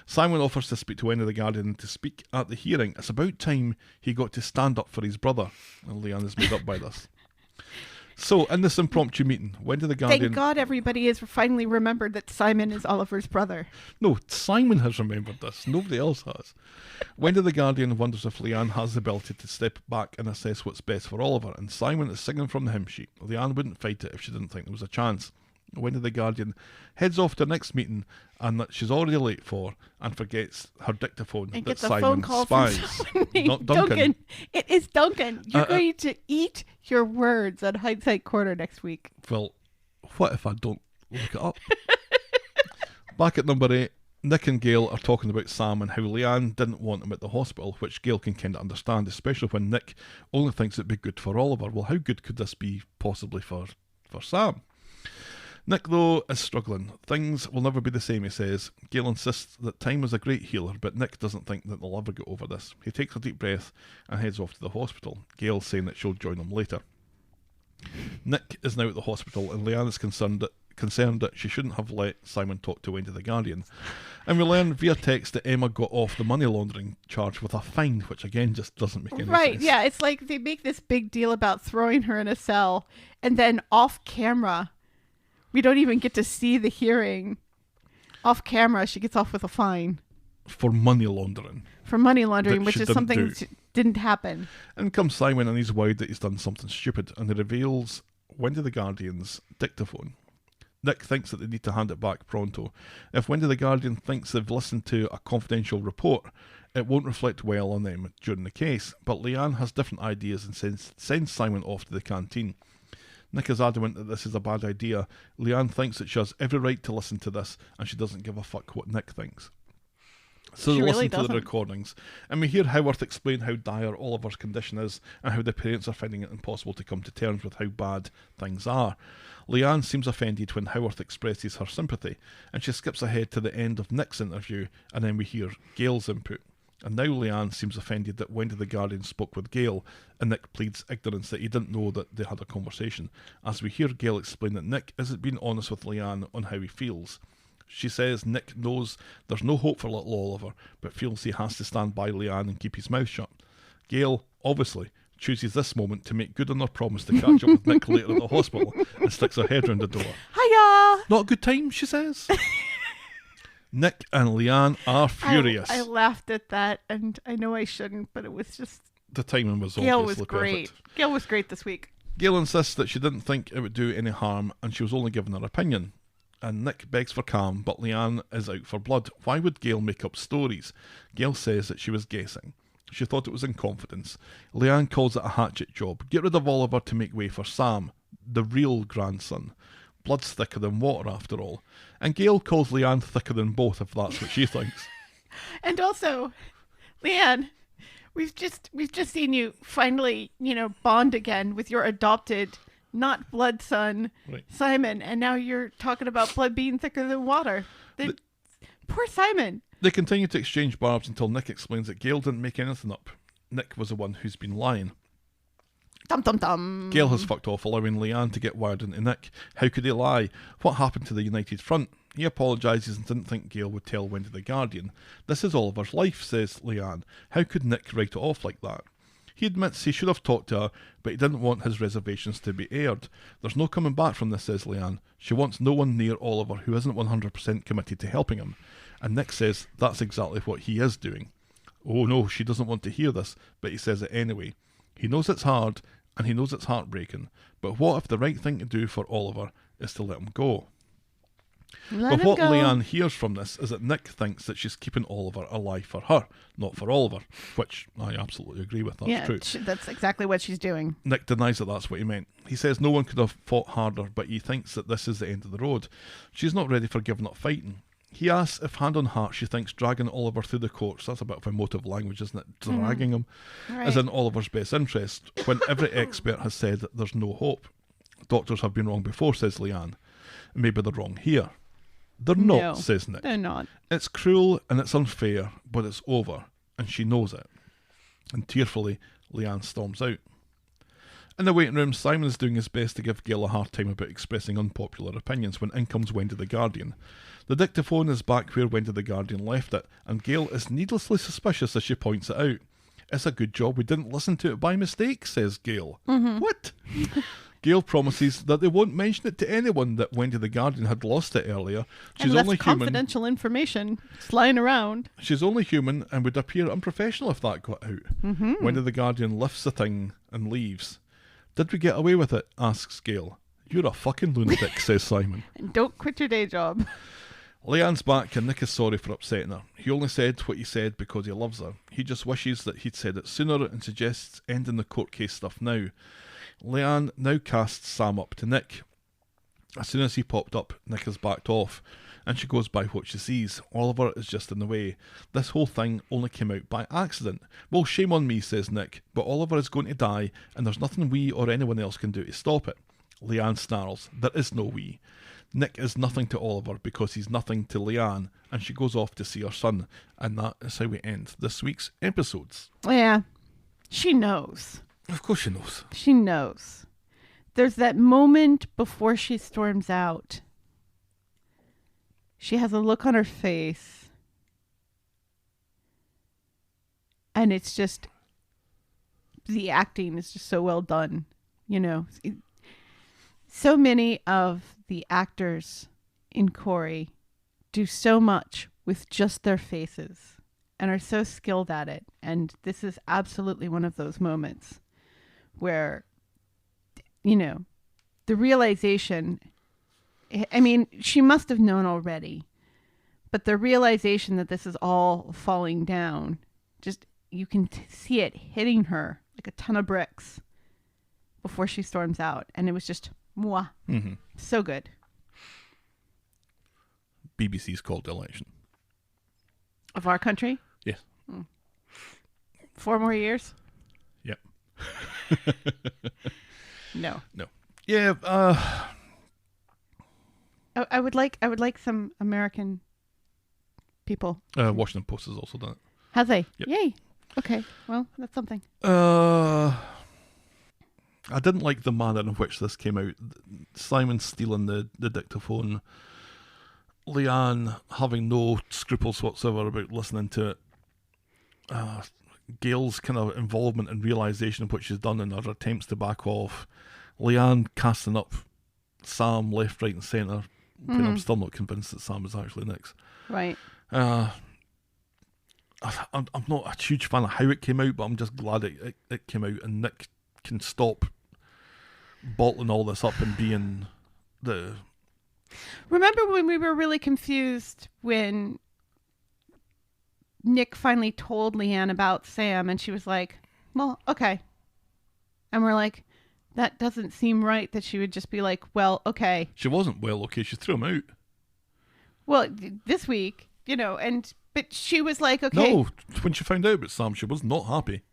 Simon offers to speak to Wendy the Guardian and to speak at the hearing. It's about time he got to stand up for his brother, and Leanne is made up by this. So, in this impromptu meeting, Wendy the Guardian... Thank God everybody has finally remembered that Simon is Oliver's brother. No, Simon has remembered this. Nobody else has. Wendy the Guardian wonders if Leanne has the ability to step back and assess what's best for Oliver, and Simon is singing from the hymn sheet. Leanne wouldn't fight it if she didn't think there was a chance. Wendy the Guardian heads off to the next meeting and that she's already late for and forgets her dictaphone And that gets a Simon phone call spies. from someone named Not Duncan. It is Duncan. You're going to eat your words on Hindsight Corner next week. Well, what if I don't look it up? Back at number 8, Nick and Gail are talking about Sam and how Leanne didn't want him at the hospital, which Gail can kind of understand, especially when Nick only thinks it'd be good for Oliver. Well, how good could this be possibly for Sam? Nick, though, is struggling. Things will never be the same, he says. Gail insists that time is a great healer, but Nick doesn't think that they'll ever get over this. He takes a deep breath and heads off to the hospital, Gail saying that she'll join them later. Nick is now at the hospital, and Leanne is concerned that she shouldn't have let Simon talk to Wendy the Guardian. And we learn via text that Emma got off the money laundering charge with a fine, which again just doesn't make any sense. Right, yeah, it's like they make this big deal about throwing her in a cell, and then off camera, we don't even get to see the hearing. Off camera, she gets off with a fine. For money laundering. For money laundering, which she is didn't something do. that didn't happen. In comes Simon, and he's worried that he's done something stupid, and he reveals Wendy the Guardian's dictaphone. Nick thinks that they need to hand it back pronto. If Wendy the Guardian thinks they've listened to a confidential report, it won't reflect well on them during the case, but Leanne has different ideas and sends Simon off to the canteen. Nick is adamant that this is a bad idea. Leanne thinks that she has every right to listen to this, and she doesn't give a fuck what Nick thinks. So they listen to the recordings, and we hear Howarth explain how dire Oliver's condition is, and how the parents are finding it impossible to come to terms with how bad things are. Leanne seems offended when Howarth expresses her sympathy, and she skips ahead to the end of Nick's interview, and then we hear Gail's input. And now Leanne seems offended that Wendy the Guardian spoke with Gail, and Nick pleads ignorance that he didn't know that they had a conversation, as we hear Gail explain that Nick isn't being honest with Leanne on how he feels. She says Nick knows there's no hope for little Oliver, but feels he has to stand by Leanne and keep his mouth shut. Gail, obviously, chooses this moment to make good on her promise to catch up with Nick later at the hospital, and sticks her head round the door. Hiya! Not a good time, she says. Nick and Leanne are furious. I laughed at that, and I know I shouldn't, but it was just... The timing was Gail obviously was great. perfect. Gail was great this week. Gail insists that she didn't think it would do any harm, and she was only giving her opinion. And Nick begs for calm, but Leanne is out for blood. Why would Gail make up stories? Gail says that she was guessing. She thought it was in confidence. Leanne calls it a hatchet job. Get rid of Oliver to make way for Sam, the real grandson. Blood's thicker than water, after all. And Gail calls Leanne thicker than both, if that's what she thinks. And also, Leanne, we've just seen you finally, bond again with your adopted, not blood son, Right. Simon, and now you're talking about blood being thicker than water. Poor Simon. They continue to exchange barbs until Nick explains that Gail didn't make anything up. Nick was the one who's been lying. Dum dum dum. Gail has fucked off, allowing Leanne to get wired into Nick. How could he lie? What happened to the United Front? He apologises and didn't think Gail would tell Wendy the Guardian. This is Oliver's life, says Leanne. How could Nick write it off like that? He admits he should have talked to her, but he didn't want his reservations to be aired. There's no coming back from this, says Leanne. She wants no one near Oliver who isn't 100% committed to helping him. And Nick says that's exactly what he is doing. Oh no, she doesn't want to hear this, but he says it anyway. He knows it's hard, and he knows it's heartbreaking, but what if the right thing to do for Oliver is to let him go? But what Leanne hears from this is that Nick thinks that she's keeping Oliver alive for her, not for Oliver, which I absolutely agree with. That's true. That's exactly what she's doing. Nick denies that that's what he meant. He says no one could have fought harder, but he thinks that this is the end of the road. She's not ready for giving up fighting. He asks if, hand on heart, she thinks dragging Oliver through the courts, that's a bit of emotive language, isn't it? Dragging him, is in Oliver's best interest, when every expert has said that there's no hope. Doctors have been wrong before, says Leanne. Maybe they're wrong here. They're not, says Nick. They're not. It's cruel and it's unfair, but it's over, and she knows it. And tearfully, Leanne storms out. In the waiting room, Simon is doing his best to give Gail a hard time about expressing unpopular opinions when in comes Wendy the Guardian. The dictaphone is back where Wendy the Guardian left it, and Gail is needlessly suspicious as she points it out. It's a good job we didn't listen to it by mistake, says Gail. Mm-hmm. What? Gail promises that they won't mention it to anyone that Wendy the Guardian had lost it earlier. She's Unless only human. confidential information flying around. She's only human and would appear unprofessional if that got out. Mm-hmm. Wendy the Guardian lifts the thing and leaves. Did we get away with it? Asks Gail. You're a fucking lunatic, says Simon. And don't quit your day job. Leanne's back and Nick is sorry for upsetting her. He only said what he said because he loves her. He just wishes that he'd said it sooner and suggests ending the court case stuff now. Leanne now casts Sam up to Nick. As soon as he popped up, Nick has backed off, and she goes by what she sees. Oliver is just in the way. This whole thing only came out by accident. Well, shame on me, says Nick, but Oliver is going to die, and there's nothing we or anyone else can do to stop it. Leanne snarls, there is no we. Nick is nothing to Oliver because he's nothing to Leanne, and she goes off to see her son. And that is how we end this week's episodes. Yeah, she knows. Of course she knows. She knows. There's that moment before she storms out. She has a look on her face. And it's just, the acting is just so well done. You know, so many of the actors in Corrie do so much with just their faces and are so skilled at it. And this is absolutely one of those moments where, you know, the realization, I mean, she must have known already, but the realization that this is all falling down, just, you can see it hitting her like a ton of bricks before she storms out. And it was just, mwah. Mm-hmm. So good. BBC's called the election. Of our country? Yes. 4 more years? Yep. No. Yeah. I would like some American people. Washington Post has also done it. Has they? Yep. Yay. Okay. Well, that's something. I didn't like the manner in which this came out. Simon stealing the dictaphone. Leanne having no scruples whatsoever about listening to it. Gail's kind of involvement and realisation of what she's done and her attempts to back off. Leanne casting up Sam left, right and centre. Mm-hmm. I'm still not convinced that Sam is actually Nick's. Right. I'm not a huge fan of how it came out, but I'm just glad it came out and Nick can stop bottling all this up and being the... Remember when we were really confused when Nick finally told Leanne about Sam and she was like, well, okay. And we're like, that doesn't seem right that she would just be like, well, okay. She wasn't well, okay. She threw him out. Well, this week, you know, but she was like, okay. No, when she found out about Sam, she was not happy.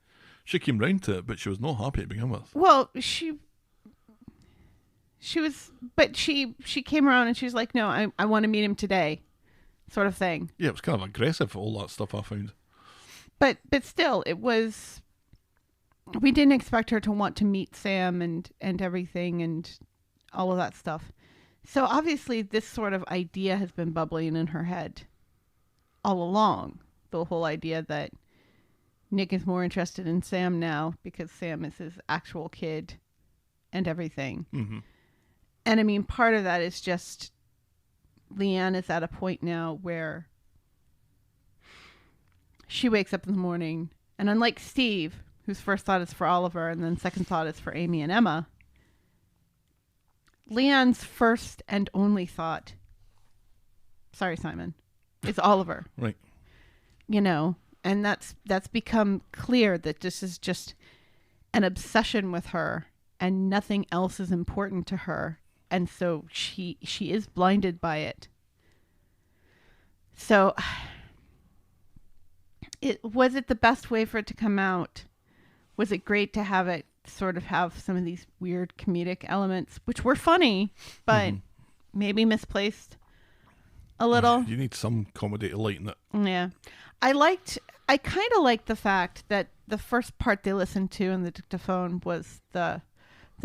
She came round to it, but she was not happy to begin with. Well, she was, but she came around and she was like, no, I want to meet him today, sort of thing. Yeah, it was kind of aggressive, all that stuff I found. But still, it was, we didn't expect her to want to meet Sam and everything and all of that stuff. So obviously this sort of idea has been bubbling in her head all along. The whole idea that Nick is more interested in Sam now because Sam is his actual kid and everything. Mm-hmm. And I mean, part of that is just Leanne is at a point now where she wakes up in the morning and unlike Steve, whose first thought is for Oliver and then second thought is for Amy and Emma, Leanne's first and only thought, sorry, Simon, is Oliver. Right. You know, and that's become clear that this is just an obsession with her and nothing else is important to her. And so she is blinded by it. So was it the best way for it to come out? Was it great to have it sort of have some of these weird comedic elements, which were funny, but maybe misplaced a little? You need some comedy to lighten it. Yeah. I kind of liked the fact that the first part they listened to in the dictaphone was the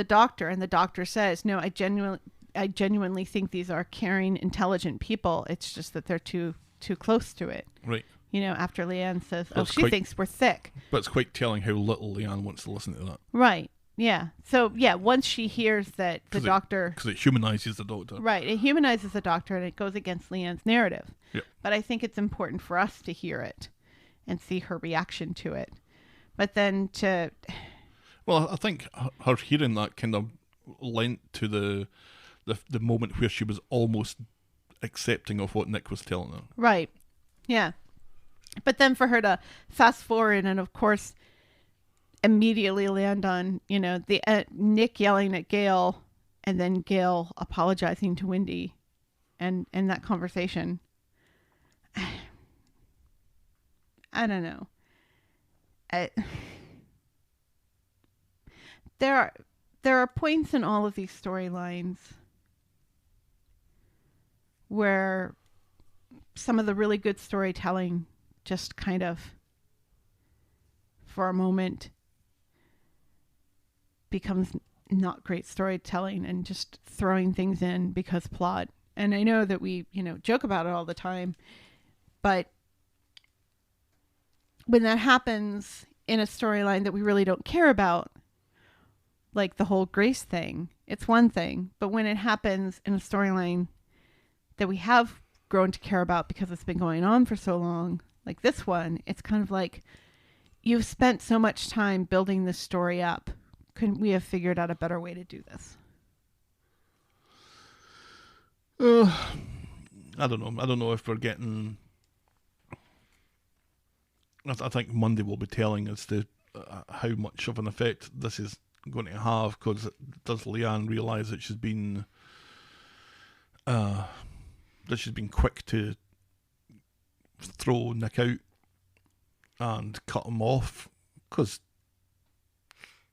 doctor, and the doctor says, no, I genuinely think these are caring, intelligent people. It's just that they're too close to it. Right. You know, after Leanne says, That's she thinks we're thick. But it's quite telling how little Leanne wants to listen to that. Right. Yeah. So, yeah, once she hears that the doctor... Because it humanizes the doctor. Right. It humanizes the doctor, and it goes against Leanne's narrative. Yep. But I think it's important for us to hear it and see her reaction to it. But then to... Well, I think her hearing that kind of lent to the moment where she was almost accepting of what Nick was telling her. Right. Yeah. But then for her to fast forward and, of course, immediately land on, the Nick yelling at Gail and then Gail apologizing to Wendy and that conversation. I don't know. There are points in all of these storylines where some of the really good storytelling just kind of, for a moment, becomes not great storytelling and just throwing things in because plot. And I know that we, joke about it all the time, but when that happens in a storyline that we really don't care about, like the whole Grace thing, it's one thing. But when it happens in a storyline that we have grown to care about because it's been going on for so long, like this one, it's kind of like, you've spent so much time building this story up. Couldn't we have figured out a better way to do this? I don't know. I don't know if we're getting... I think Monday will be telling as to how much of an effect this is going to have, because does Leanne realise that she's been quick to throw Nick out and cut him off, because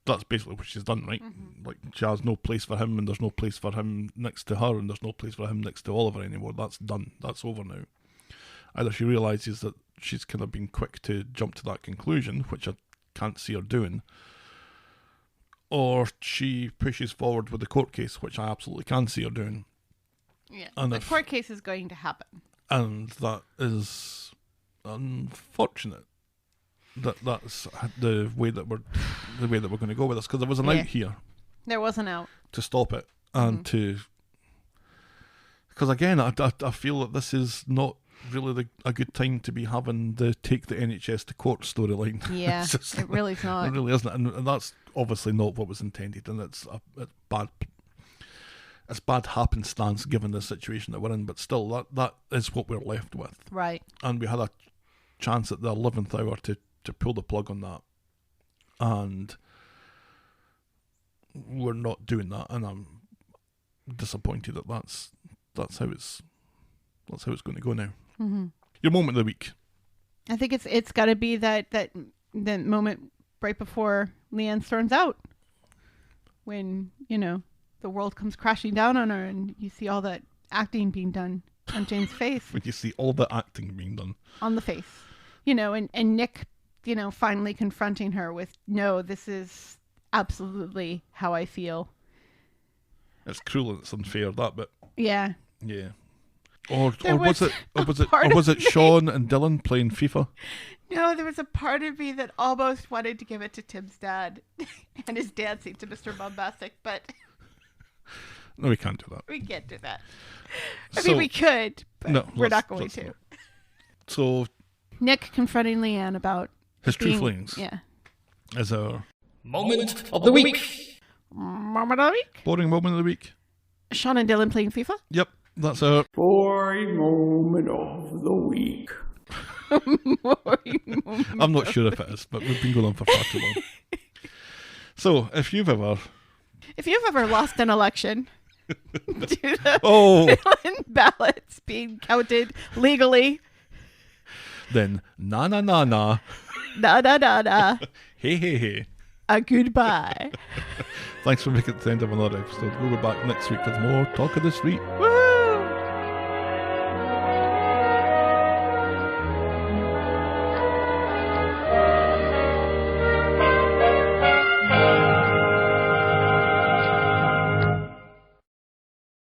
that's basically what she's done, right? Mm-hmm. Like, she has no place for him, and there's no place for him next to her, and there's no place for him next to Oliver anymore. That's done. That's over now. Either she realises that she's kind of been quick to jump to that conclusion, which I can't see her doing, or she pushes forward with the court case, which I absolutely can see her doing. Yeah, and the court case is going to happen. And that is unfortunate. That's the way that we're going to go with this, because there was an out here. There was an out to stop it, and because again, I feel that this is not really a good time to be having the take the NHS to court storyline. Yeah, it really is not. It really isn't, and that's obviously not what was intended, and it's bad. It's bad happenstance given the situation that we're in, but still, that is what we're left with. Right. And we had a chance at the 11th hour to pull the plug on that, and we're not doing that, and I'm disappointed that that's how it's going to go now. Mm-hmm. Your moment of the week. I think it's got to be that moment right before Leanne storms out, when the world comes crashing down on her, and you see all that acting being done on Jane's face. When you see all the acting being done on the face, and Nick, finally confronting her with, no, this is absolutely how I feel. It's cruel and it's unfair, that bit. Yeah. Yeah. Or was it Sean and Dylan playing FIFA? No, there was a part of me that almost wanted to give it to Tim's dad and his dancing to Mr. Bombastic, but no, we can't do that. We can't do that. I mean, we could, but no, we're not going to. So Nick confronting Leanne about his true feelings. Yeah. As our moment of the week. Moment of the week. Boring moment of the week. Sean and Dylan playing FIFA. Yep, that's our boring moment of the week. I'm not sure if it is, but we've been going on for far too long. So, if you've ever lost an election due to ballots being counted legally, then na. Hey. A goodbye. Thanks for making it to the end of another episode. We'll be back next week with more Talk of the Street. Woo!